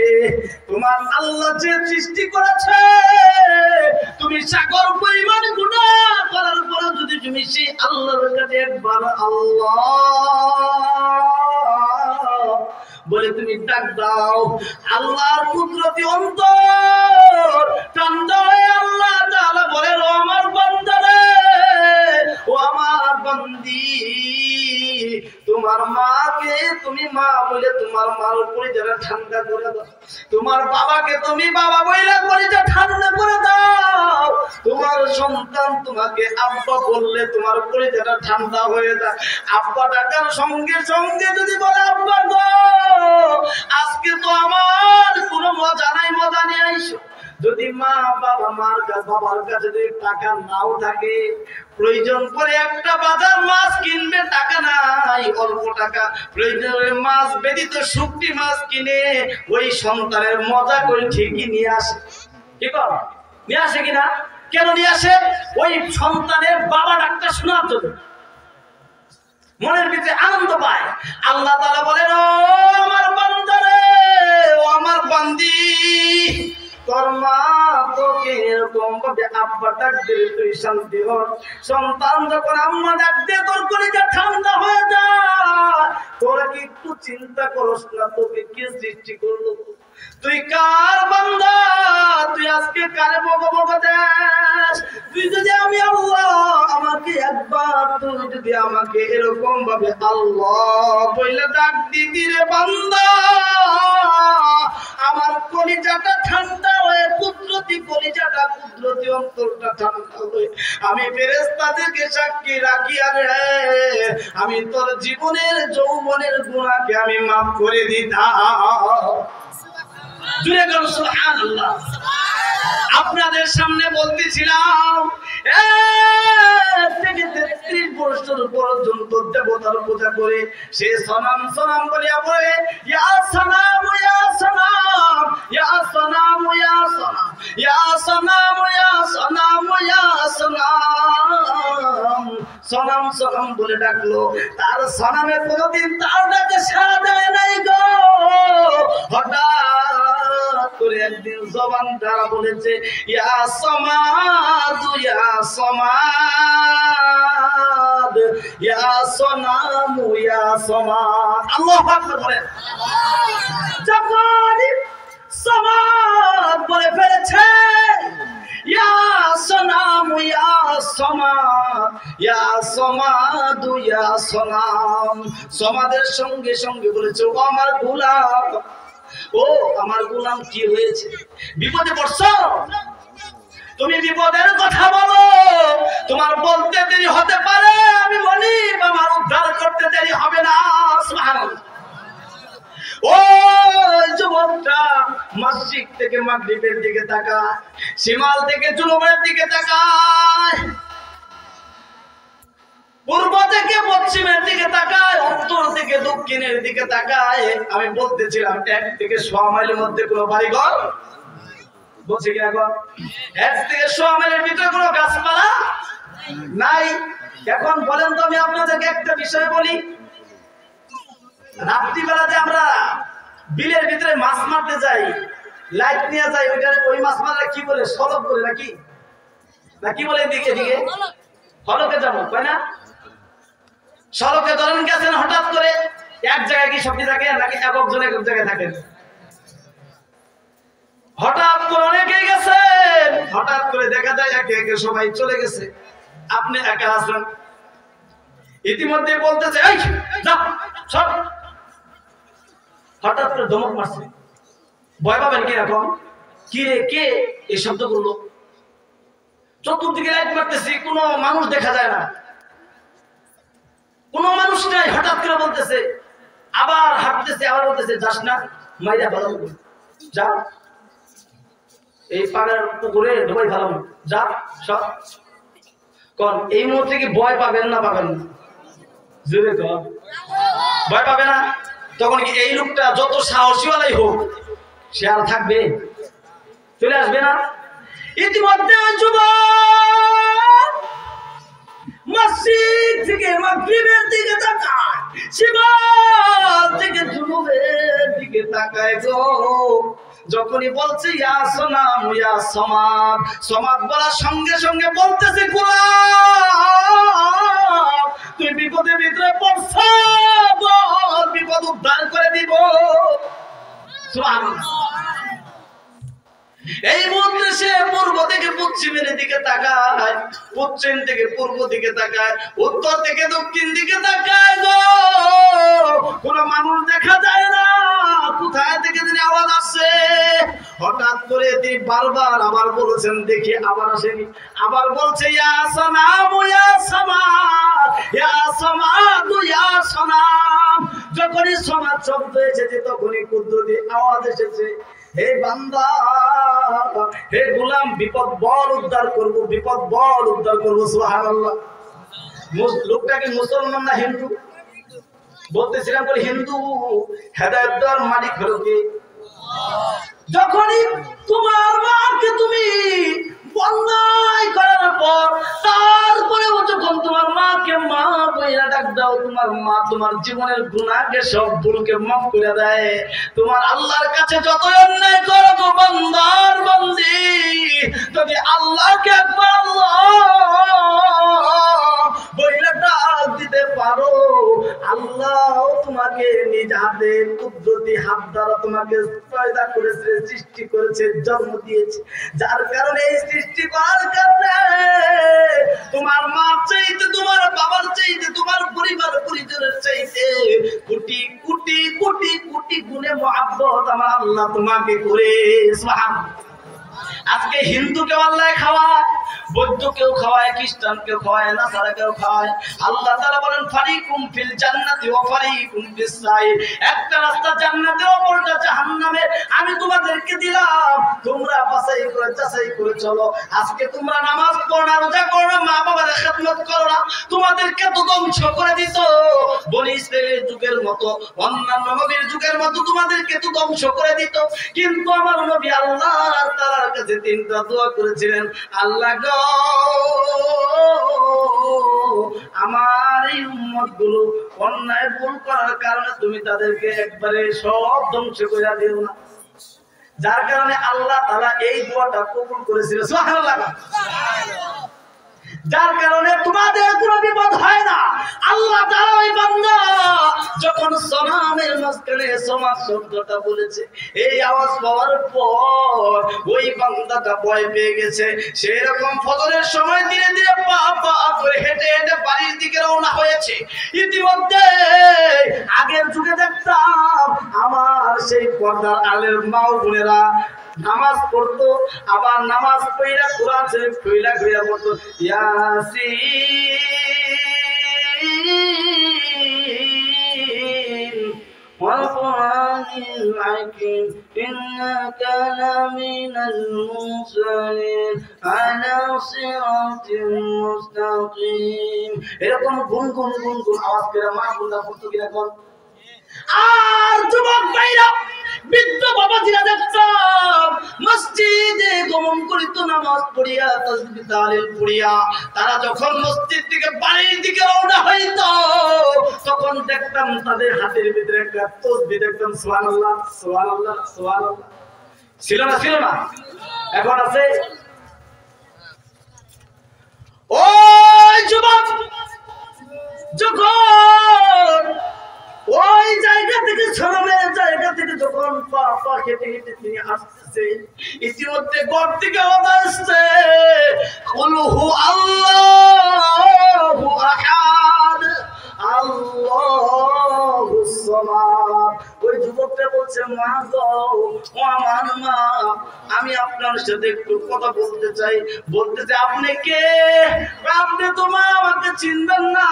তোমার আল্লাহ যে সৃষ্টি করেছে, তুমি সাগর পরিমাণ গুনাহ করার পরে যদি তুমি সেই আল্লাহর কাছে একবার আল্লাহ বলে তুমি ডাক দাও, আল্লাহর কুদরতি অন্তর ঠান্ডা হয়ে আল্লাহ তাআলা বলে, ও আমার বান্দা রে, ও আমার বান্দি, তোমার মাকে তুমি মা বলে তোমার মার উপরে যারা ঠান্ডা করে দাও, তোমার বাবাকে তুমি বাবা বলে করে যা ঠান্ডা করে দাও, তোমার সন্তান তোমাকে আব্বা বললে তোমার উপরে যারা ঠান্ডা হয়ে যায়। আব্বা ডাকার সঙ্গে সঙ্গে যদি বলে, আব্বা গো আজকে তো আমার কোনো মজা নাই, মজা নিয়ে আইসো। যদি মা বাবা বাবার কাছে যদি টাকা নাও থাকে, প্রয়োজন করে একটা বাজার মাছ কিনবে, টাকা নাই, অল্প টাকা, প্রয়োজনে মাছ ব্যতীত শুকটি মাছ কিনে ওই সন্তানের মজা করে ঠিকই নিয়ে আসে। কি কর নিয়ে আসে কিনা? কেন নিয়ে আসে? ওই সন্তানের বাবা ডাকটা শোনার জন্য, মনের ভিতরে আনন্দ পায়। আল্লাহ তাআলা বলেন, ও আমার বান্দা রে, ও আমার বান্দি, তোর মা তোকে এরকম ভাবে আব্বা ডাক দিলে তুই শান্তি হ। সন্তান যখন আম্মা ডাক দিয়ে তোর কলিজা ঠান্ডা হয়ে যায়, তোরা কি একটু চিন্তা করস না তোকে কে সৃষ্টি করলো? তুই কার বান্দা? তুই আজকে কারে বকবকা দেস? তুই যদি আমি আল্লাহ, আমাকে একবার তুই যদি আমাকে এরকম ভাবে আল্লাহ বলে ডাক দিবি রে বান্দা, আমার কলিজাটা ঠান্ডা হয়ে, কুদরতি কলিজাটা, কুদরতি অন্তরটা ঠান্ডা হয়ে আমি ফেরেশতাদেরকে সাক্ষী রাখি, আরে আমি তোর জীবনের যৌবনের গুনাহকে আমি মাফ করে দিতাম। জুড়ে গেল সুবহানাল্লাহ। আপনাদের সামনে বলতেছিলাম, 33 বছর পর্যন্ত দেবতার পূজা করে সে সনাম সনাম বলিয়া বলে, ইয়া সনাম ইয়া সনাম ইয়া সনাম ইয়া সনাম ইয়া সনাম ইয়া সনাম ইয়া সনাম, সনাম সনাম বলে ডাকলো। তার সনামে কোনদিন তার ডাকে সাড়া দেয় নাই গো। হঠাৎ করে একদিন জবান দ্বারা বলেছে, ইয়া সমাদ ইয়া সমাদ ইয়া সনাম ইয়া সমাদ। আল্লাহু আকবার বলেন। যখন সমাদ বলে ফেলেছে, ইয়া সনাম ইয়া সমাদ ইয়া সমাদ ইয়া সনাম, সমাদের সঙ্গে সঙ্গে বলেছে, ও আমার গোলাম, ও আমার গোলাম কি হয়েছে? বিপদে পড়ছো? তুমি বিপদের কথা বলো, তোমার বলতে দেরি হতে পারে, আমি বলি আমার উদ্ধার করতে দেরি হবে না। সুবহানাল্লাহ। ওই যুবকটা মসজিদ থেকে মাগরিবের দিকে তাকায়, শিমাল থেকে জুনুবের দিকে তাকায়, পূর্ব থেকে পশ্চিমের দিকে তাকায়, উত্তর থেকে দক্ষিণের দিকে তাকায়। আমি বলতেছিলাম 1 থেকে 100 মাইলের মধ্যে কোনো বাড়িঘর বলছে কি এখন? 1 থেকে 100 মাইলের ভিতরে কোনো গাছপালা নাই। এখন বলেন তো, আমি আপনাদেরকে একটা বিষয় বলি, রাত্রিবেলাতে আমরা বিলের ভিতরে মাছ মারতে যাই, লাইট নিয়ে যাই, ওই মাছ মারা কি বলে? সলক বলে নাকি? না কি বলে? এদিকে এদিকে ফলকে যাবো, তাই না? সড়কে ধরেন গেছেন, হঠাৎ করে এক জায়গায় কি সবজি থাকে নাকি এক জায়গায় থাকেন? হঠাৎ করে অনেকে গেছেন, হঠাৎ করে দেখা যায় একে একে সবাই চলে গেছে, আপনি একা আছেন। ইতিমধ্যে বলতেছে এই যা সব, হঠাৎ করে ধমক মারছে। ভয় পাবেন কি এখন? কি রে কে এই শব্দ করলো? চতুর্দিকে লাইট মারতেছি, কোনো মানুষ দেখা যায় না, কোনো মানুষ নাই। হঠাৎ করে বলতেছে, আবার হাঁটতেছে, আবার বলতেছে যাস না, মাইরা ভালো যা, এই পাড়ার পুকুরে ঢোকাই ভালো যা সব। কোন এই মুহূর্তে কি ভয় পাবেন না পাবেন না? জোরে কর, ভয় পাবে না? তখন কি এই লোকটা যত সাহসীওয়ালাই হোক সে আর থাকবে? চলে আসবে না? ইতিমধ্যে যুবক মসজিদ থেকে মাগরিবের দিকে তাকায়, শিমাল থেকে জুনুবের দিকে তাকায় গো। যখনই বলছে ইয়া সনাম ইয়া সমাদ, সমাদ বলার সঙ্গে সঙ্গে বলতেছে গোলাম তুই বিপদের ভিতরে পড়ছ, বল বিপদ উদ্ধার করে দিব। সুবহানাল্লাহ। এই মুহূর্তে সে পূর্ব থেকে পশ্চিমের দিকে তাকায়, পশ্চিম থেকে পূর্ব দিকে তাকায়, উত্তর থেকে দক্ষিণ দিকে তাকায় গো। কোন মানুষ দেখা যায় না, কোথায় থেকে তিনি আওয়াজ আসছে। হঠাৎ করে তিনি বারবার আবার বলেছেন, দেখি আবার আসেনি, আবার বলছে ইয়া সানাম ইয়া সামাদ, ইয়া সামাদ ইয়া সানাম। যখনই সমাদ শব্দ এসেছে তখনই কুদরতি আওয়াজ এসেছে, হে বান্দা হে গোলাম বিপদ বল উদ্ধার করব, বিপদ বল উদ্ধার করব। সুবহানাল্লাহ। লোকটা কি মুসলমান না হিন্দু? বলতেছিলাম বলে হিন্দু। হেদায়েত দেওয়ার মালিক হলো কে? যখনই তোমার মাকে তুমি অন্যায় করার পর তারপরেও যখন তোমার মাকে মা বইলা ডাক দাও, তোমার মা তোমার জীবনের গুনাহকে সব ভুলকে মাফ করে দেয়। তোমার আল্লাহর কাছে যত অন্যায় করো গো বান্দার বান্দি, যদি আল্লাহকে একবার আল্লাহ বইলা ডাক দিতে পারো, আল্লাহ তোমাকে নিজ হাতে কুদরতি হাত দ্বারা তোমাকে পয়দা করেছে, সৃষ্টি করেছে, জন্ম দিয়েছে। যার কারণে এই সৃষ্টি করার কারণে তোমার মার চাইতে, তোমার বাবার চাইতে, তোমার পরিবার পরিজনের চাইতে কোটি কোটি কোটি কোটি গুণে মহব্বত আমার আল্লাহ তোমাকে করে। সুবহানাল্লাহ। আজকে হিন্দুকে আল্লাহ খাওয়ায়, বৌদ্ধকেও খাওয়ায়, খ্রিস্টানকেও খাওয়ায়, নাসারাকেও খাওয়ায়। আল্লাহ তাআলা বলেন ফারিকুম ফিল জান্নাতি ওয়া ফারিকুম ফিস সাইর, একটা রাস্তা জান্নাতের, অপরটা জাহান্নামের। আমি তোমাদেরকে দিলাম, তোমরা বাছাই করে যাচাই করে চলো। আজকে তোমরা নামাজ পড়ো না, রোজা করো না, মা বাবার খেদমত করো না, তোমাদেরকে তো ধ্বংস করে দিত। বনি ইসরাইলের যুগের মতো, অন্যান্য নবীর যুগের মতো তোমাদেরকে তো ধ্বংস করে দিত। কিন্তু আমার নবী আল্লাহ তাআলার কাছে তিনটা দোয়া করেছিলেন, আল্লাহ গো আমার এই উম্মতগুলো অন্যায় ভুল করার কারণে তুমি তাদেরকে একবারে সব ধ্বংস করে দিও না। যার কারণে আল্লাহ তাআলা এই দোয়াটা কবুল করেছিল। সুবহানাল্লাহ। যার কারণে তোমাদের কোনো বিপদ হয় না। আল্লাহ তাআলা ওই বান্দা যখন সনামের মাঝখানে সমাজ শব্দটা বলেছে, এই আওয়াজ পাওয়ার পর ওই বান্দাটা ভয় পেয়ে গেছে। সেই রকম ফজরের সময় ধীরে ধীরে পা পা করে হেঁটে হেঁটে বাড়ির দিকে রওনা হয়েছে। ইতিমধ্যে আগের যুগে দেখতাম আমার সেই পর্দার আলের মা ও বোনেরা নামাজ পড়তো, আবার নামাজ পড়া কোরআন শরীফ খুইলা খুইলা পড়তো, ইয়াসিন ওয়াল কুরআনিল হাকীম ইন্নাকা লামিনাল মুরসালিন আলা সিরাতিল মুস্তাকিম। এরকম গুনগুন গুনগুন আওয়াজ করে মা বোনরা পড়তো কিনা কোন? আর যুবক ভাইরা, বৃদ্ধ বাবাজিরা দেখতাম মসজিদে গমন করিত নামাজ পড়িয়া, তাসবিহ তাহলিল পড়িয়া। তারা যখন মসজিদ থেকে বাড়ির দিকে রওনা হইত তখন দেখতাম তাদের হাতের ভিতরে একটা তাসবিহ দেখতাম, সুবহানাল্লাহ সুবহানাল্লাহ সুবহানাল্লাহ। ছিল না? ছিল না? এখন আছে? ওই যুবক যখন ওই জায়গা থেকে, শরমের জায়গা থেকে যখন পা পা হেঁটে হেঁটে তিনি আসতেছেন, দিছে। ইতিমধ্যে ঘর থেকে আওয়াজ আসছে, কুল হু আল্লাহু আহাদ আল্লাহুস সামাদ। ওই যুবকটা বলছে, মা গো, ও আমার মা, আমি আপনার সাথে একটু কথা বলতে চাই। বলতেছে, আপনি কে? আপনি তো মা আমাকে চিনবেন না।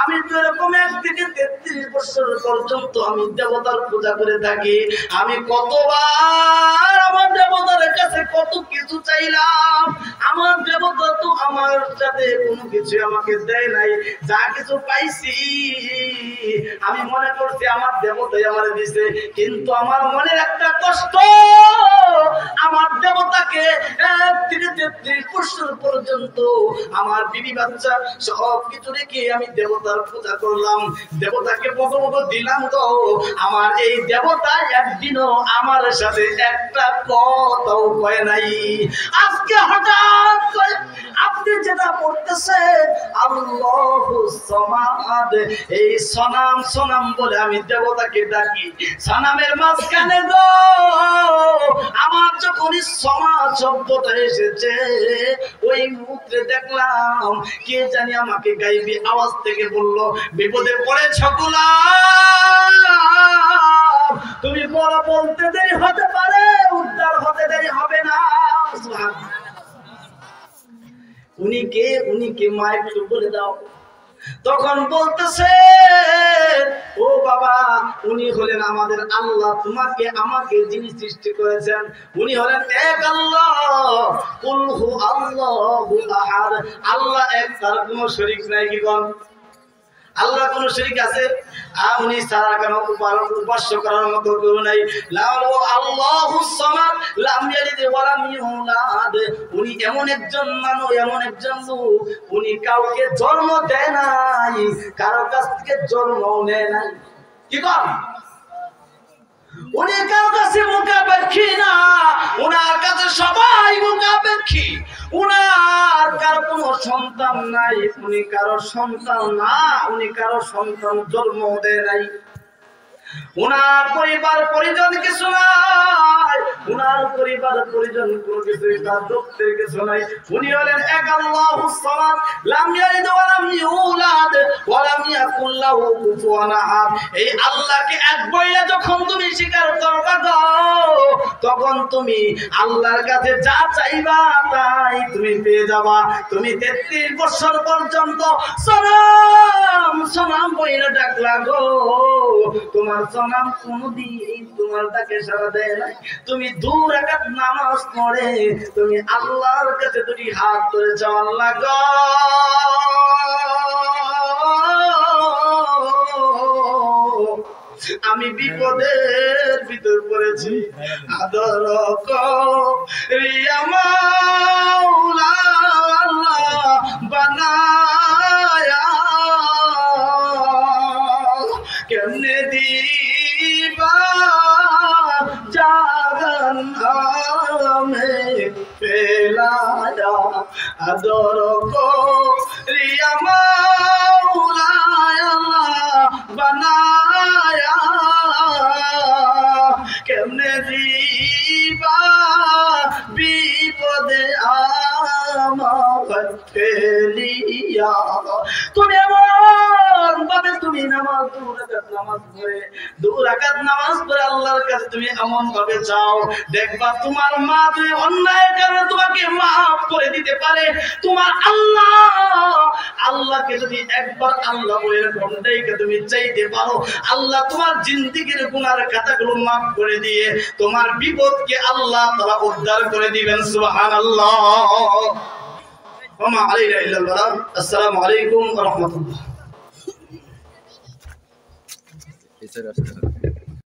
আমি তো এরকম 1 থেকে 33 বছর পর্যন্ত আমি দেবতার পূজা করে থাকি। আমি কতবার আমার দেবতার কাছে কত কিছু চাইলাম, আমার দেবতা তো আমার সাথে কোনো কিছু আমাকে দেয় নাই। যা কিছু পাইছি আমি মনে করছি আমার দেবতাই আমার দিছে, কিন্তু আমার মনের একটা কষ্ট, আমার দেবতাকে 1 থেকে 33 বছর পর্যন্ত আমার বিবি বাচ্চা সব কিছু রেখে আমি দেবতার পূজা করলাম, দেবতাকে ভগবত দিলাম, তো আমার এই দেবতা একদিনও আমার সাথে একটা কথাও কয় নাই। আজকে হঠাৎ করে আপনি যেটা বলতেছেন আল্লাহুস সামাদ, এই সনাম সনাম বলে আমি দেবতাকে ডাকি। সনামের মাঝখানে গো আমার যখন সমাজ শব্দটা এসেছে, ওই মুহূর্তে দেখলাম কে জানি আমাকে গাইবি আওয়াজ থেকে বলল, বিপদে পড়েছ গোলাম, তুমি বড় বলতে দেরি হতে পারে, উদ্ধার হতে দেরি হবে না। উনি কে? উনি কে মা একটু বলে দাও। তখন বলতেছে, ও বাবা, উনি হলেন আমাদের আল্লাহ, তোমাকে আমাকে যিনি সৃষ্টি করেছেন উনি হলেন এক আল্লাহ। কুল হু আল্লাহু আহাদ, আল্লাহ এক, তার কোনো শরীক নাই। কি বল? আল্লাহ কোন শরীক আছে? উনি ছাড়া কেন উপাস্য করার মতো কেউ নাই। আল্লাহুস সামাদ লাম ইয়ালিদ ওয়া লাম ইউলাদ, উনি এমন একজন মানুষ, এমন একজন লোক, উনি কাউকে জন্ম দেয় নাই, কারো কাছ থেকে জন্ম নেয় নাই। কি কর? উনি কারো কাছে মুখাপেক্ষী না, উনার কাছে সবাই মুখাপেক্ষী। উনার কারো কোনো সন্তান নাই, উনি কারো সন্তান না, উনি কারো সন্তান জন্ম দেয় নাই। উনার পরিবার পরিজন কিছু নাই, উনার পরিবার পরিজন কোনো কিছু তার দপ্তরে কিছু নাই। উনি হলেন এক আল্লাহুস সামাদ লাম ইয়ালিদ ওয়া লাম ইউলাদ ওয়া লাম ইয়াকুল লাহু কুফুয়ান আহাদ। এই আল্লাহকে এক বইলে যখন তুমি স্বীকার করবা গো, তখন তুমি আল্লাহর কাছে যা চাইবা তাই তুমি পেয়ে যাবা। তুমি 33 বছর পর্যন্ত সনাম সনাম বইলে ডাকলা গো, তোমার সনাম কোনদিন তোমার ডাকে সাড়া দেয় নাই। তুমি 2 রাকাত নামাজ পড়ে তুমি আল্লাহর কাছে দুটি হাত ধরে চাও, আল্লাহ গো আমি বিপদের ভিতর পড়েছি, আদর করিয়া মাওলা বানায়া, কেমনে দিবা জাগান আমে ফেলায়া, আদর করিয়া মাওলা বানায়া, কেমনে দিবা বিপদে আমার ফেলিয়া। তুমি এমন ভাবে তুমি নামাজ 2 রাকাত নামাজ পড়ে 2 রাকাত নামাজ পড়ে আল্লাহর কাছে তুমি এমন ভাবে চাও, দেখবা তোমার মা তুমি অন্যায় করে তোমাকে maaf করে দিতে পারে। তোমার আল্লাহকে যদি একবার আল্লাহ বলে ঘন্টাইকে তুমি চাইতে পারো, আল্লাহ তোমার জিন্দেগীর গুনার খাতাগুলো maaf করে দিয়ে তোমার বিপদকে আল্লাহ তাআলা উদ্ধার করে দিবেন। সুবহানাল্লাহ। ওয়া মা আলাইনা ইল্লাল বালাগ। আসসালামু আলাইকুম ওয়া রাহমাতুল্লাহ।